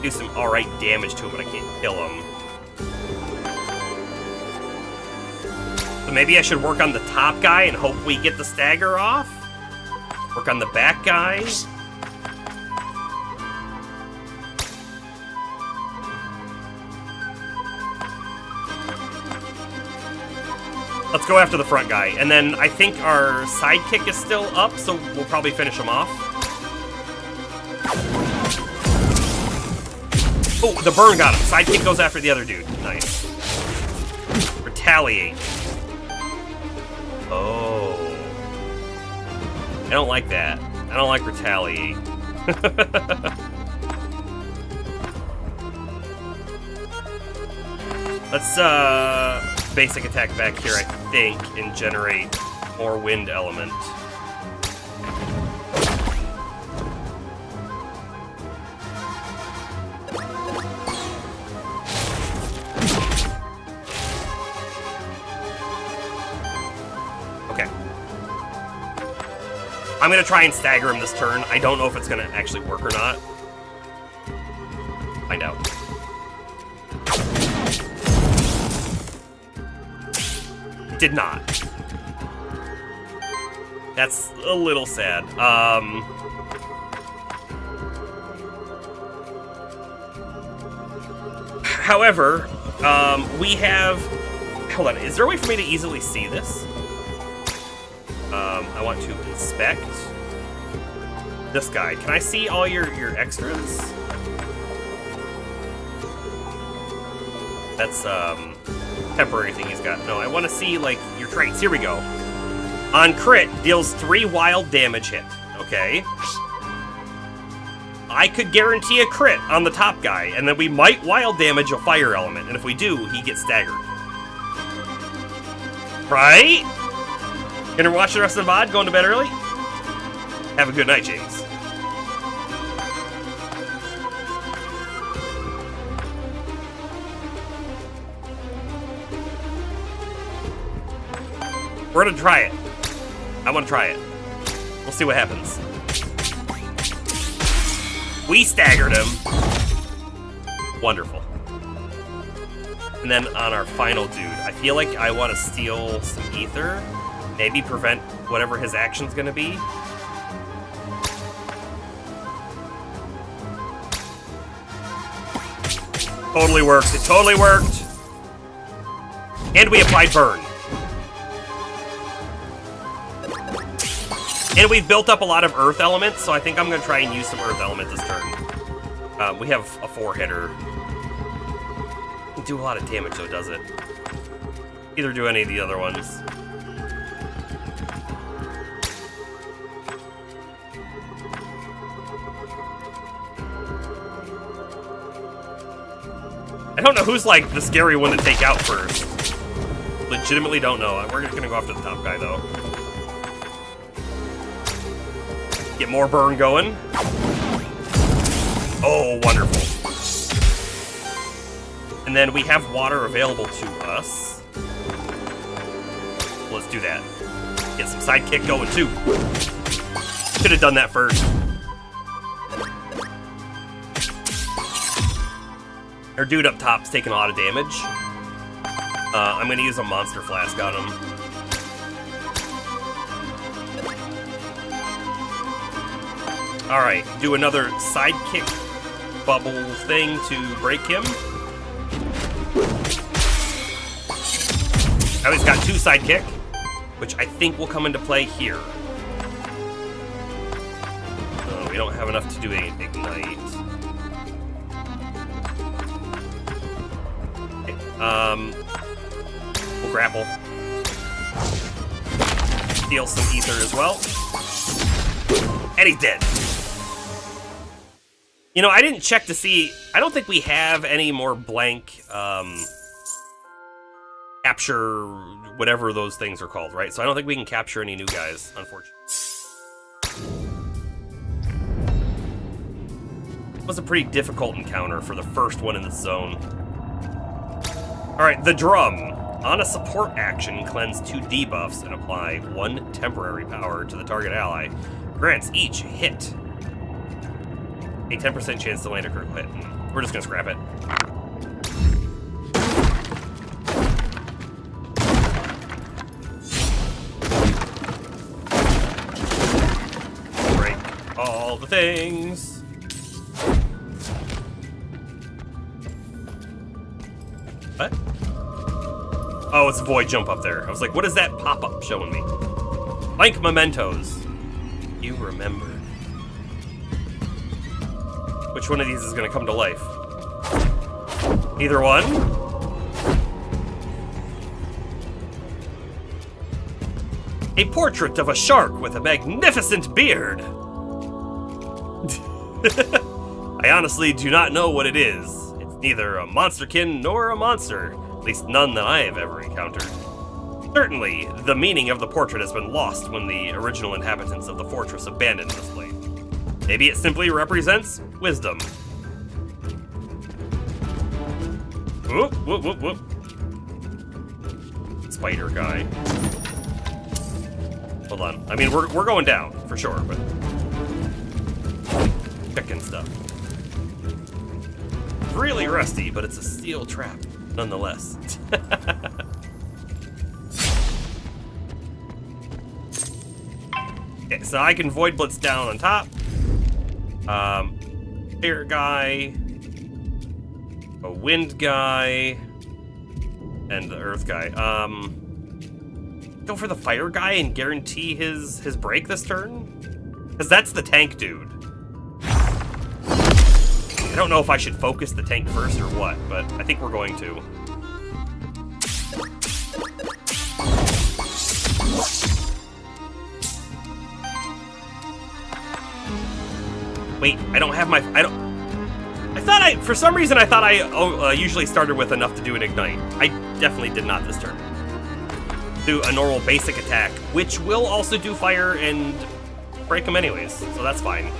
Do some alright damage to him, but I can't kill him. So maybe I should work on the top guy and hope we get the stagger off? Work on the back guy? Let's go after the front guy. And then I think our sidekick is still up, so we'll probably finish him off. Oh, the burn got him. Sidekick goes after the other dude. Nice. Retaliate. Oh. I don't like that. I don't like retaliate. Let's, basic attack back here, I think, and generate more wind element. Okay. I'm gonna try and stagger him this turn. I don't know if it's gonna actually work or not. Find out. Did not. That's a little sad. However, we have... Hold on, is there a way for me to easily see this? I want to inspect this guy. Can I see all your extras? That's, temporary thing he's got. No, I want to see, like, your traits. Here we go. On crit, deals 3 wild damage hit. Okay. I could guarantee a crit on the top guy, and then we might wild damage a fire element, and if we do, he gets staggered. Right? Gonna watch the rest of the VOD, going to bed early? Have a good night, James. We're gonna try it. I wanna try it. We'll see what happens. We staggered him. Wonderful. And then on our final dude, I feel like I want to steal some ether. Maybe prevent whatever his action's gonna be. Totally worked. It totally worked. And we applied burn. And we've built up a lot of earth elements, so I think I'm going to try and use some earth elements this turn. We have a 4-hitter. Do a lot of damage, though, does it? Either do any of the other ones. I don't know who's, like, the scary one to take out first. Legitimately don't know. We're just gonna go after the top guy, though. Get more burn going. Oh, wonderful. And then we have water available to us. Let's do that. Get some sidekick going, too. Should have done that first. Our dude up top's taking a lot of damage. I'm gonna use a monster flask on him. Alright, do another sidekick bubble thing to break him. Now he's got 2 sidekick, which I think will come into play here. We don't have enough to do a ignite. We'll grapple. Steal some ether as well. And he's dead. You know, I didn't check to see... I don't think we have any more blank, capture... whatever those things are called, right? So I don't think we can capture any new guys, unfortunately. It was a pretty difficult encounter for the first one in the zone. Alright, the drum. On a support action, cleanse 2 debuffs and apply 1 temporary power to the target ally. Grants each hit a 10% chance to land a critical hit. We're just gonna scrap it. Break all the things. What? Oh, it's a void jump up there. I was like, what is that pop-up showing me? Blank mementos. You remember. Which one of these is going to come to life? Either one? A portrait of a shark with a magnificent beard. I honestly do not know what it is. It's neither a monsterkin nor a monster, at least none that I have ever encountered. Certainly, the meaning of the portrait has been lost when the original inhabitants of the fortress abandoned this place. Maybe it simply represents wisdom. Whoop, whoop, whoop, whoop. Spider guy. Hold on. I mean, we're going down, for sure, but... checking stuff. Really rusty, but it's a steel trap, nonetheless. Okay, so I can Void Blitz down on top. Air guy, a wind guy, and the earth guy. Go for the fire guy and guarantee his break this turn? Because that's the tank dude. I don't know if I should focus the tank first or what, but I think we're going to. Wait, I don't have my... for some reason I thought I usually started with enough to do an ignite. I definitely did not this turn. Do a normal basic attack, which will also do fire and break them anyways, so that's fine.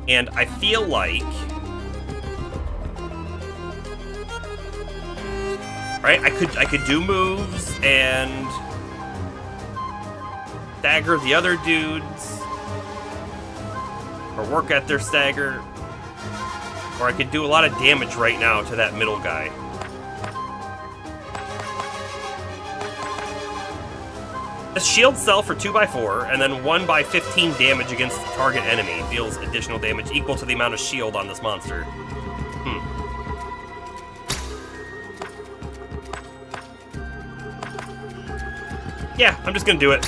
And I feel like... right, I could do moves and stagger the other dudes, or work at their stagger, or I could do a lot of damage right now to that middle guy. The shields sell for 2x4, and then 1x15 damage against the target enemy. Deals additional damage equal to the amount of shield on this monster. Yeah, I'm just gonna do it.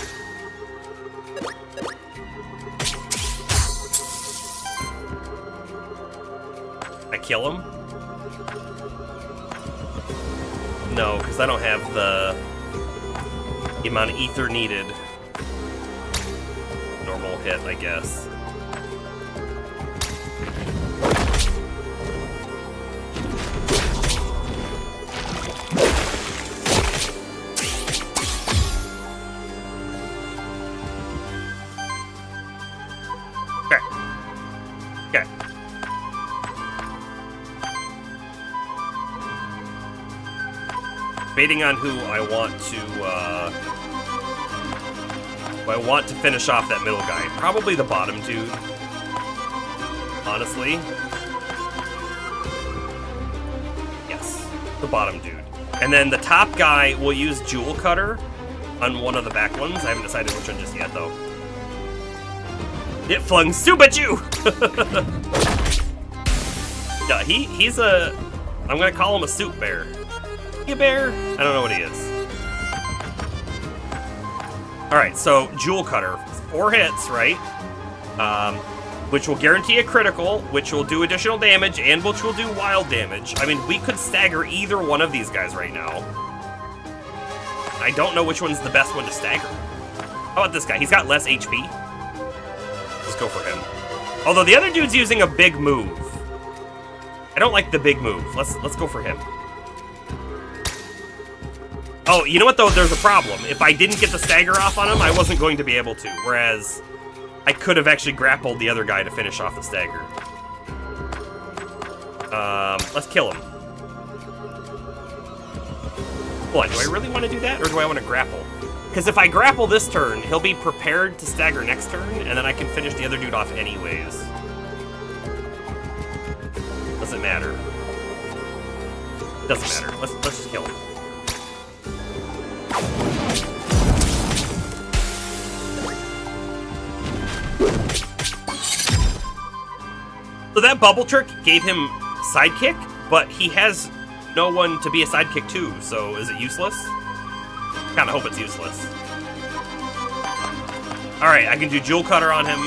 I kill him? No, because I don't have the amount of ether needed. Normal hit, I guess. Okay. Okay. Debating on who I want to finish off that middle guy. Probably the bottom dude. Honestly. Yes, the bottom dude. And then the top guy will use Jewel Cutter on one of the back ones. I haven't decided which one just yet, though. It flung soup at you! Yeah, he's a... I'm gonna call him a soup bear. A bear? I don't know what he is. Alright, so Jewel Cutter. 4 hits, right? Which will guarantee a critical, which will do additional damage, and which will do wild damage. I mean, we could stagger either one of these guys right now. I don't know which one's the best one to stagger. How about this guy? He's got less HP. Let's go for him. Although the other dude's using a big move. I don't like the big move. Let's go for him. Oh, you know what, though? There's a problem. If I didn't get the stagger off on him, I wasn't going to be able to. Whereas, I could have actually grappled the other guy to finish off the stagger. Let's kill him. Hold on, do I really want to do that, or do I want to grapple? Because if I grapple this turn, he'll be prepared to stagger next turn, and then I can finish the other dude off anyways. Doesn't matter. Doesn't matter. Let's just kill him. So that bubble trick gave him sidekick, but he has no one to be a sidekick to, so is it useless? Kinda hope it's useless. Alright, I can do Jewel Cutter on him.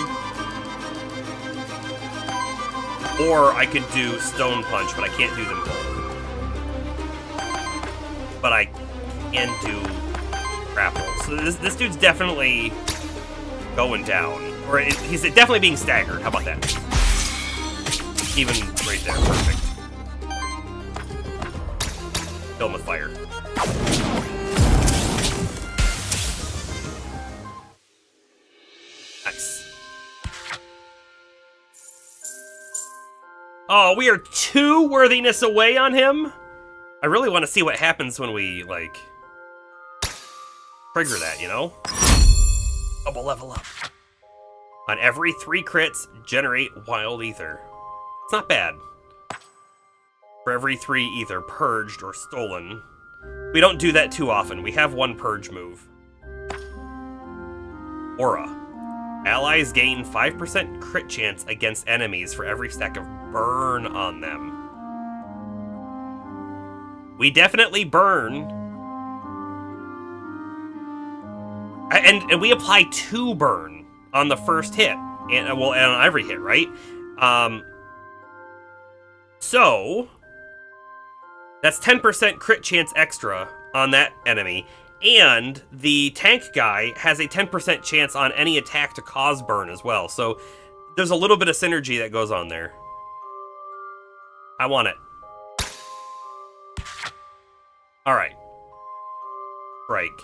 Or I could do Stone Punch, but I can't do them both. But I can do Grapple. So this dude's definitely going down. Or he's definitely being staggered. How about that? Even right there. Perfect. Kill him with fire. Nice. Oh, we are 2 worthiness away on him? I really want to see what happens when we, like, trigger that, you know? Double level up. On every 3 crits, generate Wild Ether. It's not bad. For every 3 ether purged or stolen. We don't do that too often. We have 1 purge move. Aura. Allies gain 5% crit chance against enemies for every stack of burn on them. We definitely burn. And we apply 2 burn on the first hit. And, well, and on every hit, right? So, that's 10% crit chance extra on that enemy, and the tank guy has a 10% chance on any attack to cause burn as well, so there's a little bit of synergy that goes on there. I want it. Alright. Strike.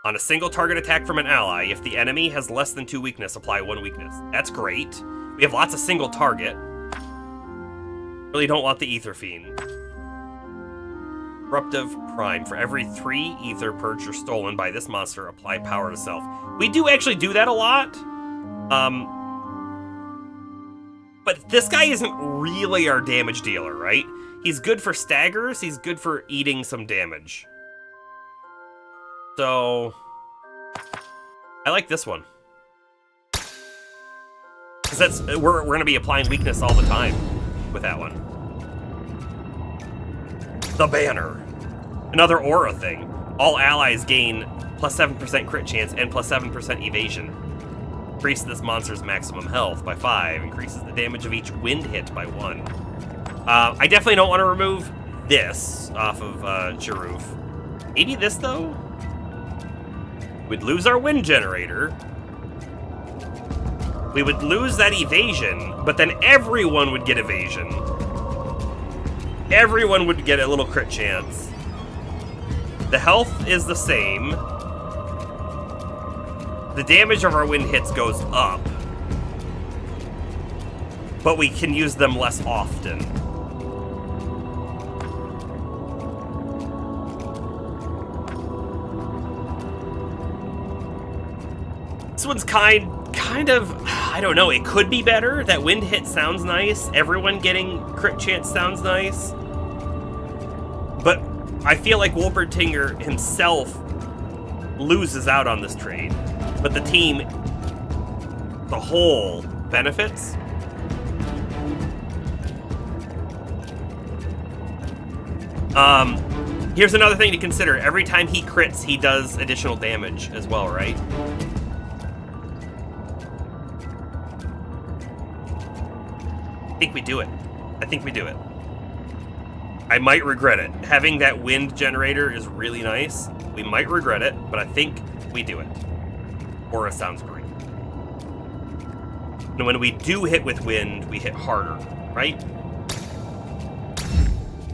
On a single target attack from an ally, if the enemy has less than 2 weakness, apply 1 weakness. That's great. We have lots of single target. Really don't want the Ether Fiend. Disruptive Prime. For every 3 ether purged or stolen by this monster, apply power to self. We do actually do that a lot. But this guy isn't really our damage dealer, right? He's good for staggers, he's good for eating some damage. So, I like this one. Because we're gonna be applying weakness all the time with that one. The Banner. Another aura thing. All allies gain plus 7% crit chance, and plus 7% evasion. Increase this monster's maximum health by 5. Increases the damage of each wind hit by 1. I definitely don't want to remove this off of Jaruf. Maybe this, though? We'd lose our wind generator. We would lose that evasion, but then everyone would get evasion. Everyone would get a little crit chance. The health is the same. The damage of our wind hits goes up. But we can use them less often. This one's kind of, I don't know, it could be better. That wind hit sounds nice. Everyone getting crit chance sounds nice. But I feel like Wolpertinger himself loses out on this trade. But the team, the whole, benefits. Here's another thing to consider. Every time he crits, he does additional damage as well, right? I think we do it. I think we do it. I might regret it. Having that wind generator is really nice. We might regret it, but I think we do it. Aura sounds great. And when we do hit with wind, we hit harder, right?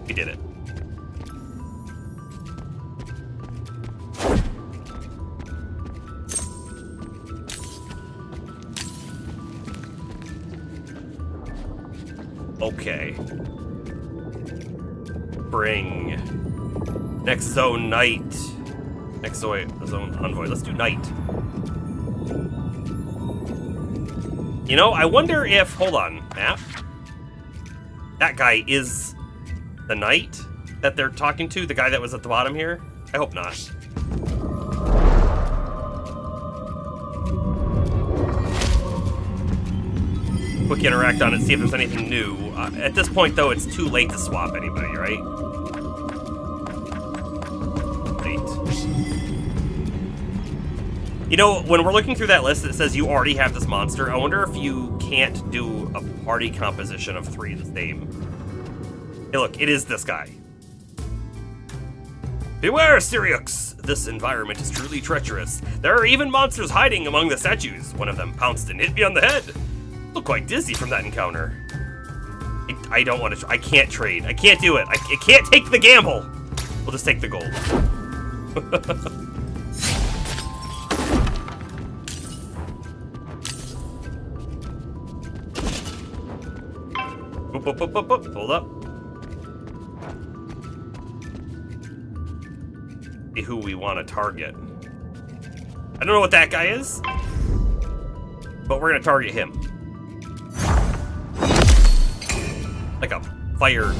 We did it. Okay. Spring. Next zone, night. Next zone, envoy. Let's do night. You know, I wonder if... Hold on, map. That guy is the knight that they're talking to? The guy that was at the bottom here? I hope not. Quick interact on it, see if there's anything new. At this point, though, it's too late to swap anybody, right? Late. You know, when we're looking through that list, it says you already have this monster. I wonder if you can't do a party composition of 3 the same. Hey, look, it is this guy. Beware, Syriux! This environment is truly treacherous. There are even monsters hiding among the statues. One of them pounced and hit me on the head. Look quite dizzy from that encounter. I don't want to. I can't trade. I can't do it. I can't take the gamble. We'll just take the gold. Boop, boop, boop, boop, boop. Hold up. See who we want to target. I don't know what that guy is, but we're gonna target him. Like a fire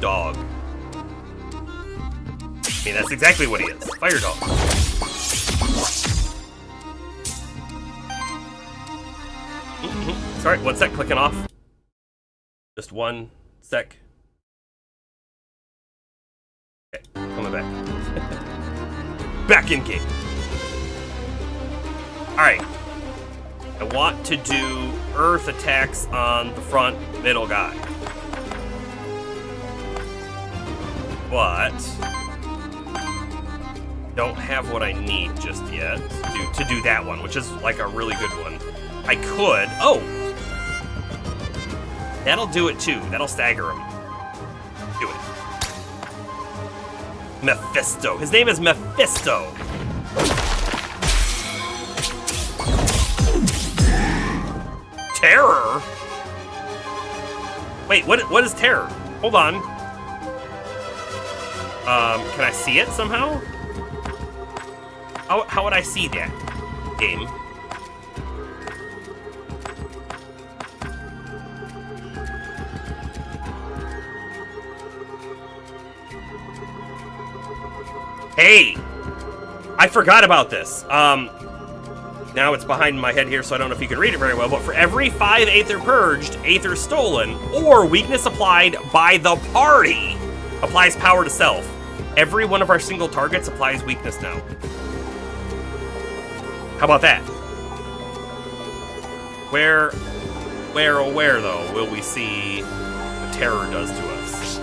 dog. I mean, that's exactly what he is. Fire dog. Sorry, one sec, clicking off. Just one sec. Okay, coming back. Back in game. Alright. I want to do earth attacks on the front middle guy. But don't have what I need just yet to do that one, which is like a really good one. I could. Oh! That'll do it too. That'll stagger him. Do it. Mephisto. His name is Mephisto. Terror? Wait, what is terror? Hold on. Can I see it somehow? How would I see that? Game. Hey! I forgot about this. Now it's behind my head here, so I don't know if you can read it very well, but for every 5 Aether purged, Aether stolen, or weakness applied by the party, applies power to self. Every one of our single targets applies weakness now. How about that? Where though will we see what terror does to us?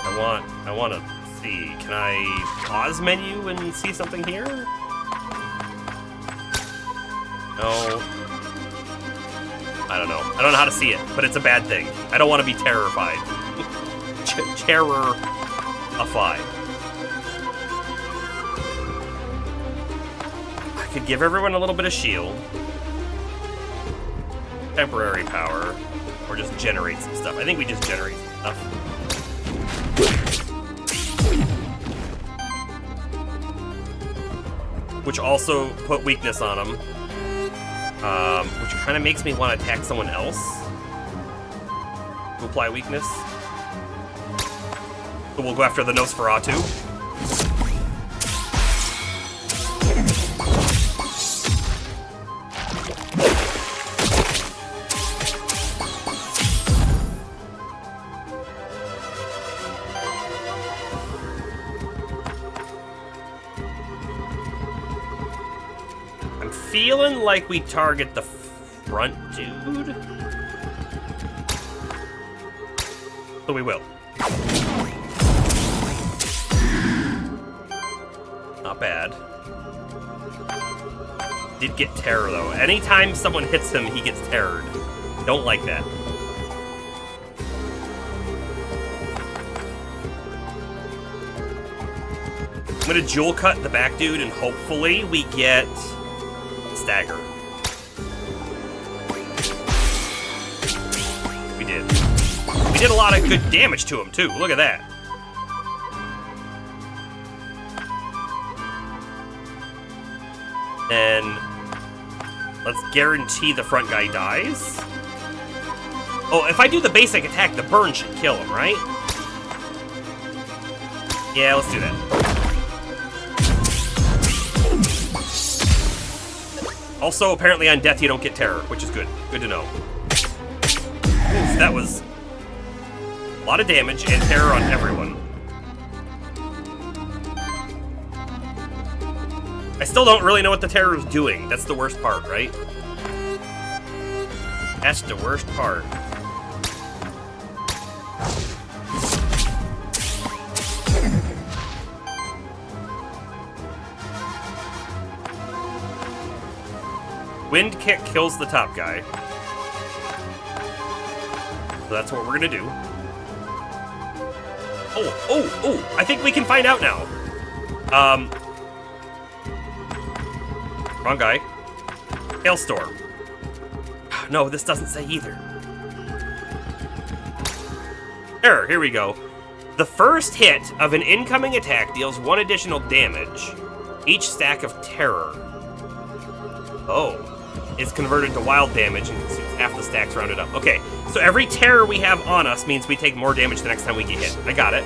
I want to see. Can I pause menu and see something here? No. I don't know. I don't know how to see it, but it's a bad thing. I don't want to be terrified. Terror-ified. I could give everyone a little bit of shield. Temporary power. Or just generate some stuff. I think we just generate some stuff. Which also put weakness on him. Which kind of makes me want to attack someone else. To apply weakness. So we'll go after the Nosferatu. I'm feeling like we target the front dude. So we will. Not bad. Did get terror though. Anytime someone hits him, he gets terrored. Don't like that. I'm gonna jewel cut the back dude and hopefully we get stagger. We did. We did a lot of good damage to him too. Look at that. Then let's guarantee the front guy dies. Oh, if I do the basic attack, the burn should kill him, right? Yeah, let's do that. Also, apparently on death you don't get terror, which is good. Good to know. Oof, that was a lot of damage and terror on everyone. I still don't really know what the terror is doing. That's the worst part, right? That's the worst part. Wind kick kills the top guy. So that's what we're gonna do. Oh, I think we can find out now. Wrong guy. Hailstorm. No, this doesn't say either. There, here we go. The first hit of an incoming attack deals 1 additional damage. Each stack of terror. Oh. Is converted to wild damage and consumes half the stacks rounded up. Okay, so every terror we have on us means we take more damage the next time we get hit. I got it.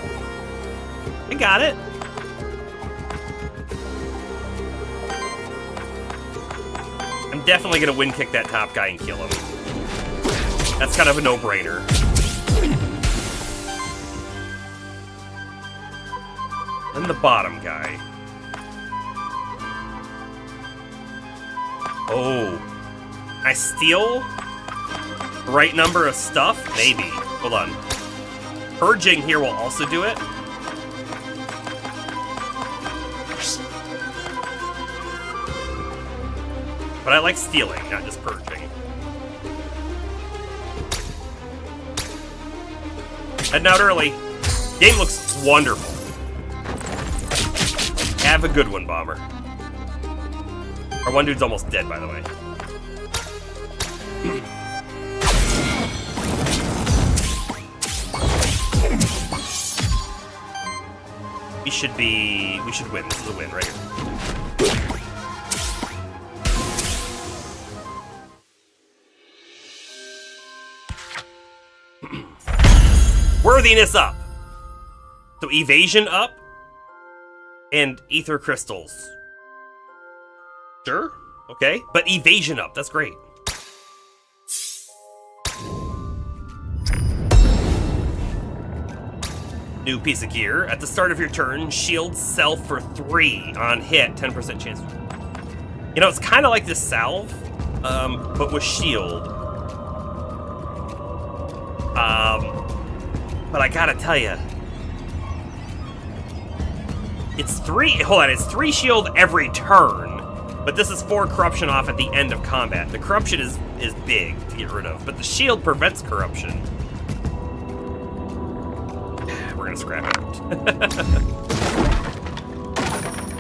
I got it. I'm definitely gonna wind kick that top guy and kill him. That's kind of a no-brainer. And the bottom guy. Oh. Can I steal the right number of stuff? Maybe. Hold on. Purging here will also do it. But I like stealing, not just purging. Heading out early. Game looks wonderful. Have a good one, Bomber. Our one dude's almost dead, by the way. We should win. This is a win right here. Worthiness up. So evasion up and ether crystals. Sure. Okay. But evasion up. That's great. New piece of gear. At the start of your turn, shield self for 3 on hit, 10% chance. You know, it's kind of like this salve, but with shield. But I gotta tell you, it's 3. Hold on, it's 3 shield every turn, but this is 4 corruption off at the end of combat. The corruption is big to get rid of, but the shield prevents corruption. We're gonna scrap it.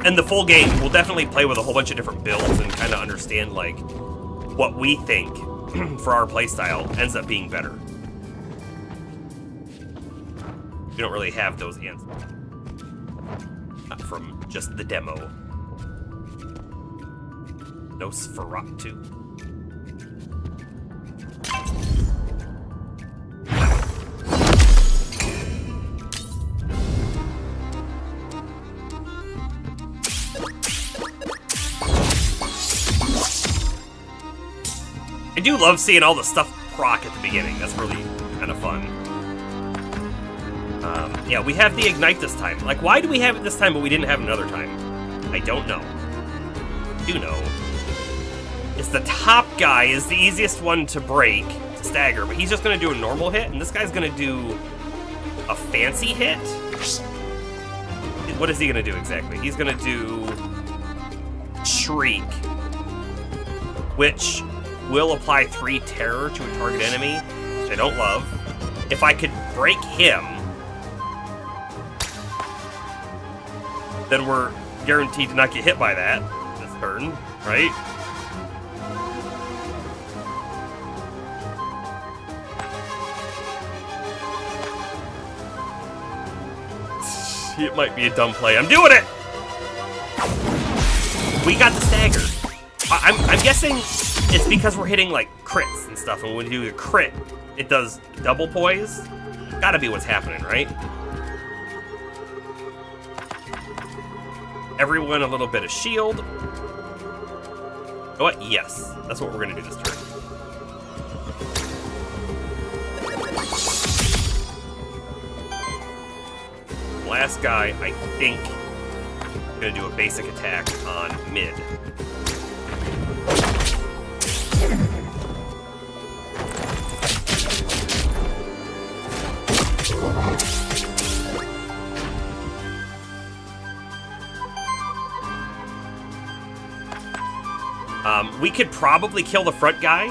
And the full game, we'll definitely play with a whole bunch of different builds and kind of understand like what we think for our playstyle ends up being better. We don't really have those answers from just the demo. Nosferatu. I do love seeing all the stuff proc at the beginning. That's really kind of fun. Yeah, we have the Ignite this time. Like, why do we have it this time but we didn't have it another time? I don't know. I do know. It's the top guy is the easiest one to break, to stagger, but he's just going to do a normal hit, and this guy's going to do a fancy hit? What is he going to do exactly? He's going to do Shriek, which will apply 3 terror to a target enemy, which I don't love. If I could break him, then we're guaranteed to not get hit by that this turn, right? It might be a dumb play. I'm doing it! We got the stagger. I'm guessing it's because we're hitting like crits and stuff, and when we do a crit, it does double poise. Gotta be what's happening, right? Everyone a little bit of shield. You know what? Yes, that's what we're gonna do this turn. Last guy, I think, I'm gonna do a basic attack on mid. We could probably kill the front guy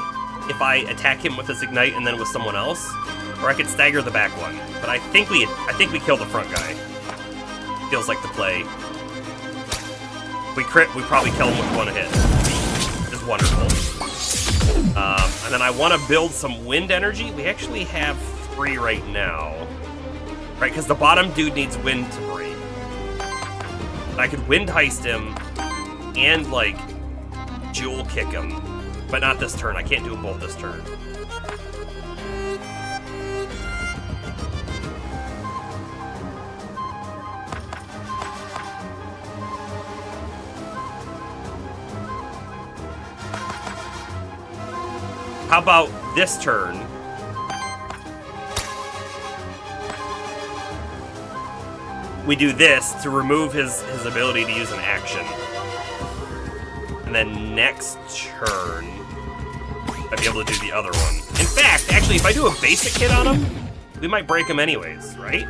if I attack him with his Ignite and then with someone else, or I could stagger the back one. But I think we kill the front guy. Feels like the play. If we crit, we probably kill him with 1 hit. It's wonderful. And then I want to build some wind energy. We actually have 3 right now, right? Because the bottom dude needs wind to break. And I could wind heist him and like jewel kick him, but not this turn. I can't do them both this turn. How about this turn? We do this to remove his ability to use an action. And then next turn, I'd be able to do the other one. In fact, actually, if I do a basic hit on him, we might break him anyways, right?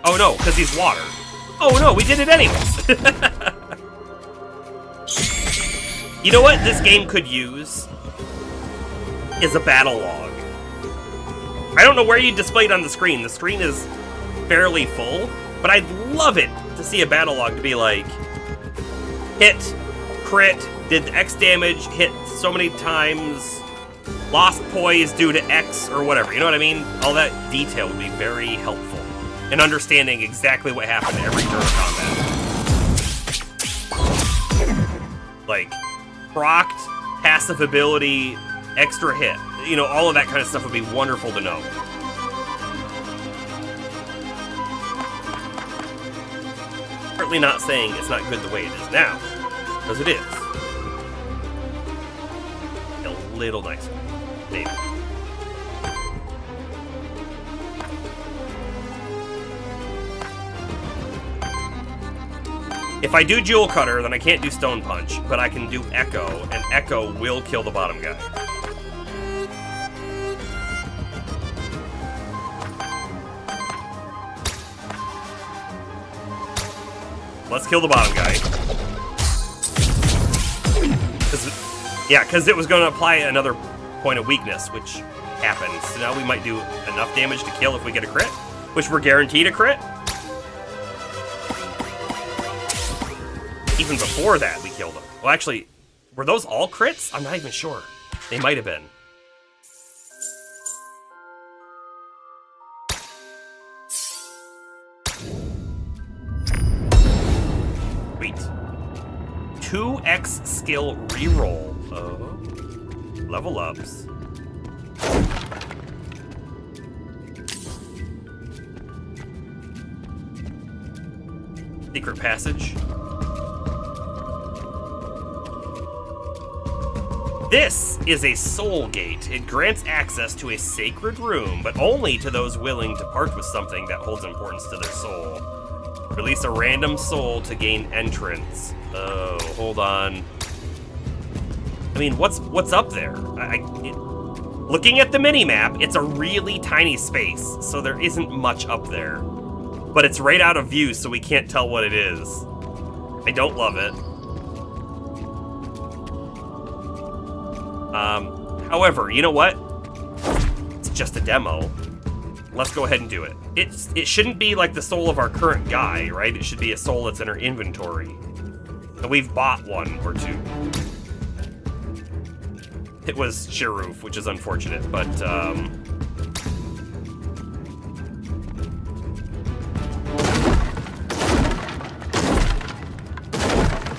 Oh no, because he's water. Oh no, we did it anyways. You know what this game could use? Is a battle log. I don't know where you display it on the screen. The screen is fairly full, but I'd love it to see a battle log to be like, hit, crit, did X damage, hit so many times, lost poise due to X or whatever. You know what I mean? All that detail would be very helpful in understanding exactly what happened every turn of combat. Like, procced, passive ability, extra hit. You know, all of that kind of stuff would be wonderful to know. Certainly not saying it's not good the way it is now, because it is. A little nicer, maybe. If I do Jewel Cutter, then I can't do Stone Punch, but I can do Echo, and Echo will kill the bottom guy. Let's kill the bottom guy. Because it was going to apply another point of weakness, which happened. So now we might do enough damage to kill if we get a crit, which we're guaranteed a crit. Even before that, we killed him. Well, actually, were those all crits? I'm not even sure. They might have been. Sweet. 2x skill reroll. Oh. Level ups. Secret passage. This is a soul gate. It grants access to a sacred room, but only to those willing to part with something that holds importance to their soul. Release a random soul to gain entrance. Oh, hold on. I mean, what's up there? Looking at the mini-map, it's a really tiny space, so there isn't much up there. But it's right out of view, so we can't tell what it is. I don't love it. However, you know what? It's just a demo. Let's go ahead and do it. It shouldn't be like the soul of our current guy, right? It should be a soul that's in our inventory. And we've bought one or two. It was Shiroof, which is unfortunate, but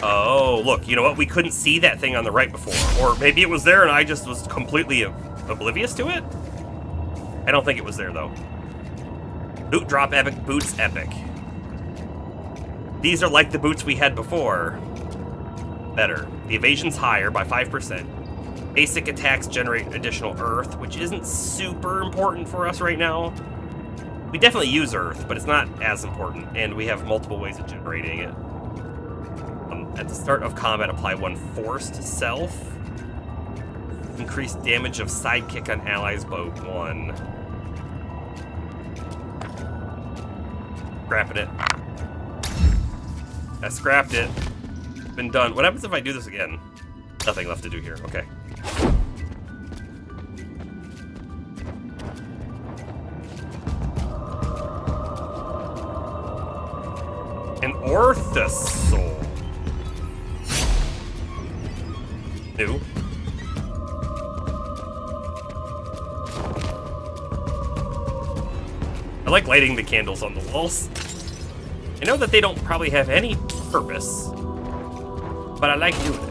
oh, look, you know what? We couldn't see that thing on the right before. Or maybe it was there and I just was completely oblivious to it? I don't think it was there, though. Boot drop epic, boots epic. These are like the boots we had before. Better. The evasion's higher by 5%. Basic attacks generate additional earth, which isn't super important for us right now. We definitely use earth, but it's not as important, and we have multiple ways of generating it. At the start of combat, apply one forced self. Increase damage of sidekick on allies by 1. Scrapping it. I scrapped it. Been done. What happens if I do this again? Nothing left to do here. Okay. An Orthosol. New. I like lighting the candles on the walls. I know that they don't probably have any purpose, but I like doing it.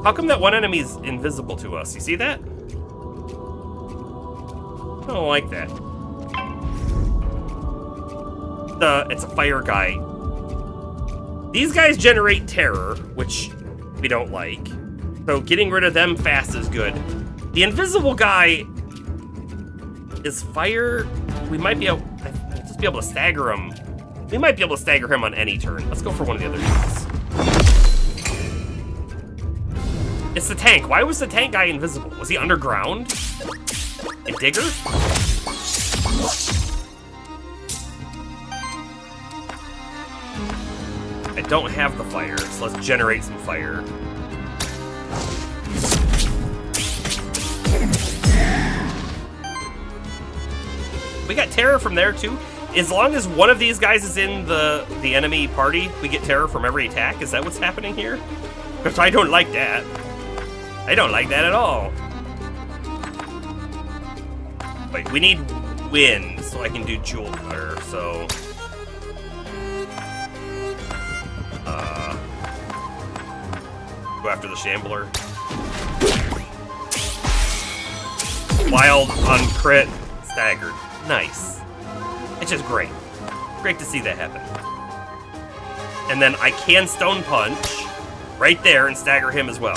How come that one enemy's invisible to us? You see that? I don't like that. It's a fire guy. These guys generate terror, which we don't like. So getting rid of them fast is good. The invisible guy is fire. We might be able, just be able to stagger him. We might be able to stagger him on any turn. Let's go for one of the other dudes. It's the tank. Why was the tank guy invisible? Was he underground? A digger? I don't have the fire, so let's generate some fire. We got terror from there too. As long as one of these guys is in the enemy party, we get terror from every attack. Is that what's happening here? Because I don't like that. I don't like that at all. Wait, we need wind so I can do Jewel Cutter, so... go after the Shambler. Wild on crit, staggered. Nice. It's just great. Great to see that happen. And then I can Stone Punch right there and stagger him as well.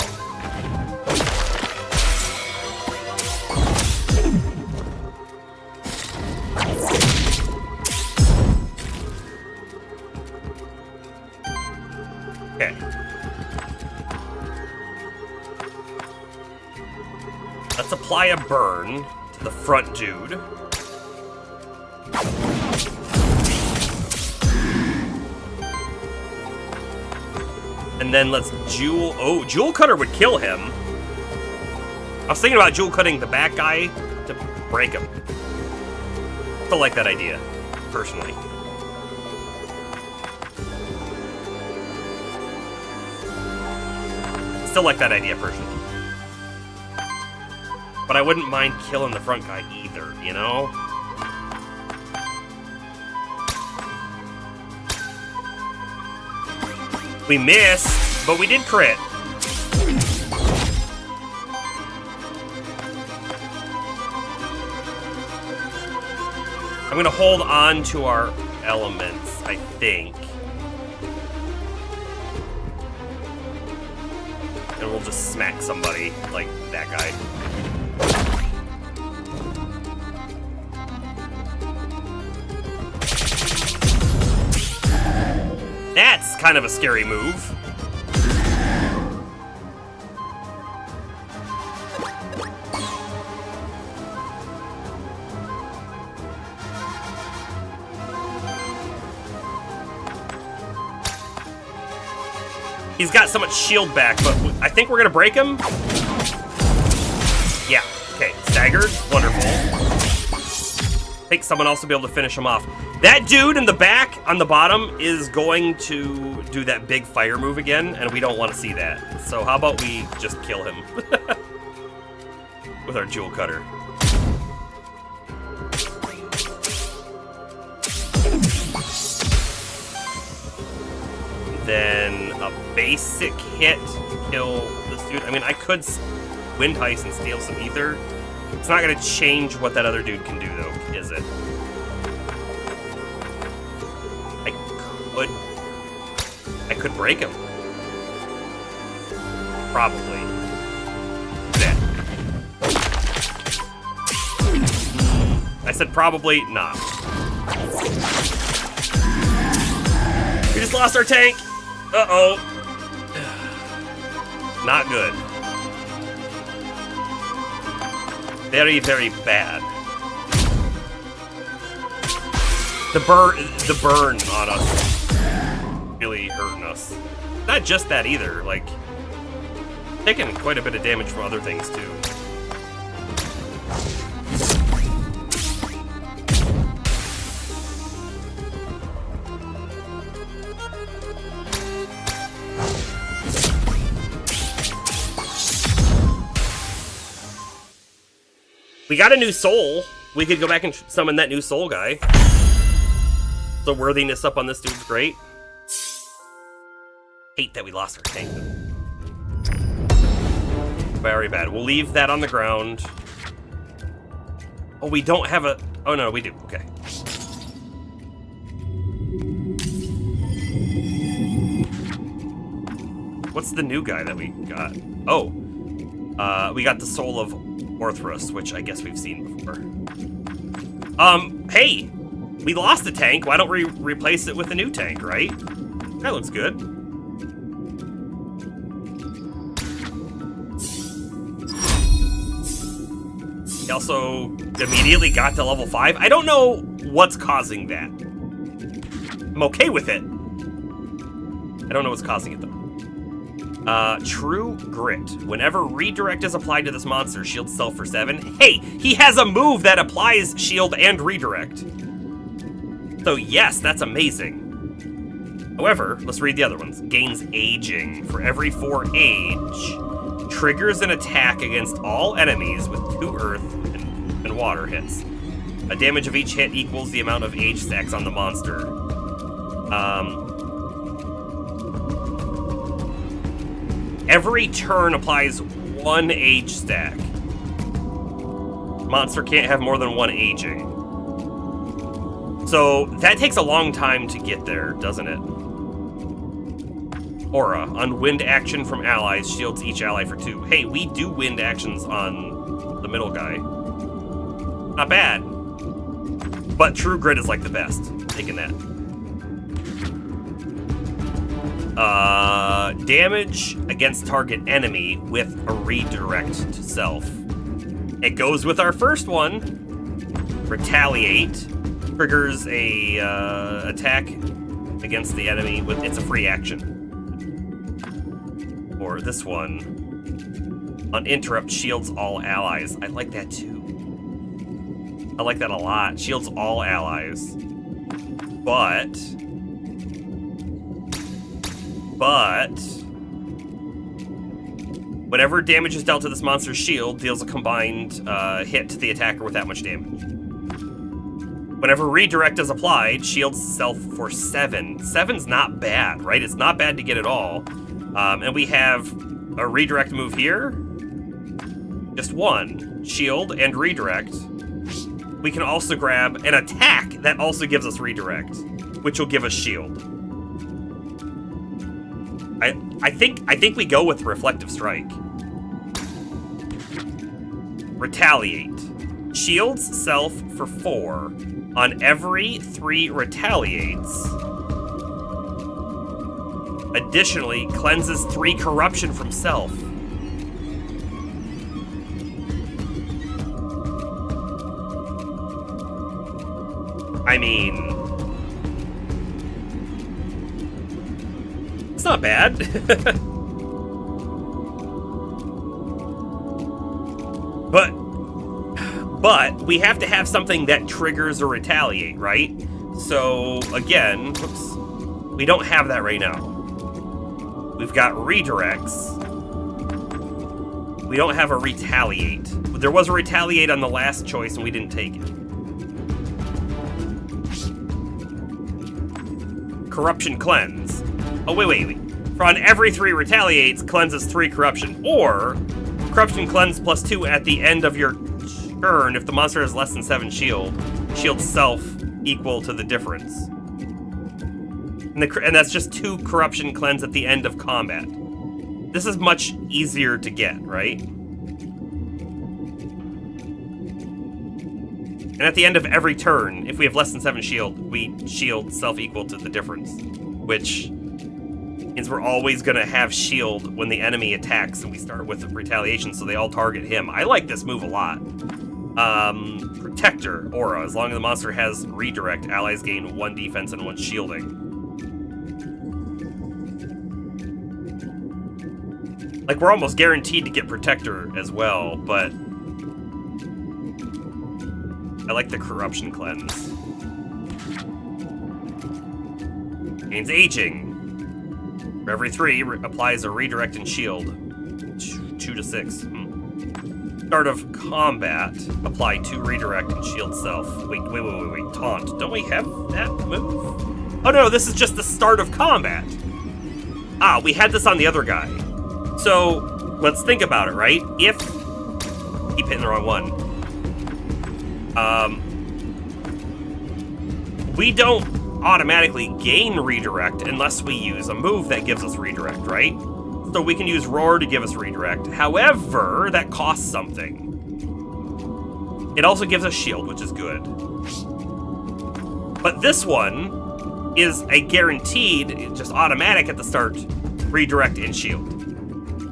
Okay. Let's apply a burn to the front dude. And then let's jewel... Oh, jewel cutter would kill him. I was thinking about jewel cutting the back guy to break him. Still like that idea, personally. Still like that idea, personally. But I wouldn't mind killing the front guy either, you know? We missed, but we did crit. I'm gonna hold on to our elements, I think. And we'll just smack somebody, like that guy. That's kind of a scary move. He's got so much shield back, but I think we're gonna break him. Yeah, okay, staggered, wonderful. I think someone else will be able to finish him off. That dude in the back, on the bottom, is going to do that big fire move again, and we don't want to see that. So how about we just kill him with our jewel cutter. Then a basic hit to kill this dude. I mean, I could wind heist and steal some ether. It's not going to change what that other dude can do, though, is it? I could break him. Probably. That. I said probably not. We just lost our tank. Uh-oh. Not good. Very, very bad. The burn on us really hurting us. Not just that either, like taking quite a bit of damage from other things too. We got a new soul. We could go back and summon that new soul guy. The worthiness up on this dude's great. Hate that we lost our tank. Very bad. We'll leave that on the ground. Oh, we don't have a... Oh, no, we do. Okay. What's the new guy that we got? Oh. We got the soul of Orthrus, which I guess we've seen before. Hey! We lost the tank. Why don't we replace it with a new tank, right? That looks good. He also immediately got to level 5. I don't know what's causing that. I'm okay with it. I don't know what's causing it, though. True Grit. Whenever redirect is applied to this monster, shield self for 7. Hey, he has a move that applies shield and redirect. So yes, that's amazing. However, let's read the other ones. Gains aging. For every 4 age, triggers an attack against all enemies with 2 earth and water hits. A damage of each hit equals the amount of age stacks on the monster. Every turn applies 1 age stack. Monster can't have more than 1 aging. So that takes a long time to get there, doesn't it? Aura. On wind action from allies, shields each ally for 2. Hey, we do wind actions on the middle guy. Not bad. But True Grit is like the best. Taking that. damage against target enemy with a redirect to self. It goes with our first one. Retaliate triggers a attack against the enemy with it's a free action. Or this one, on interrupt shields all allies. I like that too. I like that a lot. Shields all allies. But whenever damage is dealt to this monster's shield, deals a combined hit to the attacker with that much damage. Whenever redirect is applied, shields self for 7. 7's not bad, right? It's not bad to get it all. And we have a redirect move here. Just one. Shield and redirect. We can also grab an attack that also gives us redirect, which will give us shield. I think we go with reflective strike. Retaliate. Shields self for 4. On every 3 retaliates. Additionally, cleanses 3 corruption from self. I mean, it's not bad. But we have to have something that triggers a retaliate, right? So again, whoops, we don't have that right now. We've got redirects. We don't have a retaliate. There was a retaliate on the last choice and we didn't take it. Corruption cleanse. Oh, wait. For on every 3 retaliates, cleanses 3 corruption. Or, corruption cleanse +2 at the end of your turn if the monster has less than 7 shield. Shield self equal to the difference. And that's just 2 corruption cleanse at the end of combat. This is much easier to get, right? And at the end of every turn, if we have less than 7 shield, we shield self equal to the difference. Which means we're always going to have shield when the enemy attacks, and we start with retaliation, so they all target him. I like this move a lot. Protector, aura. As long as the monster has redirect, allies gain 1 defense and 1 shielding. Like, we're almost guaranteed to get Protector as well, but I like the Corruption Cleanse. Gains Aging. For every 3, applies a redirect and shield. 2 to 6. Start of combat, apply 2 redirect and shield self. Wait. Taunt. Don't we have that move? Oh no, this is just the start of combat. Ah, we had this on the other guy. So, let's think about it, right? If... Keep hitting the wrong one. We don't automatically gain redirect unless we use a move that gives us redirect, right? So we can use Roar to give us redirect. However, that costs something. It also gives us shield, which is good. But this one is a guaranteed, just automatic at the start, redirect and shield,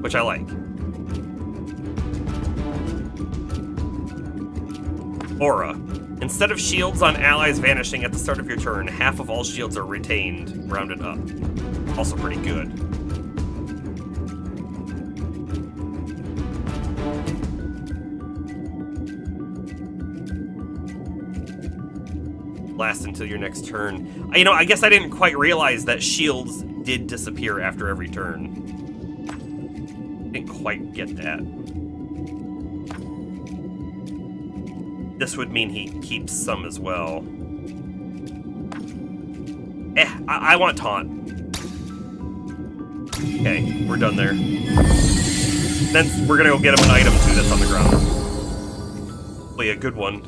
which I like. Aura. Instead of shields on allies vanishing at the start of your turn, half of all shields are retained, rounded up. Also pretty good. Last until your next turn. You know, I guess I didn't quite realize that shields did disappear after every turn. Didn't quite get that. This would mean he keeps some as well. I want taunt. Okay, we're done there. Then we're gonna go get him an item too that's on the ground. Hopefully a good one.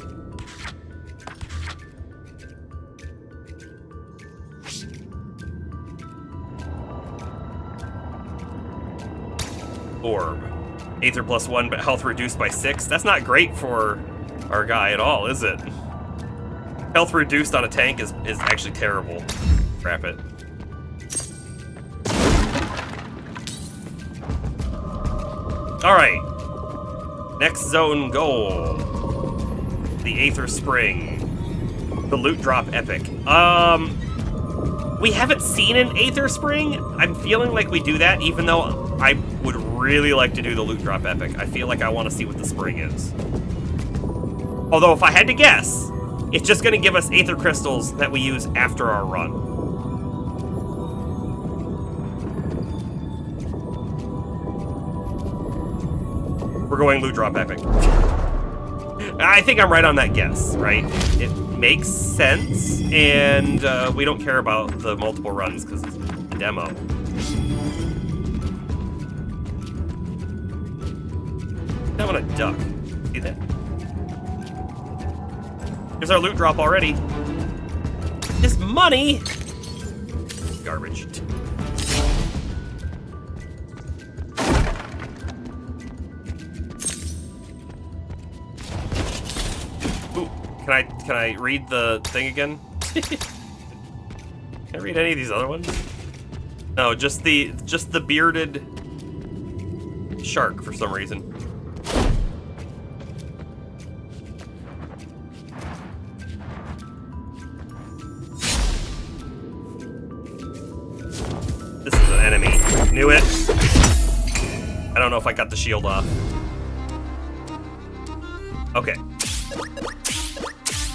Orb. Aether +1, but health reduced by 6. That's not great for our guy at all, is it? Health reduced on a tank is actually terrible. Scrap it. Alright. Next zone goal. The Aether Spring. The loot drop epic. We haven't seen an Aether Spring. I'm feeling like we do that, even though I would really like to do the loot drop epic. I feel like I want to see what the spring is. Although, if I had to guess, it's just going to give us Aether Crystals that we use after our run. We're going loot drop epic. I think I'm right on that guess, right? It makes sense, and we don't care about the multiple runs because it's a demo. I want a duck. See that? Here's our loot drop already. This money! Garbage. Ooh, can I read the thing again? Can I read any of these other ones? No, just the bearded shark for some reason. This is an enemy. Knew it. I don't know if I got the shield off. Okay.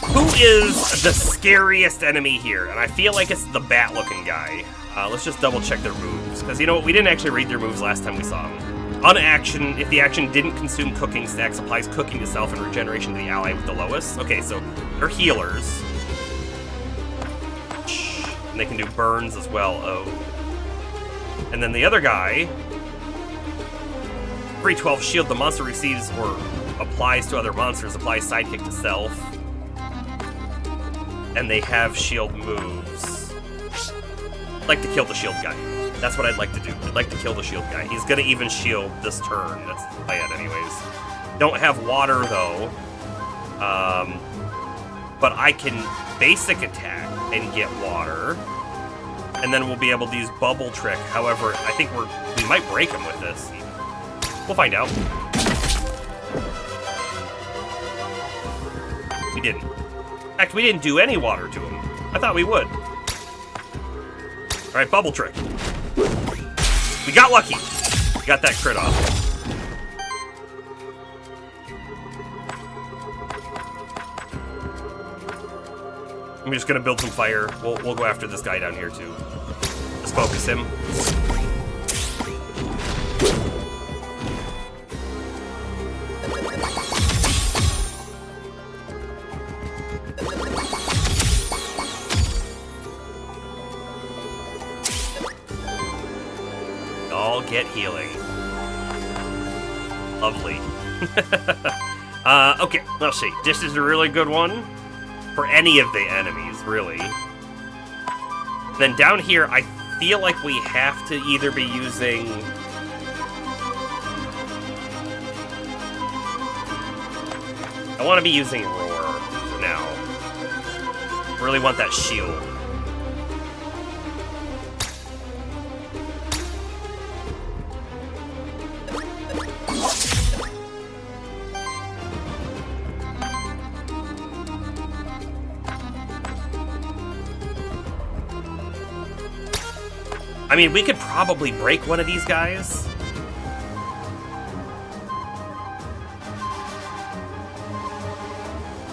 Who is the scariest enemy here? And I feel like it's the bat-looking guy. Let's just double-check their moves. Because, you know what? We didn't actually read their moves last time we saw them. On action, if the action didn't consume cooking stacks, applies cooking to self and regeneration to the ally with the lowest. Okay, so they're healers. And they can do burns as well. Oh. And then the other guy, free 12 shield, the monster receives or applies to other monsters, applies sidekick to self. And they have shield moves. I'd like to kill the shield guy. That's what I'd like to do. I'd like to kill the shield guy. He's gonna even shield this turn. That's the plan anyways. Don't have water though. But I can basic attack and get water. And then we'll be able to use Bubble Trick. However, I think we might break him with this. We'll find out. We didn't. In fact, we didn't do any water to him. I thought we would. Alright, Bubble Trick. We got lucky. We got that crit off. I'm just gonna build some fire. We'll go after this guy down here too. Let's focus him. All get healing. Lovely. Okay, let's see. This is a really good one. For any of the enemies, really. Then down here, I feel like we have to either be using... I want to be using Roar for now. Really want that shield. I mean, we could probably break one of these guys.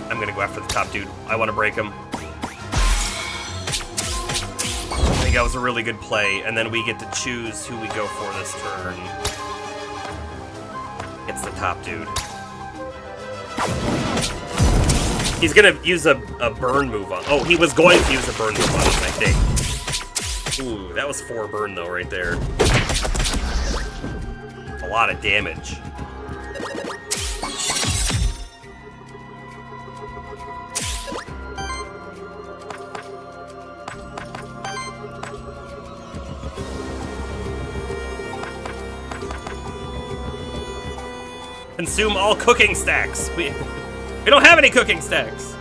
I'm gonna go after the top dude. I want to break him. I think that was a really good play, and then we get to choose who we go for this turn. It's the top dude. He's gonna use a burn move on. Oh, he was going to use a burn move on us, I think. Ooh, that was 4 burn though, right there. A lot of damage. Consume all cooking stacks. We don't have any cooking stacks.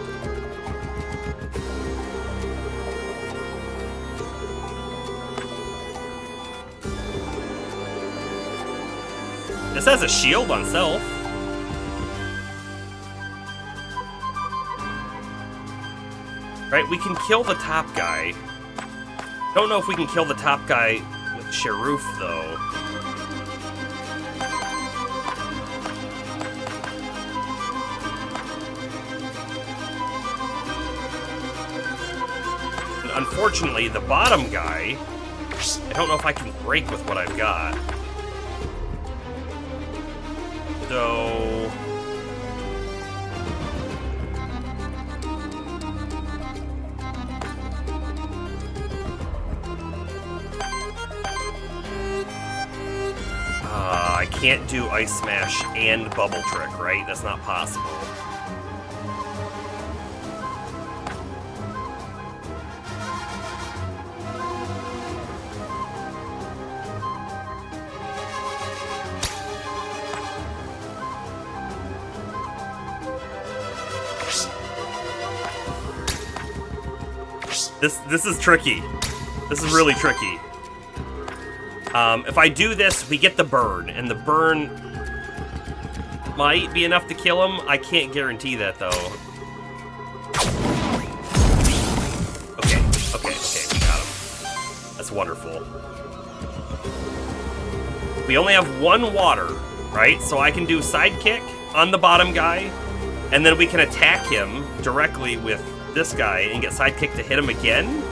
This has a shield on self. Right, we can kill the top guy. Don't know if we can kill the top guy with Sharoof, though. Unfortunately, the bottom guy, I don't know if I can break with what I've got. So... I can't do Ice Smash and Bubble Trick, right? That's not possible. This is tricky. This is really tricky. If I do this, we get the burn, and the burn might be enough to kill him. I can't guarantee that, though. Okay, we got him. That's wonderful. We only have one water, right? So I can do sidekick on the bottom guy, and then we can attack him directly with this guy and get sidekick to hit him again.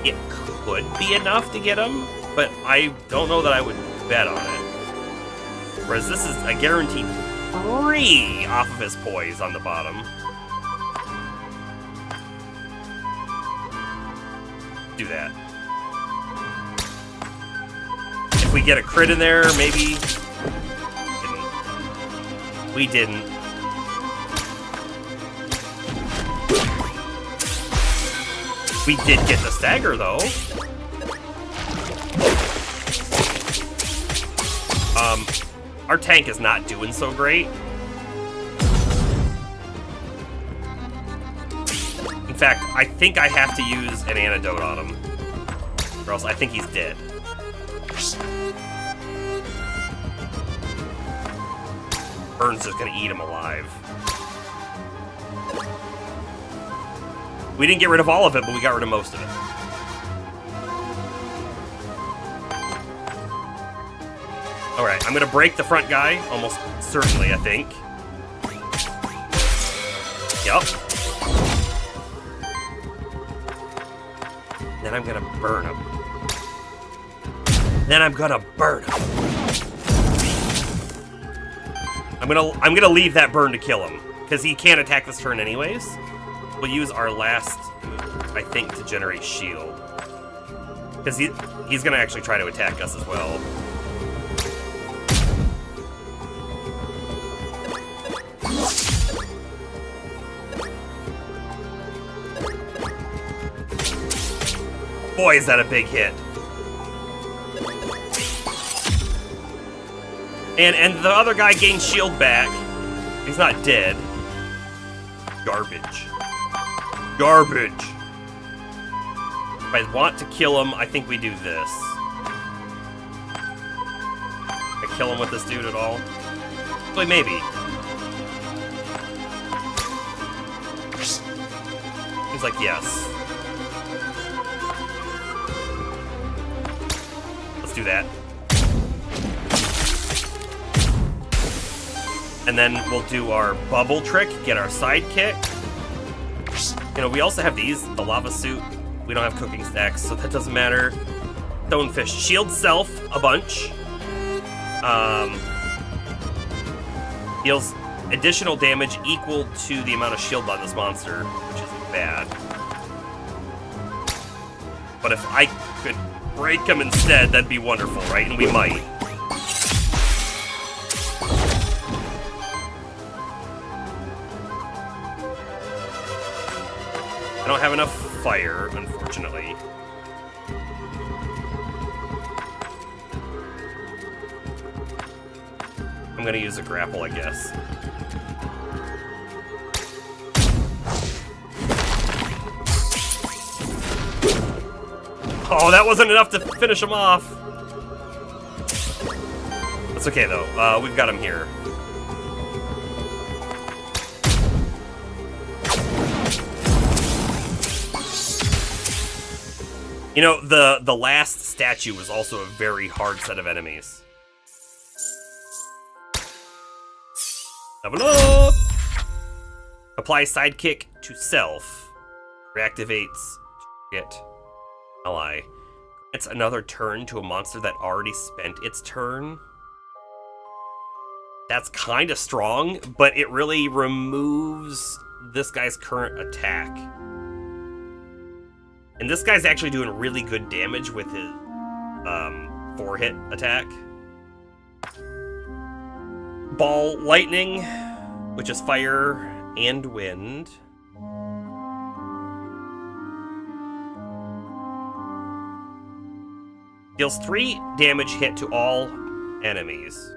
It could be enough to get him, but I don't know that I would bet on it. Whereas this is a guaranteed 3 off of his poise on the bottom. Do that. If we get a crit in there, maybe. We didn't. We did get the stagger, though. Our tank is not doing so great. In fact, I think I have to use an antidote on him, or else I think he's dead. Burn's just gonna eat him alive. We didn't get rid of all of it, but we got rid of most of it. Alright, I'm gonna break the front guy, almost certainly, I think. Yup. Then I'm gonna burn him. I'm gonna leave that burn to kill him, because he can't attack this turn anyways. We'll use our last move, I think, to generate shield. Because he's gonna actually try to attack us as well. Boy, is that a big hit. And the other guy gains shield back. He's not dead. Garbage. Garbage. If I want to kill him, I think we do this. I kill him with this dude at all? Actually, maybe. He's like, yes. Let's do that. And then we'll do our bubble trick, get our sidekick. You know, we also have these, the lava suit. We don't have cooking stacks, so that doesn't matter. Stonefish shields self a bunch. Deals additional damage equal to the amount of shield on this monster, which isn't bad. But if I could break him instead, that'd be wonderful, right? And we might. I don't have enough fire, unfortunately. I'm gonna use a grapple, I guess. Oh, that wasn't enough to finish him off. That's okay, though. We've got him here. You know, the last statue was also a very hard set of enemies. Level up! Apply sidekick to self. Reactivates target ally. It's another turn to a monster that already spent its turn. That's kind of strong, but it really removes this guy's current attack. And this guy's actually doing really good damage with his 4-hit attack. Ball lightning, which is fire and wind. Deals 3 damage hit to all enemies.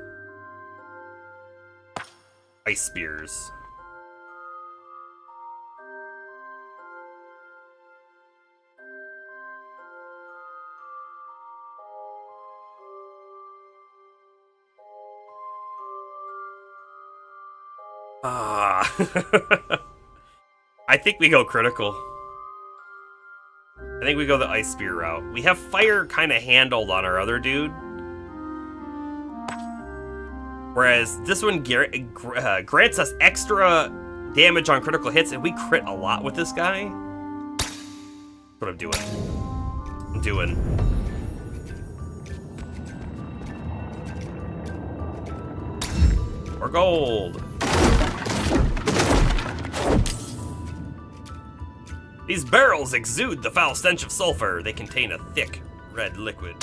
Ice spears. Ah. I think we go critical. I think we go the ice spear route. We have fire kind of handled on our other dude. Whereas this one grants us extra damage on critical hits, and we crit a lot with this guy. That's what I'm doing. More gold. These barrels exude the foul stench of sulfur. They contain a thick, red liquid.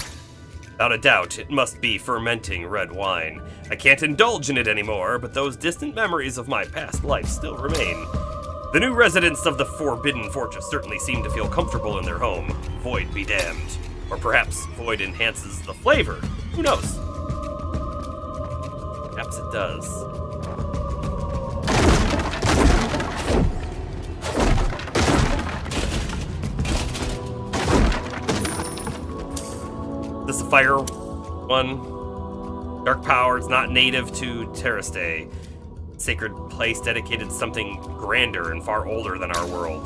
Without a doubt, it must be fermenting red wine. I can't indulge in it anymore, but those distant memories of my past life still remain. The new residents of the Forbidden Fortress certainly seem to feel comfortable in their home. Void be damned. Or perhaps void enhances the flavor. Who knows? Perhaps it does. This is a fire one. Dark power is not native to Terraste. Sacred place dedicated to something grander and far older than our world.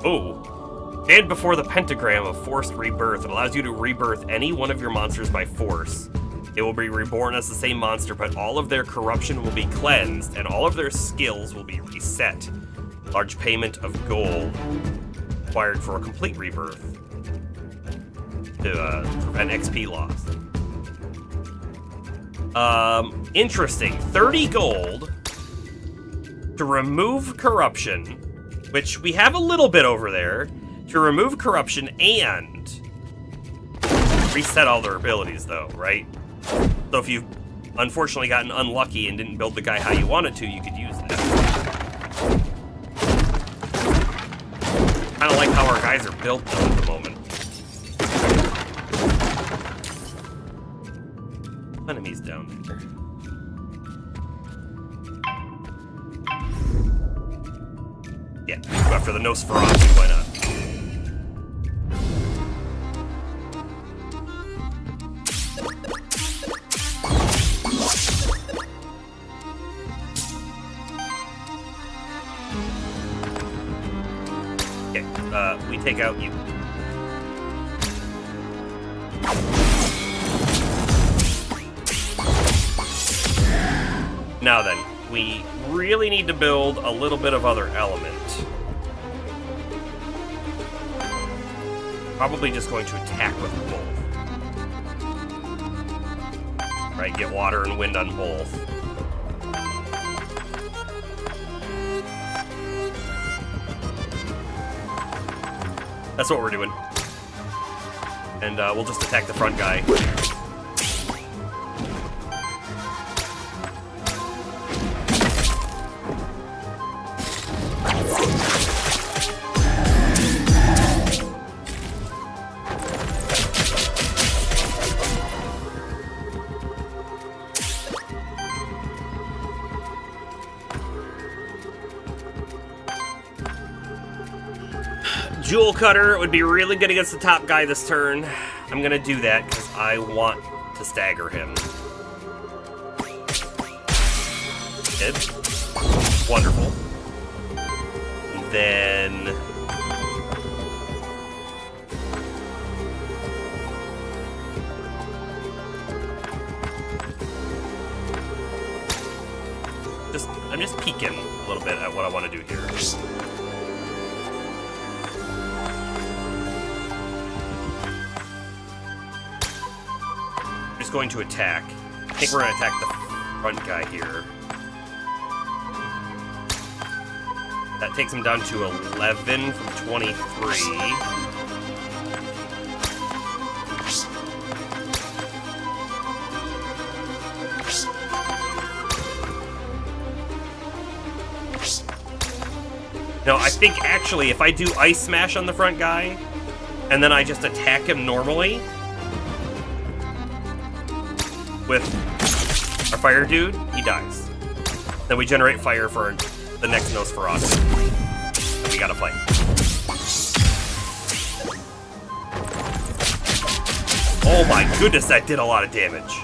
Oh. Stand before the pentagram of forced rebirth. It allows you to rebirth any one of your monsters by force. They will be reborn as the same monster, but all of their corruption will be cleansed, and all of their skills will be reset. Large payment of gold required for a complete rebirth to prevent XP loss. Interesting. 30 gold to remove corruption, which we have a little bit over there, to remove corruption and reset all their abilities, though, right? So if you've unfortunately gotten unlucky and didn't build the guy how you wanted to, you could use that. Kind of like how our guys are built, though, at the moment. Enemies down there. Yeah, go after the Nosferatu, why not? Okay, we take out you. Now then, we really need to build a little bit of other element. Probably just going to attack with both. Right, get water and wind on both. That's what we're doing. And we'll just attack the front guy. Jewel Cutter would be really good against the top guy this turn. I'm gonna do that because I want to stagger him. Hit. Wonderful. Then... I'm just peeking a little bit at what I want to do here. I'm just going to attack. I think we're going to attack the front guy here. That takes him down to 11 from 23. No, I think actually if I do Ice Smash on the front guy, and then I just attack him normally with our fire dude, he dies. Then we generate fire for the next Nosferatu. And we gotta fight. Oh my goodness, that did a lot of damage.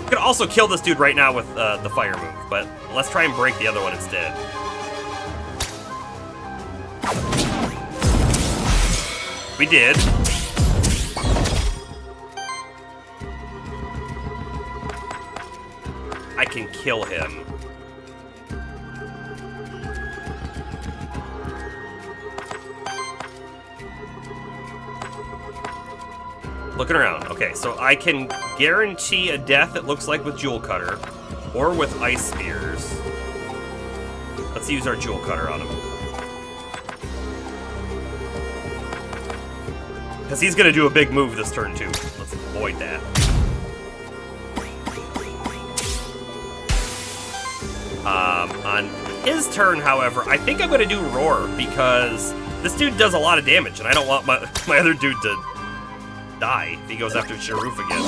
Could also kill this dude right now with the fire move, but let's try and break the other one instead. We did. I can kill him. Looking around. Okay, so I can guarantee a death, it looks like, with Jewel Cutter, or with Ice Spears. Let's use our Jewel Cutter on him. Because he's going to do a big move this turn, too. Let's avoid that. On his turn, however, I think I'm going to do Roar, because this dude does a lot of damage, and I don't want my other dude to die if he goes after Sharoof again.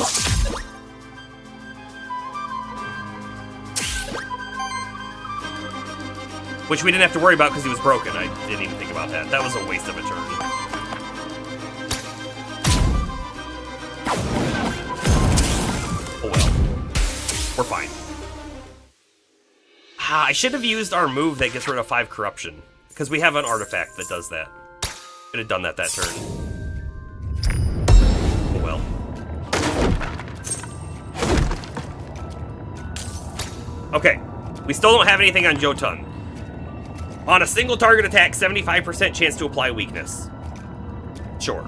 Which we didn't have to worry about because he was broken. I didn't even think about that. That was a waste of a turn. Oh well. We're fine. I should have used our move that gets rid of 5 corruption, because we have an artifact that does that. Could have done that turn. Oh well. Okay, we still don't have anything on Jotun. On a single target attack, 75% chance to apply weakness. Sure.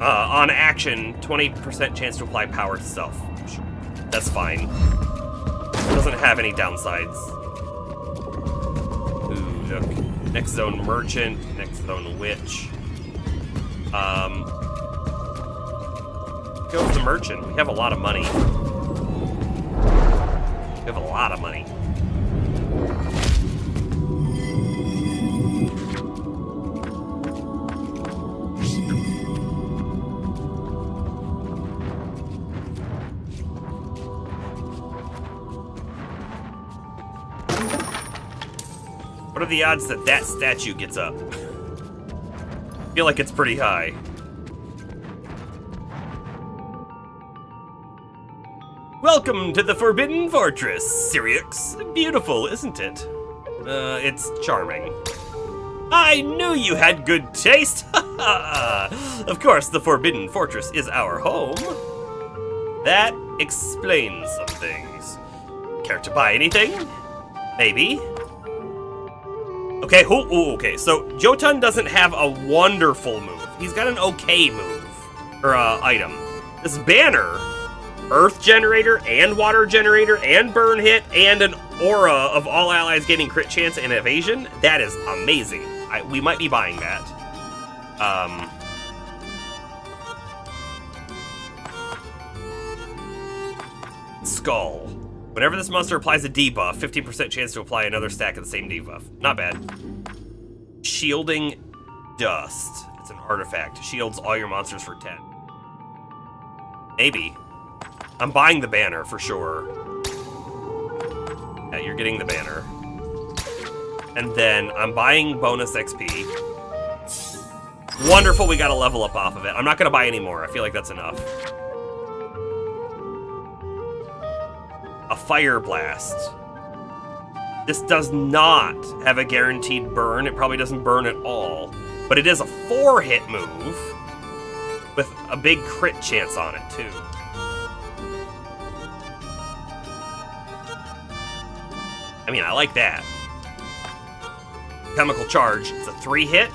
On action, 20% chance to apply power to self. Sure. That's fine. Doesn't have any downsides. Ooh, look. Next zone merchant, next zone witch. Go with the merchant. We have a lot of money. We have a lot of money. What are the odds that that statue gets up? I feel like it's pretty high. Welcome to the Forbidden Fortress, Syrinx. Beautiful, isn't it? It's charming. I knew you had good taste! Of course, the Forbidden Fortress is our home. That explains some things. Care to buy anything? Maybe? Okay, okay, so Jotun doesn't have a wonderful move. He's got an okay move, or item. This banner, Earth Generator, and Water Generator, and Burn Hit, and an aura of all allies getting crit chance and evasion, that is amazing. We might be buying that. Skull. Whenever this monster applies a debuff, 15% chance to apply another stack of the same debuff. Not bad. Shielding Dust. It's an artifact. Shields all your monsters for 10. Maybe. I'm buying the banner for sure. Yeah, you're getting the banner. And then I'm buying bonus XP. Wonderful, we got a level up off of it. I'm not going to buy any more. I feel like that's enough. Fire Blast. This does not have a guaranteed burn. It probably doesn't burn at all. But it is a 4-hit move with a big crit chance on it, too. I mean, I like that. Chemical Charge. It's a 3-hit.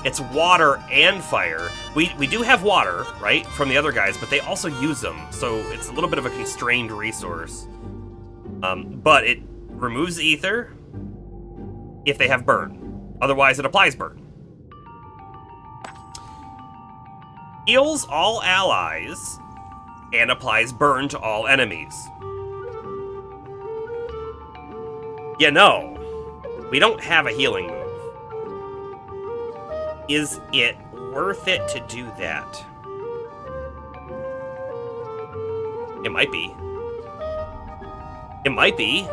It's water and fire. We do have water, right, from the other guys, but they also use them, so it's a little bit of a constrained resource. But it removes ether if they have burn. Otherwise, it applies burn. Heals all allies and applies burn to all enemies. Yeah, no. We don't have a healing move. Is it worth it to do that? It might be. It might be.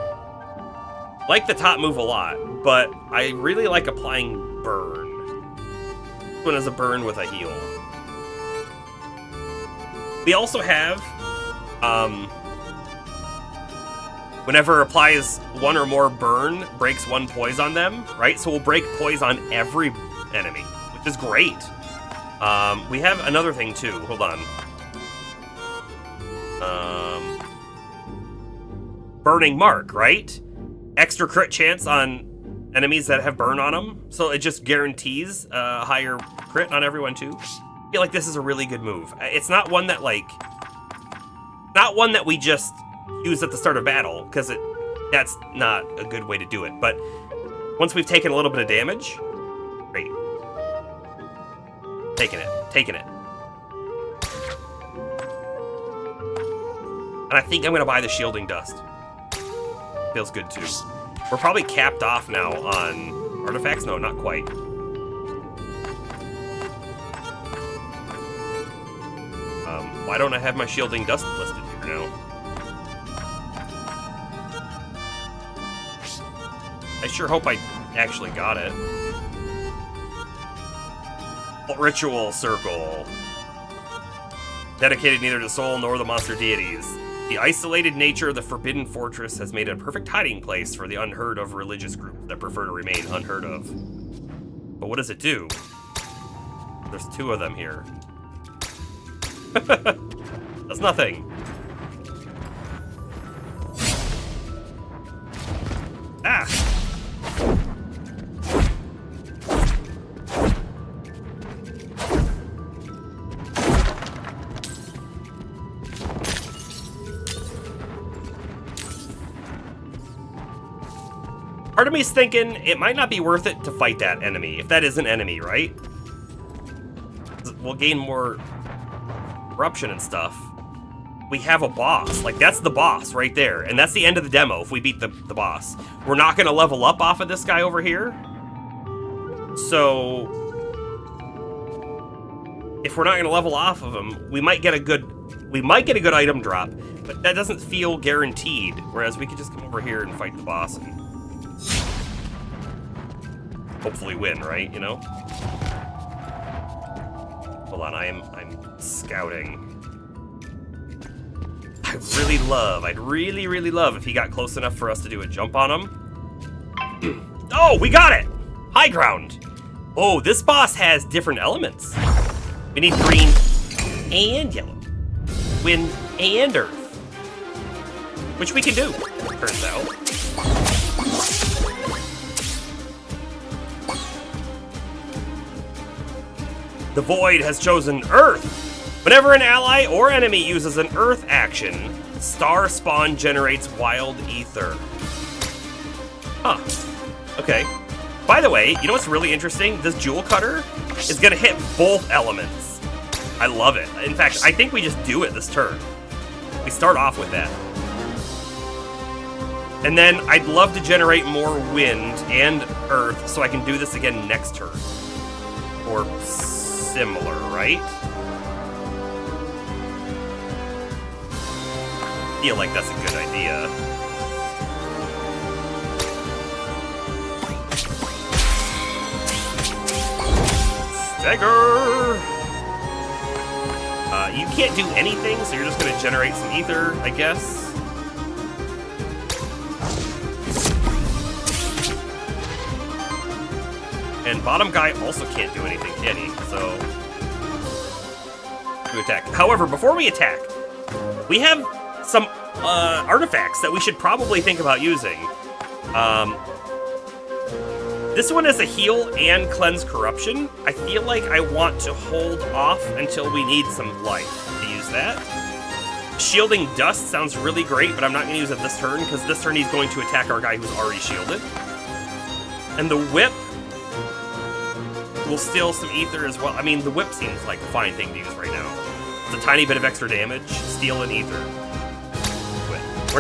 Like the top move a lot, but I really like applying burn. This one is a burn with a heal. We also have, whenever applies one or more burn, breaks 1 poise on them, right? So we'll break poise on every enemy, which is great. We have another thing too. Hold on. Burning Mark, right? Extra crit chance on enemies that have burn on them. So it just guarantees a higher crit on everyone too. I feel like this is a really good move. It's not one that we just use at the start of battle, because that's not a good way to do it. But once we've taken a little bit of damage, great. Taking it. And I think I'm gonna buy the Shielding Dust. Feels good too. We're probably capped off now on artifacts. No, not quite. Why don't I have my Shielding Dust listed here now? I sure hope I actually got it. Ritual Circle. Dedicated neither to soul nor the monster deities. The isolated nature of the Forbidden Fortress has made it a perfect hiding place for the unheard of religious groups that prefer to remain unheard of. But what does it do? There's 2 of them here. That's nothing. Ah! Part of me's thinking it might not be worth it to fight that enemy, if that is an enemy, right? We'll gain more corruption and stuff. We have a boss. Like, that's the boss right there. And that's the end of the demo if we beat the boss. We're not going to level up off of this guy over here. So, if we're not going to level off of him, we might get a good item drop, but that doesn't feel guaranteed. Whereas we could just come over here and fight the boss and hopefully win, right? You know? Hold on, I'm scouting. I'd really love if he got close enough for us to do a jump on him. Oh, we got it! High ground. Oh, this boss has different elements. We need green and yellow. Wind and earth. Which we can do, turns out. The Void has chosen Earth. Whenever an ally or enemy uses an Earth action, Star Spawn generates wild ether. Huh. Okay. By the way, you know what's really interesting? This Jewel Cutter is gonna hit both elements. I love it. In fact, I think we just do it this turn. We start off with that. And then I'd love to generate more wind and earth so I can do this again next turn. Or similar, right? I feel like that's a good idea. Stagger! You can't do anything, so you're just gonna generate some ether, I guess. And bottom guy also can't do anything, can he? So, to attack. However, before we attack, we have some artifacts that we should probably think about using. This one is a heal and cleanse corruption. I feel like I want to hold off until we need some life to use that. Shielding dust sounds really great, but I'm not going to use it this turn, because this turn he's going to attack our guy who's already shielded. And the whip will steal some ether as well. I mean, the whip seems like a fine thing to use right now. It's a tiny bit of extra damage, steal and ether. But we're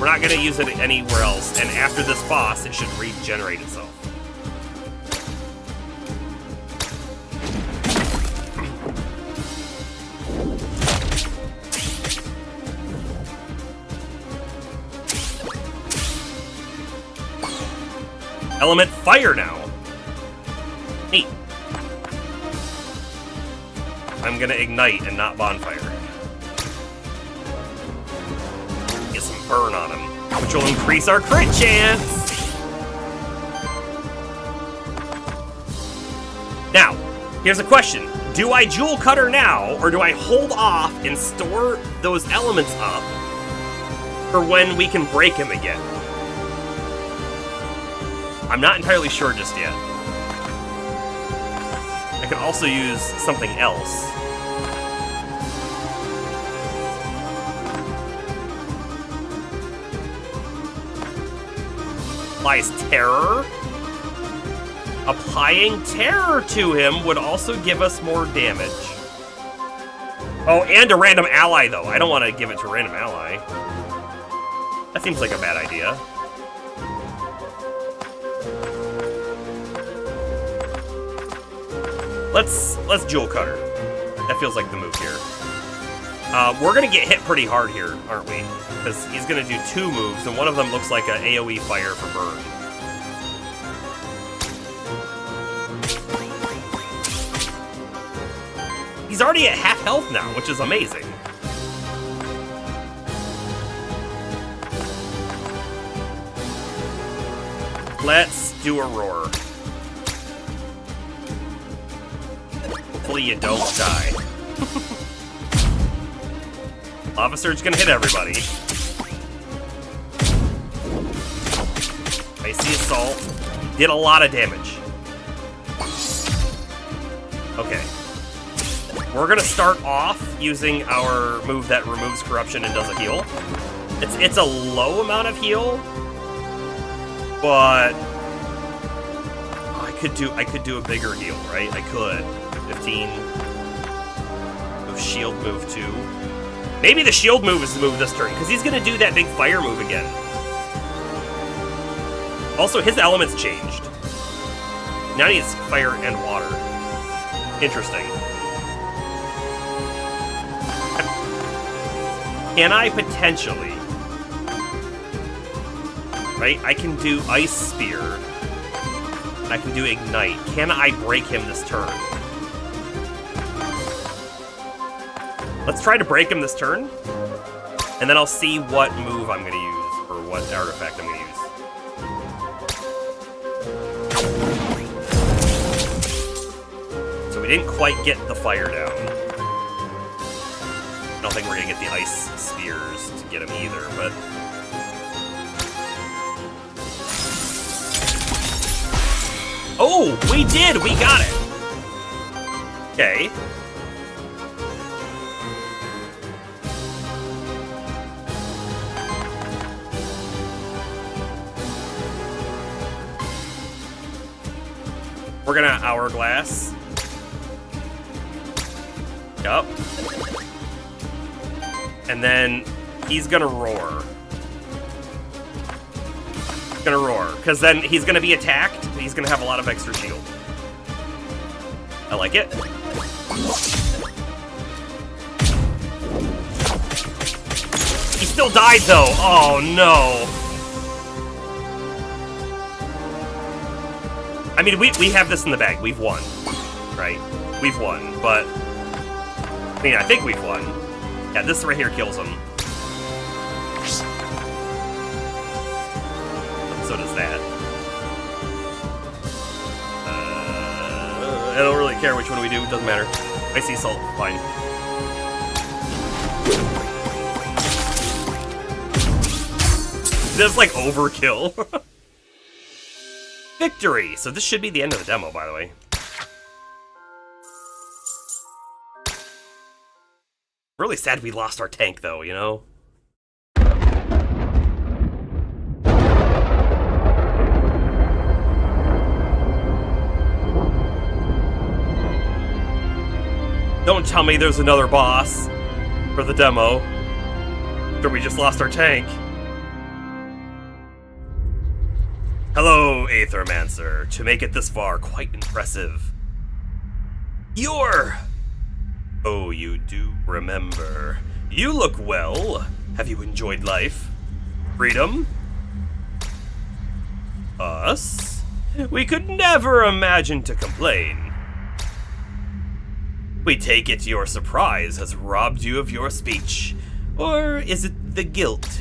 not going to use it anywhere else, and after this boss, it should regenerate itself. Element fire now. Neat. I'm gonna ignite and not bonfire. Get some burn on him, which will increase our crit chance. Now, here's a question. Do I Jewel Cutter now, or do I hold off and store those elements up for when we can break him again? I'm not entirely sure just yet. I could also use something else. Applies terror. Applying terror to him would also give us more damage. Oh, and a random ally, though. I don't want to give it to a random ally. That seems like a bad idea. Let's Jewel Cutter. That feels like the move here. We're gonna get hit pretty hard here, aren't we? Because he's gonna do two moves, and one of them looks like an AoE fire for burn. He's already at half health now, which is amazing. Let's do a roar. Hopefully you don't die. Lava Surge gonna hit everybody. Icy Assault. Did a lot of damage. Okay. We're gonna start off using our move that removes corruption and does a heal. It's a low amount of heal, but I could do a bigger heal, right? I could. 15. Move shield move 2. Maybe the shield move is the move this turn, because he's going to do that big fire move again. Also, his element's changed. Now he needs fire and water. Interesting. Can I potentially... Right? I can do Ice Spear. I can do Ignite. Can I break him this turn? Let's try to break him this turn, and then I'll see what move I'm going to use, or what artifact I'm going to use. So we didn't quite get the fire down. I don't think we're going to get the ice spheres to get him either, but... Oh, we did! We got it! Okay. We're gonna Hourglass. Yup. And then he's gonna roar. Gonna roar, because then he's gonna be attacked, but he's gonna have a lot of extra shield. I like it. He still died though. Oh no. I mean, we have this in the bag. We've won, right? We've won, but... I mean, I think we've won. Yeah, this right here kills him. So does that. I don't really care which one we do. It doesn't matter. Icy salt, fine. That's like overkill. Victory! So this should be the end of the demo, by the way. Really sad we lost our tank, though, you know? Don't tell me there's another boss for the demo. Or we just lost our tank. Hello, Aethermancer. To make it this far, quite impressive. Oh, you do remember. You look well. Have you enjoyed life? Freedom? Us? We could never imagine to complain. We take it your surprise has robbed you of your speech. Or is it the guilt?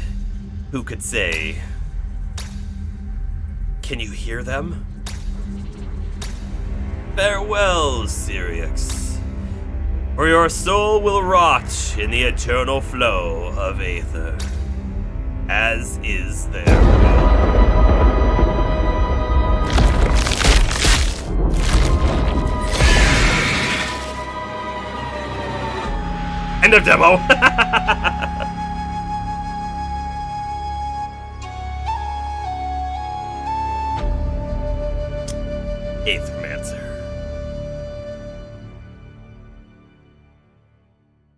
Who could say? Can you hear them? Farewell, Syrinx. For your soul will rot in the eternal flow of Aether, as is their will. End of demo! Aethermancer.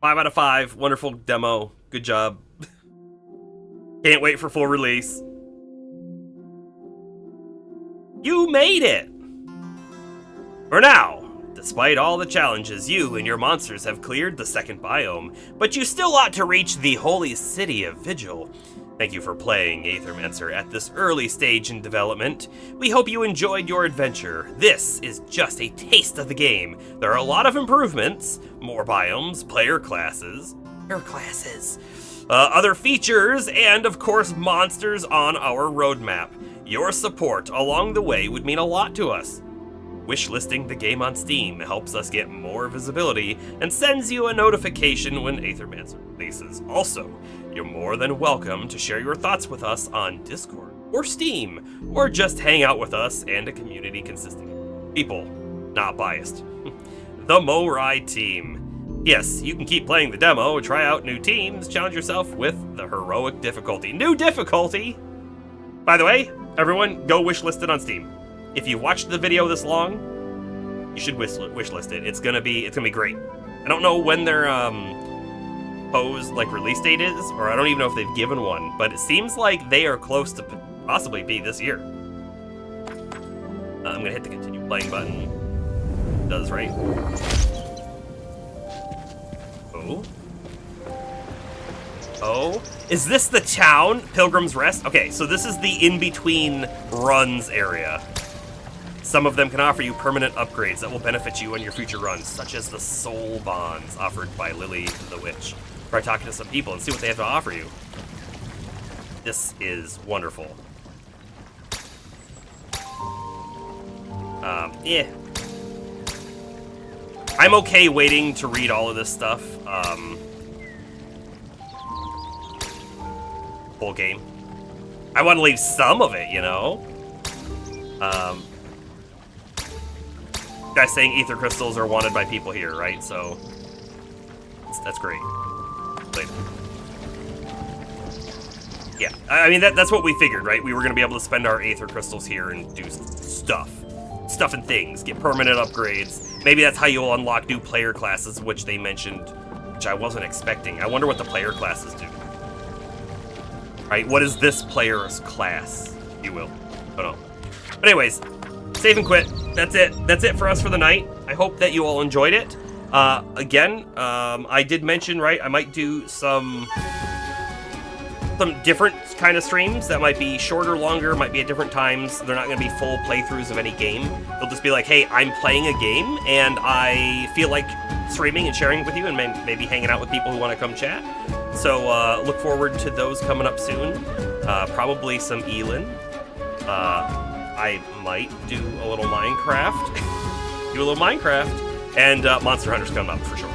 5 out of 5. Wonderful demo. Good job. Can't wait for full release. You made it! For now. Despite all the challenges, you and your monsters have cleared the second biome, but you still ought to reach the holy city of Vigil. Thank you for playing Aethermancer at this early stage in development. We hope you enjoyed your adventure. This is just a taste of the game. There are a lot of improvements, more biomes, player classes, other features, and of course monsters on our roadmap. Your support along the way would mean a lot to us. Wishlisting the game on Steam helps us get more visibility and sends you a notification when Aethermancer releases. Also, you're more than welcome to share your thoughts with us on Discord or Steam, or just hang out with us and a community consisting of people, not biased. The Moi Rai team. Yes, you can keep playing the demo, try out new teams, challenge yourself with the heroic difficulty. New difficulty! By the way, everyone, go wishlist it on Steam. If you watched the video this long, you should wishlist it. It's gonna be great. I don't know when their release date is, or I don't even know if they've given one, but it seems like they are close to possibly be this year. I'm gonna hit the continue playing button. It does, right? Oh, is this the town? Pilgrim's Rest? Okay, so this is the in-between runs area. Some of them can offer you permanent upgrades that will benefit you on your future runs, such as the soul bonds offered by Lily the Witch. Try talking to some people and see what they have to offer you. This is wonderful. Yeah. I'm okay waiting to read all of this stuff. Full game. I want to leave some of it, you know? Guys saying ether crystals are wanted by people here, right? So that's great. Later. Yeah, I mean that's what we figured, right? We were gonna be able to spend our aether crystals here and do stuff and things, get permanent upgrades. Maybe that's how you'll unlock new player classes, which they mentioned, which I wasn't expecting. I wonder what the player classes do. Right? What is this player's class, if you will? I don't know. But anyways. Save and quit. That's it. That's it for us for the night. I hope that you all enjoyed it. Again, I did mention, right, I might do some different kind of streams that might be shorter, longer, might be at different times. They're not going to be full playthroughs of any game. They'll just be like, hey, I'm playing a game, and I feel like streaming and sharing it with you, and maybe hanging out with people who want to come chat. So look forward to those coming up soon. Probably some Elin. I might do a little Minecraft. do a little Minecraft, and Monster Hunter's coming up for sure.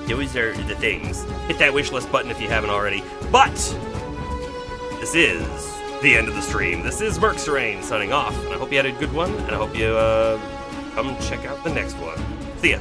Those are the things. Hit that wish list button if you haven't already. But this is the end of the stream. This is Merxerain signing off, and I hope you had a good one, and I hope you come check out the next one. See ya.